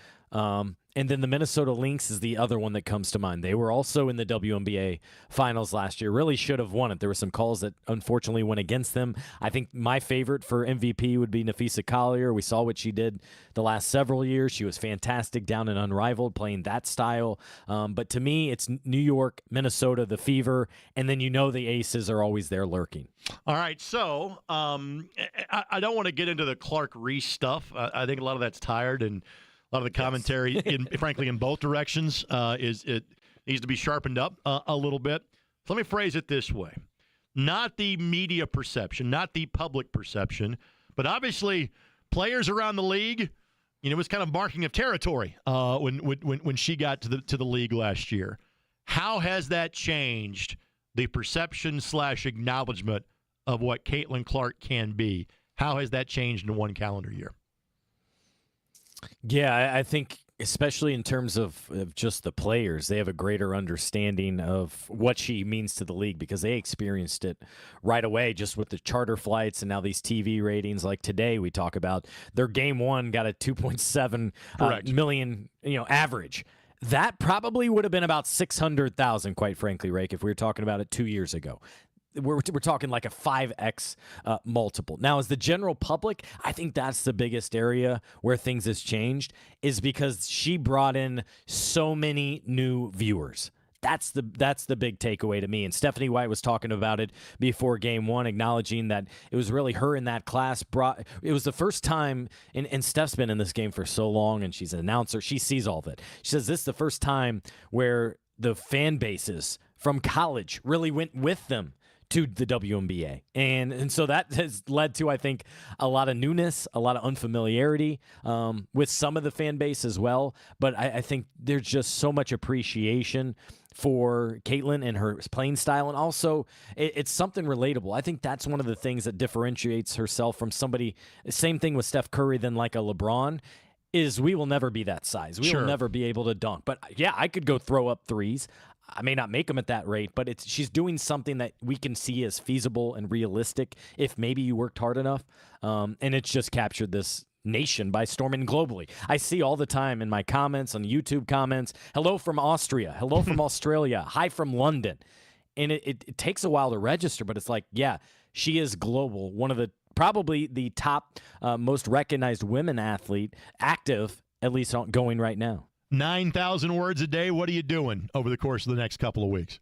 And then the Minnesota Lynx is the other one that comes to mind. They were also in the WNBA finals last year. Really should have won it. There were some calls that unfortunately went against them. I think my favorite for MVP would be Nafisa Collier. We saw what she did the last several years. She was fantastic down in Unrivaled playing that style. But to me, it's New York, Minnesota, the Fever, and then the Aces are always there lurking. All right, so I don't want to get into the Clark Reese stuff. I think a lot of that's tired, and a lot of the commentary, frankly, in both directions, it needs to be sharpened up a little bit. So let me phrase it this way. Not the media perception, not the public perception, but obviously players around the league, it was kind of marking of territory when she got to the league last year. How has that changed the perception / acknowledgement of what Caitlin Clark can be? How has that changed in one calendar year? Yeah, I think especially in terms of just the players, they have a greater understanding of what she means to the league because they experienced it right away just with the charter flights and now these TV ratings. Like today we talk about their game one got a 2.7 million average. That probably would have been about 600,000, quite frankly, Rake, if we were talking about it 2 years ago. We're talking like a 5x multiple. Now, as the general public, I think that's the biggest area where things has changed is because she brought in so many new viewers. That's the big takeaway to me. And Stephanie White was talking about it before game one, acknowledging that it was really her in that class. It was the first time, and Steph's been in this game for so long, and she's an announcer. She sees all of it. She says this is the first time where the fan bases from college really went with them to the WNBA. And so that has led to, I think, a lot of newness, a lot of unfamiliarity with some of the fan base as well. But I think there's just so much appreciation for Caitlin and her playing style. And also, it's something relatable. I think that's one of the things that differentiates herself from somebody, same thing with Steph Curry than like a LeBron, is we will never be that size. We will never be able to dunk. But yeah, I could go throw up threes. I may not make them at that rate, but she's doing something that we can see as feasible and realistic if maybe you worked hard enough. And it's just captured this nation by storm and globally. I see all the time in my comments, on YouTube comments, hello from Austria, hello from Australia, hi from London. And it takes a while to register, but it's like, yeah, she is global. One of the probably the top most recognized women athlete active, at least going right now. 9,000 words a day. What are you doing over the course of the next couple of weeks?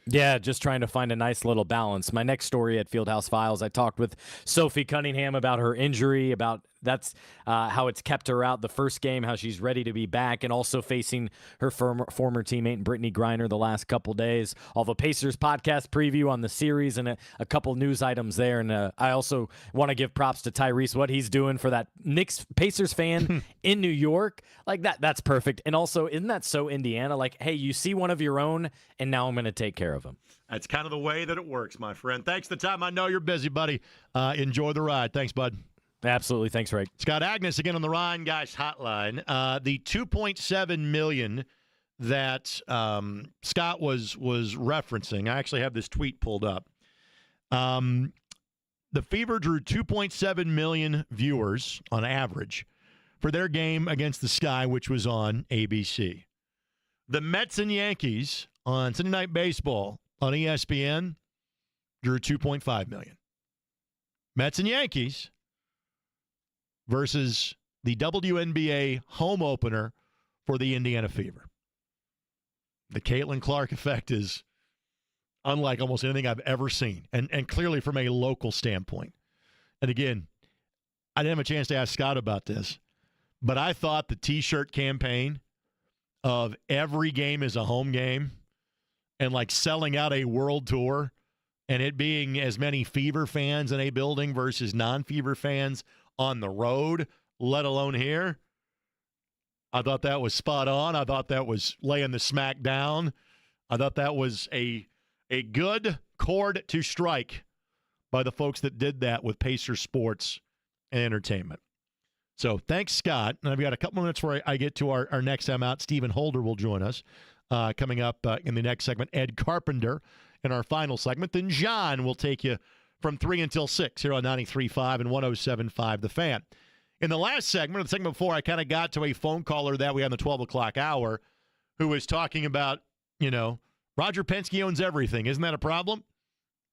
Yeah, just trying to find a nice little balance. My next story at Fieldhouse Files, I talked with Sophie Cunningham about her injury, about that's how it's kept her out the first game, how she's ready to be back, and also facing her former teammate Brittany Griner the last couple days. All the Pacers podcast preview on the series and a couple news items there. And I also want to give props to Tyrese, what he's doing for that Knicks Pacers fan in New York. Like that's perfect. And also, isn't that so Indiana? Like, hey, you see one of your own, and now I'm going to take care of him. That's kind of the way that it works, my friend. Thanks for the time. I know you're busy, buddy. Enjoy the ride. Thanks, bud. Absolutely. Thanks, Rick. Scott Agnes again on the Ryan Guys hotline. The $2.7 million that Scott was referencing, I actually have this tweet pulled up. The Fever drew 2.7 million viewers on average for their game against the Sky, which was on ABC. The Mets and Yankees on Sunday Night Baseball on ESPN drew 2.5 million. Mets and Yankees versus the WNBA home opener for the Indiana Fever. The Caitlin Clark effect is unlike almost anything I've ever seen, and clearly from a local standpoint. And again, I didn't have a chance to ask Scott about this, but I thought the T-shirt campaign of every game is a home game and like selling out a world tour and it being as many Fever fans in a building versus non-Fever fans on the road, let alone here. I thought that was spot on. I thought that was laying the smack down. I thought that was a good chord to strike by the folks that did that with Pacer Sports and Entertainment. So thanks, Scott. And I've got a couple minutes before I get to our next time out. Stephen Holder will join us coming up in the next segment. Ed Carpenter in our final segment. Then John will take you from 3 until 6 here on 93.5 and 107.5 The Fan. In the last segment, or the segment before, I kind of got to a phone caller that we had in the 12 o'clock hour who was talking about, Roger Penske owns everything. Isn't that a problem?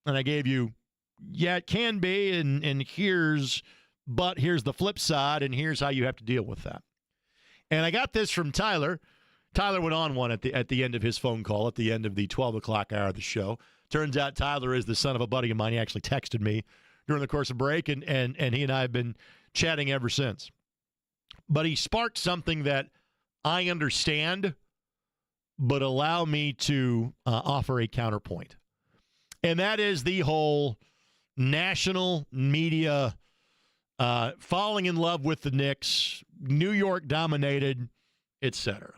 And I gave you, yeah, it can be, and here's the flip side, and here's how you have to deal with that. And I got this from Tyler. Tyler went on one at the end of his phone call, at the end of the 12 o'clock hour of the show. Turns out Tyler is the son of a buddy of mine. He actually texted me during the course of break, and he and I have been chatting ever since. But he sparked something that I understand, but allow me to offer a counterpoint. And that is the whole national media falling in love with the Knicks, New York dominated, etc.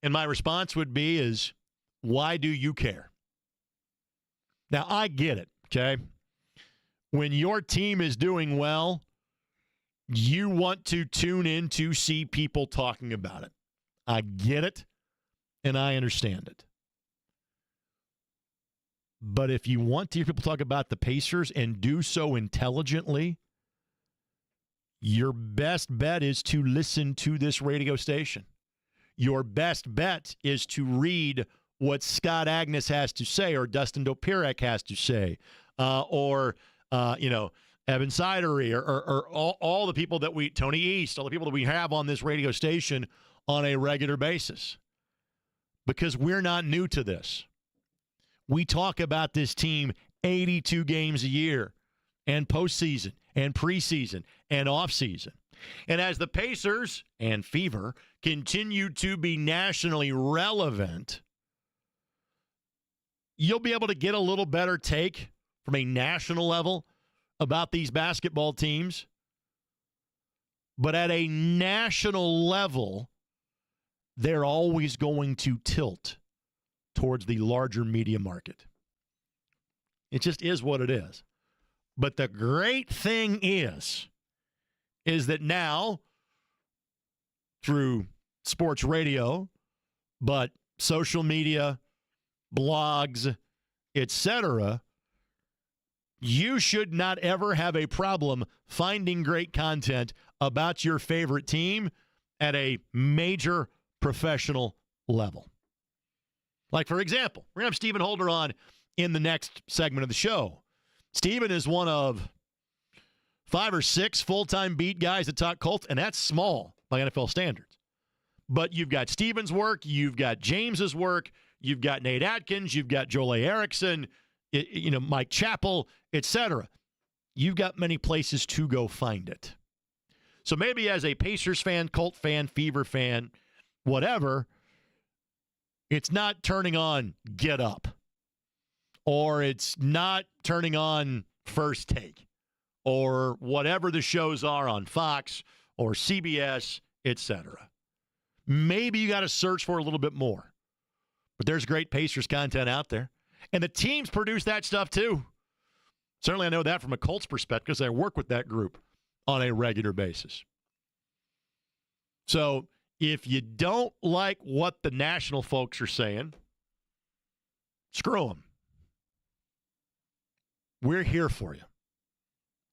And my response would be is, why do you care? Now, I get it, okay? When your team is doing well, you want to tune in to see people talking about it. I get it, and I understand it. But if you want to hear people talk about the Pacers and do so intelligently, your best bet is to listen to this radio station. Your best bet is to read what Scott Agnes has to say, or Dustin Dopirak has to say, or Evan Sidery, or all the people that Tony East, all the people that we have on this radio station on a regular basis. Because we're not new to this. We talk about this team 82 games a year, and postseason, and preseason, and offseason. And as the Pacers and Fever continue to be nationally relevant, you'll be able to get a little better take from a national level about these basketball teams. But at a national level, they're always going to tilt towards the larger media market. It just is what it is. But the great thing is that now, through sports radio, but social media, blogs, etc., you should not ever have a problem finding great content about your favorite team at a major professional level. Like, for example, we're going to have Stephen Holder on in the next segment of the show. Stephen is one of 5 or 6 full-time beat guys that talk Colts, and that's small by NFL standards. But you've got Stephen's work, you've got James's work, you've got Nate Atkins, you've got Joel A. Erickson, Mike Chappell, etc. You've got many places to go find it. So maybe as a Pacers fan, Colt fan, Fever fan, whatever, it's not turning on Get Up, or it's not turning on First Take, or whatever the shows are on Fox or CBS, etc. Maybe you got to search for a little bit more. But there's great Pacers content out there. And the teams produce that stuff too. Certainly I know that from a Colts perspective because I work with that group on a regular basis. So if you don't like what the national folks are saying, screw them. We're here for you.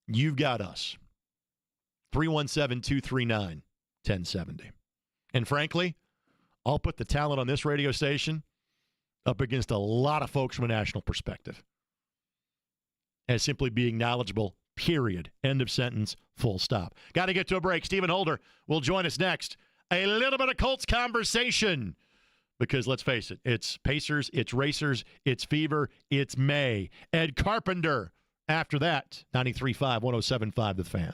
You've got us. 317-239-1070. And frankly, I'll put the talent on this radio station up against a lot of folks from a national perspective as simply being knowledgeable, period. End of sentence, full stop. Got to get to a break. Stephen Holder will join us next. A little bit of Colts conversation because let's face it, it's Pacers, it's Racers, it's Fever, it's May. Ed Carpenter after that, 93.5, 107.5 The Fan.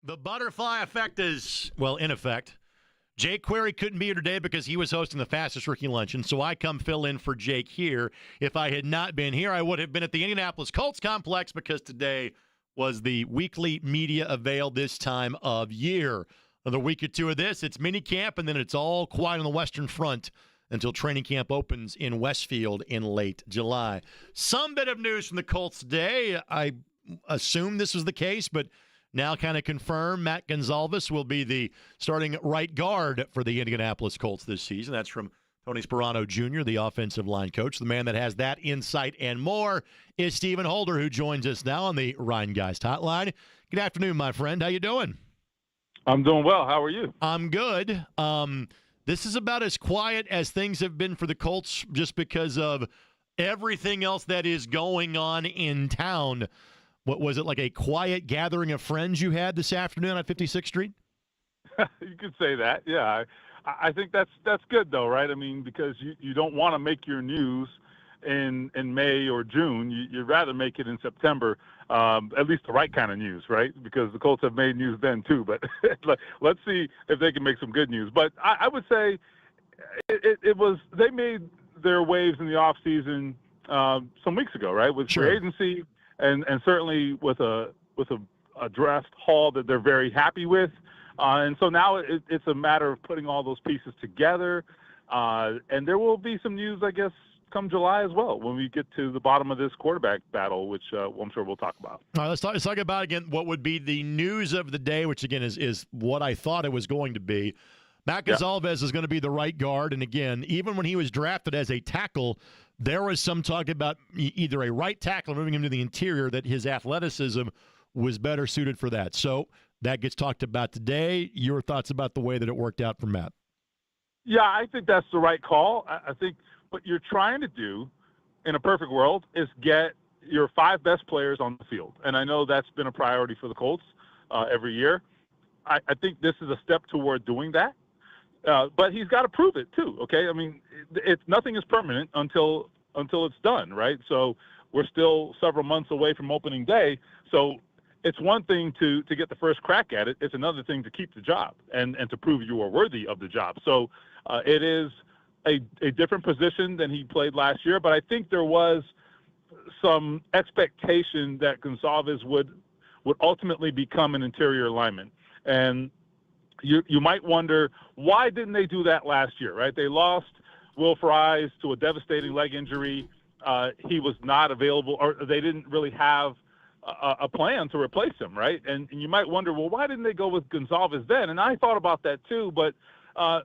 The butterfly effect is, well, in effect. Jake Query couldn't be here today because he was hosting the Fastest Rookie Luncheon, so I come fill in for Jake here. If I had not been here, I would have been at the Indianapolis Colts complex because today was the weekly media avail this time of year. Another week or two of this, it's mini camp, and then it's all quiet on the Western Front until training camp opens in Westfield in late July. Some bit of news from the Colts today. I assume this was the case, but now kind of confirmed Matt Gonzalez will be the starting right guard for the Indianapolis Colts this season. That's from Tony Sperano Jr., the offensive line coach. The man that has that insight and more is Stephen Holder, who joins us now on the Rhine Geist Hotline. Good afternoon, my friend. How you doing? I'm doing well. How are you? I'm good. This is about as quiet as things have been for the Colts just because of everything else that is going on in town. What was it, like a quiet gathering of friends you had this afternoon on 56th Street? You could say that, yeah. I think that's good though, right? I mean, because you don't want to make your news in May or June. You'd rather make it in September, at least the right kind of news, right? Because the Colts have made news then too. But let's see if they can make some good news. But I would say they made their waves in the offseason some weeks ago, right? With free agency. And certainly with a draft haul that they're very happy with. And so now it's a matter of putting all those pieces together. And there will be some news, I guess, come July as well when we get to the bottom of this quarterback battle, which I'm sure we'll talk about. All right, let's talk about, again, what would be the news of the day, which, again, is what I thought it was going to be. Matt Gonzalez is going to be the right guard. And, again, even when he was drafted as a tackle, there was some talk about either a right tackle moving him to the interior, that his athleticism was better suited for that. So that gets talked about today. Your thoughts about the way that it worked out for Matt? Yeah, I think that's the right call. I think what you're trying to do in a perfect world is get your 5 best players on the field. And I know that's been a priority for the Colts every year. I think this is a step toward doing that. But he's got to prove it too. Okay, I mean, nothing is permanent until it's done, right? So we're still several months away from opening day. So it's one thing to get the first crack at it. It's another thing to keep the job and to prove you are worthy of the job. So it is a different position than he played last year. But I think there was some expectation that Gonzalez would ultimately become an interior lineman. And you might wonder, why didn't they do that last year, right? They lost Will Fries to a devastating leg injury. He was not available, or they didn't really have a plan to replace him, right? And you might wonder, well, why didn't they go with Gonzalez then? And I thought about that too, but I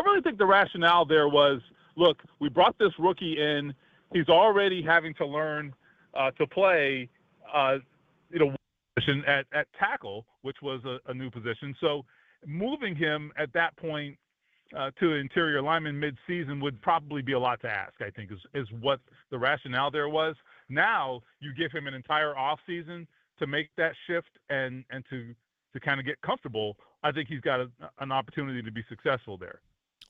really think the rationale there was, look, we brought this rookie in. He's already having to learn to play, position at tackle, which was a new position. So moving him at that point to interior lineman mid-season would probably be a lot to ask, I think, is what the rationale there was. Now you give him an entire offseason to make that shift and to kind of get comfortable. I think he's got an opportunity to be successful there.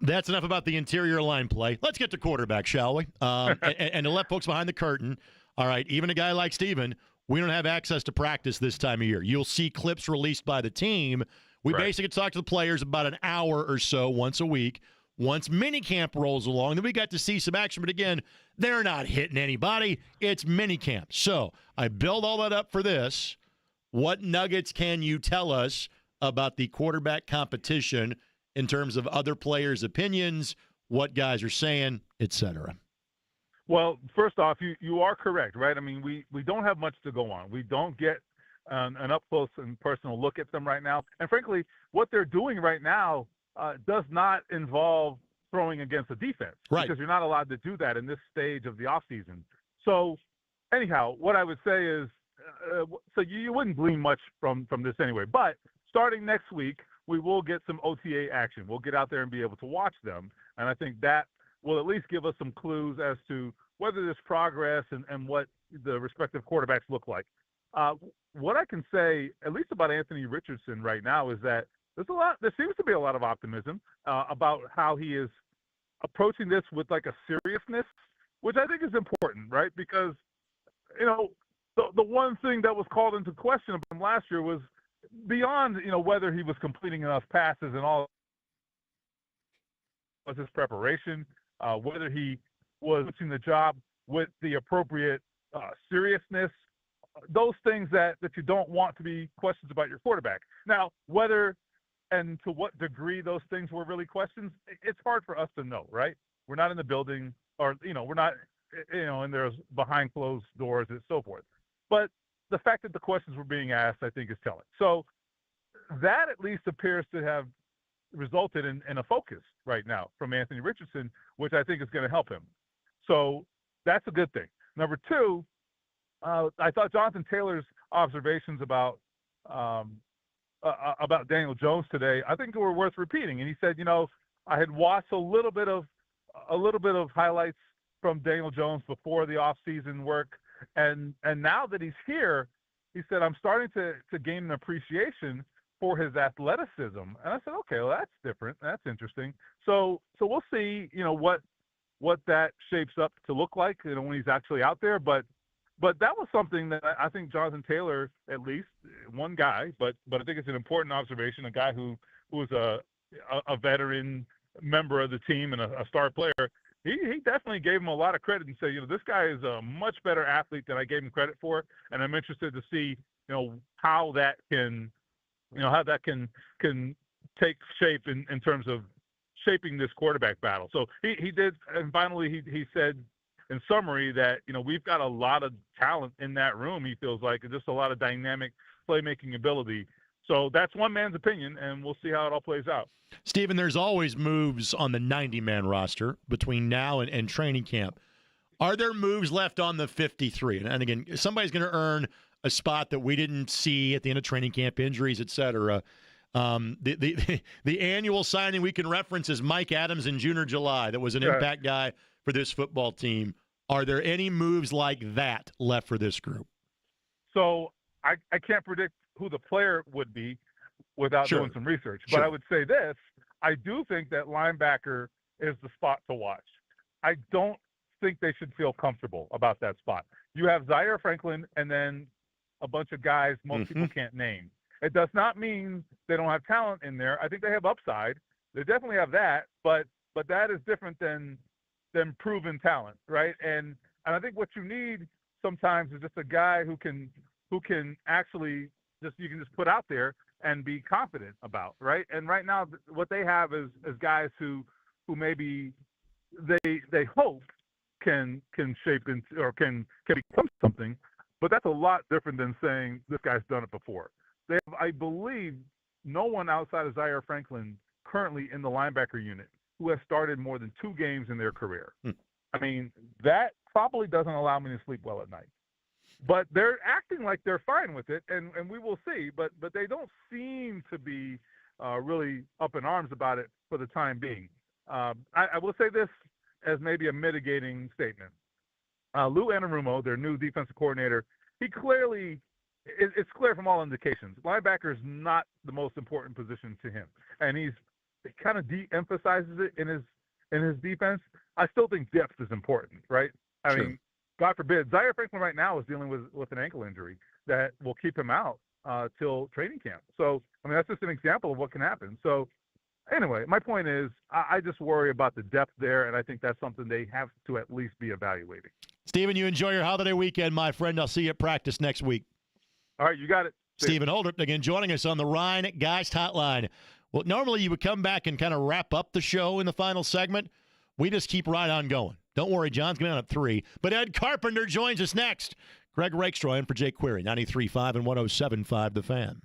That's enough about the interior line play. Let's get to quarterback, shall we? And to let folks behind the curtain, all right, even a guy like Steven, we don't have access to practice this time of year. You'll see clips released by the team. We basically talk to the players about an hour or so once a week. Once minicamp rolls along, then we got to see some action. But again, they're not hitting anybody. It's minicamp. So I build all that up for this. What nuggets can you tell us about the quarterback competition in terms of other players' opinions, what guys are saying, et cetera? Well, first off, you are correct, right? I mean, we don't have much to go on. We don't get an up-close and personal look at them right now. And frankly, what they're doing right now does not involve throwing against a defense. Right. Because you're not allowed to do that in this stage of the offseason. So anyhow, what I would say is, so you wouldn't glean much from this anyway. But starting next week, we will get some OTA action. We'll get out there and be able to watch them. And I think that will at least give us some clues as to whether there's progress and what the respective quarterbacks look like. What I can say, at least about Anthony Richardson right now, is that there seems to be a lot of optimism about how he is approaching this with like a seriousness, which I think is important, right? Because, the one thing that was called into question of him last year was beyond, whether he was completing enough passes and all was his preparation, whether he was doing the job with the appropriate seriousness, those things that you don't want to be questions about your quarterback. Now, whether and to what degree those things were really questions, it's hard for us to know, right? We're not in the building, or, we're not, and there's behind closed doors and so forth. But the fact that the questions were being asked, I think, is telling. So that at least appears to have resulted in a focus right now from Anthony Richardson, which I think is going to help him. So that's a good thing. Number two, I thought Jonathan Taylor's observations about Daniel Jones today, I think were worth repeating. And he said, I had watched a little bit of highlights from Daniel Jones before the offseason work, and now that he's here, he said, I'm starting to gain an appreciation for his athleticism. And I said, okay, well, that's different. That's interesting. So we'll see, what that shapes up to look like, when he's actually out there. But that was something that I think Jonathan Taylor, at least one guy, but I think it's an important observation, a guy who was a veteran member of the team and a star player. He definitely gave him a lot of credit and said, this guy is a much better athlete than I gave him credit for. And I'm interested to see, how that can take shape in terms of shaping this quarterback battle. So he did. And finally, he said, in summary, that, we've got a lot of talent in that room, he feels like, and just a lot of dynamic playmaking ability. So that's one man's opinion, and we'll see how it all plays out. Stephen, there's always moves on the 90-man roster between now and training camp. Are there moves left on the 53? And again, somebody's going to earn a spot that we didn't see at the end of training camp, injuries, et cetera. The annual signing we can reference is Mike Adams in June or July. That was an impact guy for this football team. Are there any moves like that left for this group? So I can't predict who the player would be without doing some research. But I would say this. I do think that linebacker is the spot to watch. I don't think they should feel comfortable about that spot. You have Zaire Franklin and then a bunch of guys most people can't name. It does not mean they don't have talent in there. I think they have upside. They definitely have that, but that is different than proven talent, right? And I think what you need sometimes is just a guy who can actually you can just put out there and be confident about, right? And right now, what they have is guys who maybe they hope can shape into or can become something, but that's a lot different than saying this guy's done it before. They have, I believe, no one outside of Zaire Franklin currently in the linebacker unit who has started more than 2 games in their career. I mean, that probably doesn't allow me to sleep well at night. But they're acting like they're fine with it, and we will see. But they don't seem to be really up in arms about it for the time being. I will say this as maybe a mitigating statement. Lou Anarumo, their new defensive coordinator, it's clear from all indications, linebacker is not the most important position to him, and he kind of de-emphasizes it in his defense. I still think depth is important, right? I mean, God forbid, Zaire Franklin right now is dealing with an ankle injury that will keep him out till training camp. So, I mean, that's just an example of what can happen. So, anyway, my point is I just worry about the depth there, and I think that's something they have to at least be evaluating. Stephen, you enjoy your holiday weekend, my friend. I'll see you at practice next week. All right, you got it. Stephen Holdert, again, joining us on the Rhine Geist Hotline. Well, normally you would come back and kind of wrap up the show in the final segment. We just keep right on going. Don't worry, John's going on at 3. But Ed Carpenter joins us next. Greg Rakestraw in for Jake Query, 93.5 and 107.5 The Fan.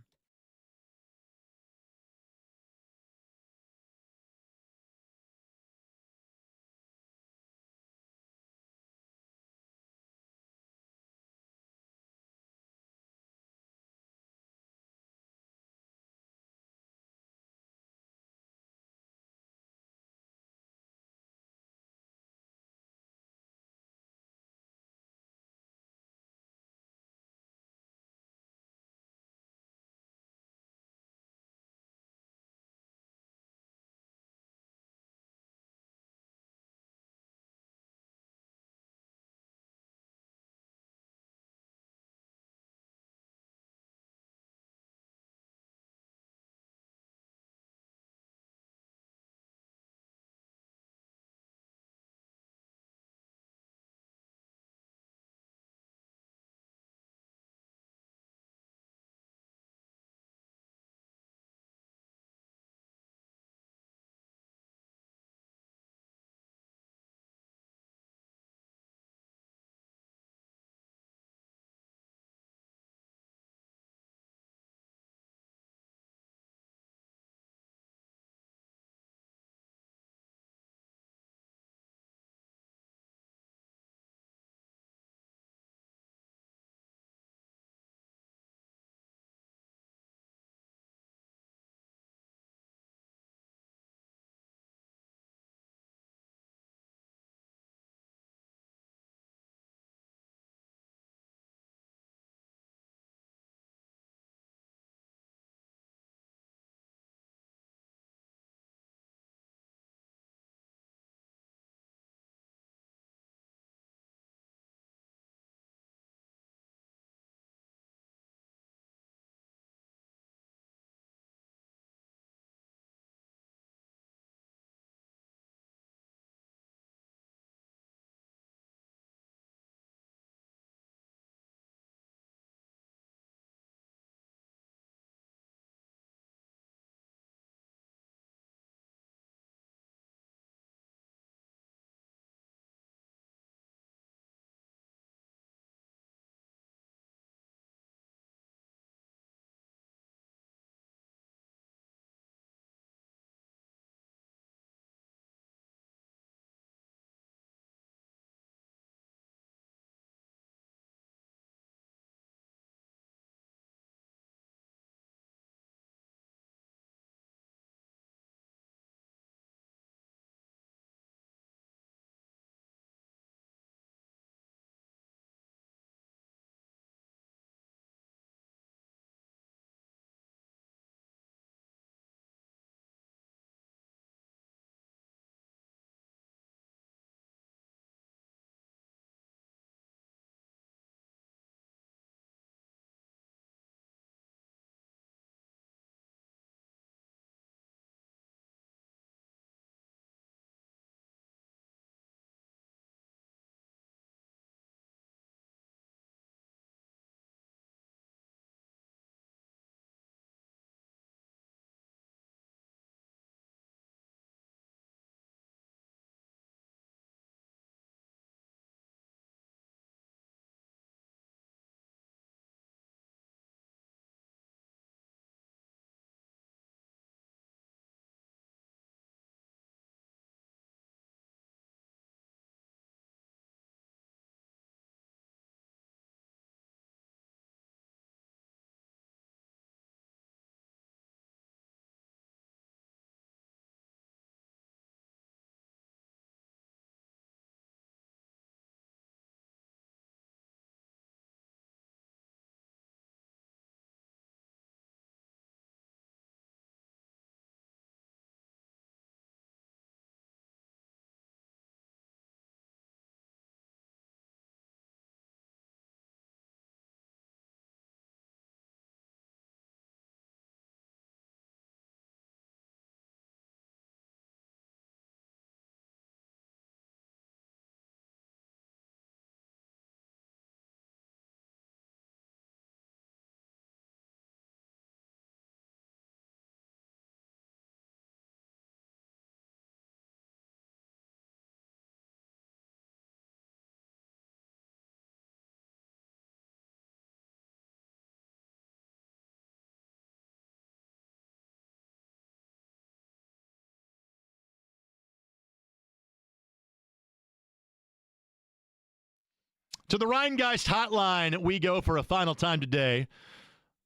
To the Rheingeist hotline, we go for a final time today.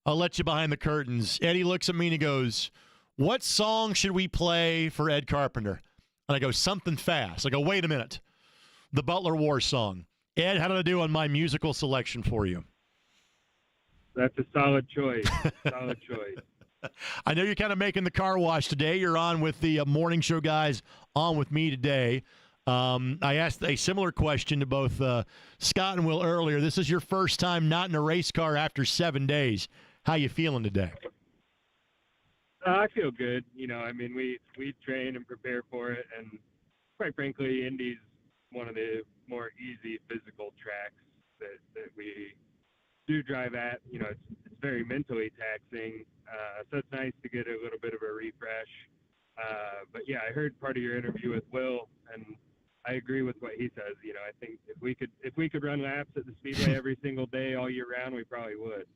I'll let you behind the curtains. Eddie looks at me and he goes, what song should we play for Ed Carpenter? And I go, something fast. I go, wait a minute. The Butler War song. Ed, how did I do on my musical selection for you? That's a solid choice. Solid choice. I know you're kind of making the car wash today. You're on with the morning show guys on with me today. I asked a similar question to both Scott and Will earlier. This is your first time not in a race car after 7 days. How you feeling today? I feel good. I mean, we train and prepare for it, and quite frankly, Indy's one of the more easy physical tracks that we do drive at. It's very mentally taxing, so it's nice to get a little bit of a refresh. But yeah, I heard part of your interview with Will, and I agree with what he says. I think if we could run laps at the Speedway every single day all year round, we probably would.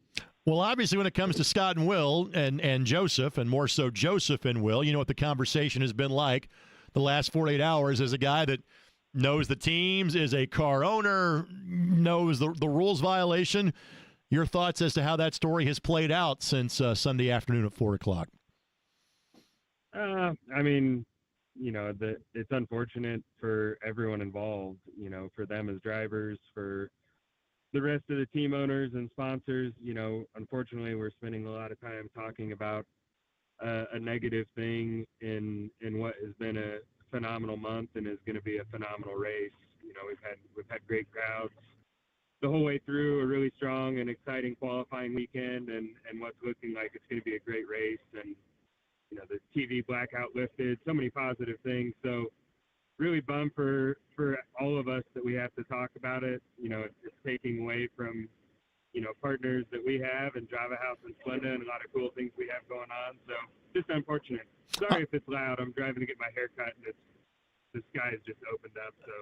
Well, obviously, when it comes to Scott and Will and Joseph, and more so Joseph and Will, you know what the conversation has been like the last 48 hours as a guy that knows the teams, is a car owner, knows the rules violation. Your thoughts as to how that story has played out since Sunday afternoon at 4 o'clock? I mean, it's unfortunate for everyone involved, for them as drivers, for the rest of the team owners and sponsors. Unfortunately, we're spending a lot of time talking about a negative thing in what has been a phenomenal month and is going to be a phenomenal race. We've had great crowds the whole way through, a really strong and exciting qualifying weekend, and what's looking like it's going to be a great race. And the TV blackout lifted, so many positive things. So really bummed for all of us that we have to talk about it. It's taking away from, partners that we have and Java House and Splenda and a lot of cool things we have going on. So just unfortunate. Sorry if it's loud. I'm driving to get my hair cut, and the sky has just opened up. So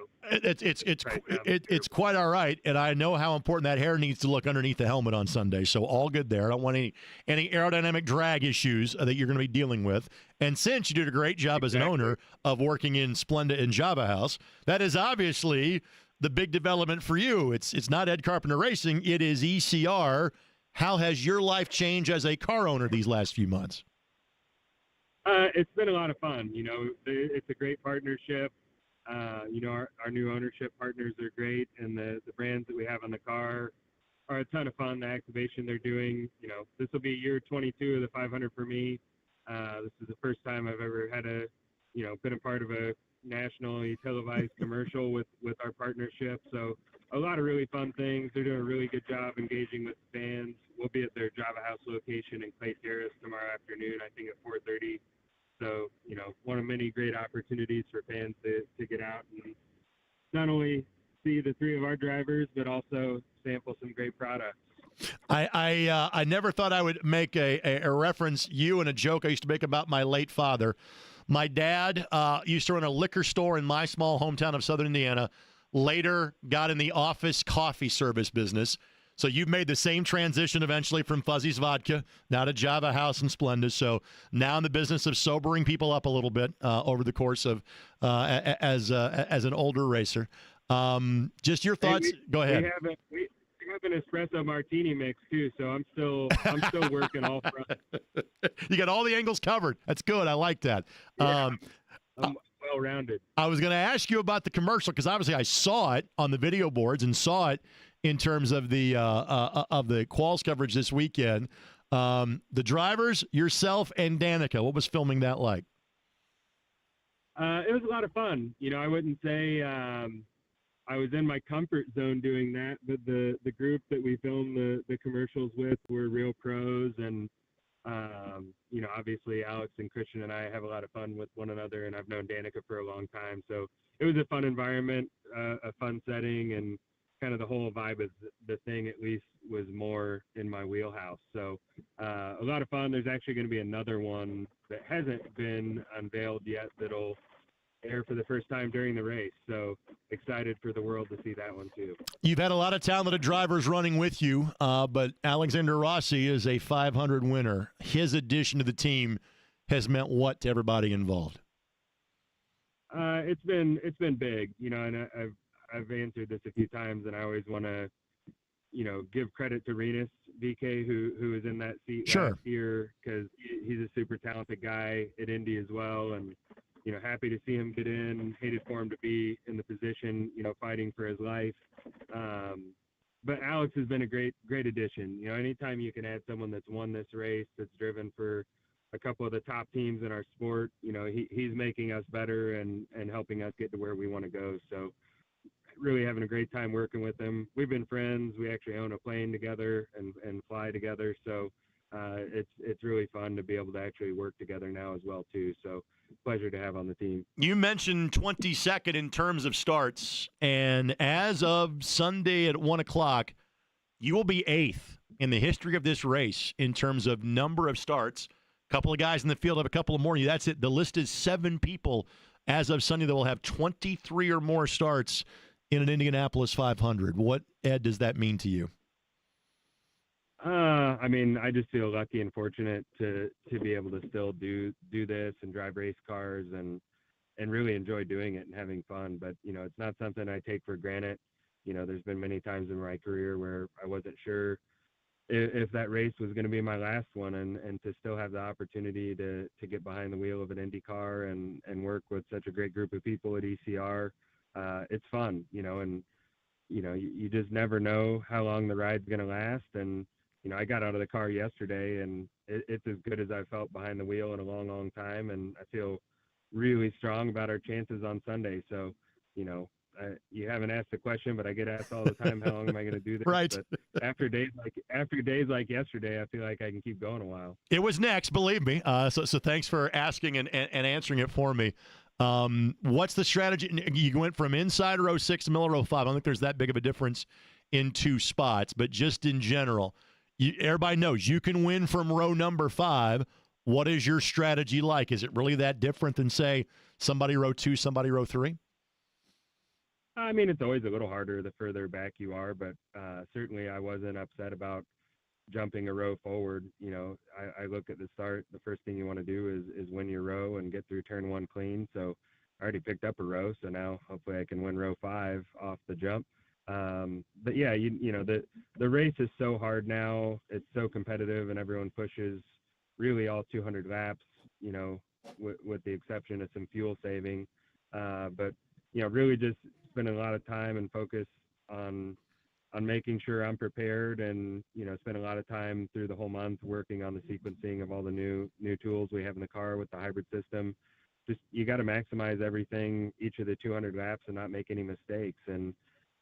it's quite all right, and I know how important that hair needs to look underneath the helmet on Sunday. So all good there. I don't want any aerodynamic drag issues that you're going to be dealing with. And since you did a great job as an owner of working in Splenda and Java House, that is obviously the big development for you. It's not Ed Carpenter Racing. It is ECR. How has your life changed as a car owner these last few months? It's been a lot of fun. It's a great partnership. Our new ownership partners are great, and the brands that we have on the car are a ton of fun. The activation they're doing, this will be year 22 of the 500 for me. This is the first time I've ever had been a part of a nationally televised commercial with our partnership. So a lot of really fun things. They're doing a really good job engaging with fans. We'll be at their Java House location in Clay Terrace tomorrow afternoon, I think at 4:30. So, one of many great opportunities for fans to get out and not only see the three of our drivers, but also sample some great products. I never thought I would make a reference, you and a joke I used to make about my late father. My dad used to run a liquor store in my small hometown of Southern Indiana, later got in the office coffee service business. So you've made the same transition eventually from Fuzzy's Vodka, now to Java House and Splenda. So now in the business of sobering people up a little bit over the course of as an older racer. Just your thoughts. Go ahead. We have an espresso martini mix too, so I'm still working all front. You got all the angles covered. That's good. I like that. Yeah. I'm well-rounded. I was going to ask you about the commercial because obviously I saw it on the video boards and saw it in terms of the quals coverage this weekend. The drivers, yourself, and Danica. What was filming that like? It was a lot of fun. I wouldn't say I was in my comfort zone doing that, but the group that we filmed the commercials with were real pros, and obviously Alex and Christian and I have a lot of fun with one another, and I've known Danica for a long time, so it was a fun environment, a fun setting, and kind of the whole vibe of the thing at least was more in my wheelhouse. So a lot of fun. There's actually going to be another one that hasn't been unveiled yet that'll air for the first time during the race. So excited for the world to see that one too. You've had a lot of talented drivers running with you, but Alexander Rossi is a 500 winner. His addition to the team has meant what to everybody involved? It's been big, and I've answered this a few times, and I always want to, give credit to Renus VK, who was in that seat last year, because he's a super talented guy at Indy as well, and happy to see him get in. Hated for him to be in the position, fighting for his life. But Alex has been a great addition. Anytime you can add someone that's won this race, that's driven for a couple of the top teams in our sport, he's making us better and helping us get to where we want to go. So really having a great time working with him. We've been friends. We actually own a plane together and fly together. So it's really fun to be able to actually work together now as well too. So pleasure to have on the team. You mentioned 22nd in terms of starts, and as of Sunday at 1 o'clock, you will be 8th in the history of this race in terms of number of starts. A couple of guys in the field have a couple of more. That's it. The list is 7 people as of Sunday that will have 23 or more starts in an Indianapolis 500. What, Ed, does that mean to you? I just feel lucky and fortunate to be able to still do this and drive race cars and really enjoy doing it and having fun. But, it's not something I take for granted. There's been many times in my career where I wasn't sure if that race was going to be my last one, and to still have the opportunity to get behind the wheel of an Indy car and work with such a great group of people at ECR. It's fun, and, you just never know how long the ride's going to last. And, I got out of the car yesterday, and it's as good as I've felt behind the wheel in a long, long time. And I feel really strong about our chances on Sunday. So, you haven't asked the question, but I get asked all the time, how long am I going to do this? Right. But after days like yesterday, I feel like I can keep going a while. It was next, believe me. So thanks for asking and answering it for me. What's the strategy? You went from inside row 6 to middle row 5. I don't think there's that big of a difference in 2 spots, but just in general, everybody knows you can win from row number 5. What is your strategy like? Is it really that different than, say, somebody row 2, somebody row 3? It's always a little harder the further back you are, but certainly I wasn't upset about jumping a row forward. I look at the start. The first thing you want to do is win your row and get through turn 1 clean. So I already picked up a row, so now hopefully I can win row 5 off the jump. But yeah, the race is so hard now. It's so competitive, and everyone pushes really all 200 laps, with the exception of some fuel saving. But really just spending a lot of time and focus on making sure I'm prepared, and spend a lot of time through the whole month working on the sequencing of all the new tools we have in the car with the hybrid system. Just you got to maximize everything each of the 200 laps and not make any mistakes. And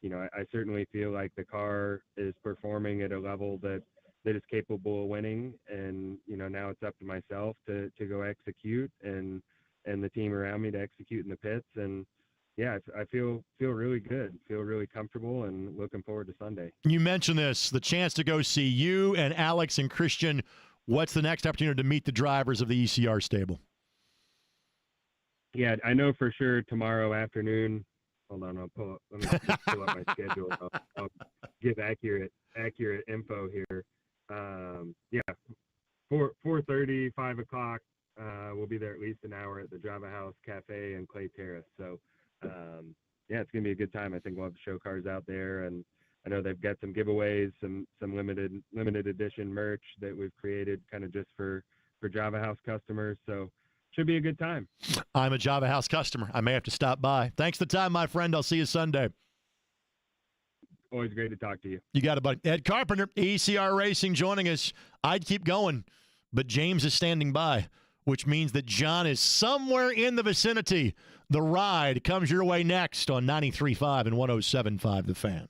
I certainly feel like the car is performing at a level that is capable of winning, and now it's up to myself to go execute, and the team around me to execute in the pits. And yeah, I feel really good, feel really comfortable, and looking forward to Sunday. You mentioned this, the chance to go see you and Alex and Christian. What's the next opportunity to meet the drivers of the ECR stable? Yeah, I know for sure tomorrow afternoon. Hold on, let me just pull up my schedule. I'll give accurate info here. 4:30, 5 o'clock. We'll be there at least an hour at the Java House Cafe in Clay Terrace. So, it's gonna be a good time. I think we'll have show cars out there, and I know they've got some giveaways, some limited edition merch that we've created kind of just for Java House customers. So should be a good time. I'm a Java House customer. I may have to stop by. Thanks for the time, my friend. I'll see you Sunday. Always great to talk to you. You got it, buddy. Ed Carpenter, ECR Racing, joining us. I'd keep going, but James is standing by, which means that John is somewhere in the vicinity. The Ride comes your way next on 93.5 and 107.5 The Fan.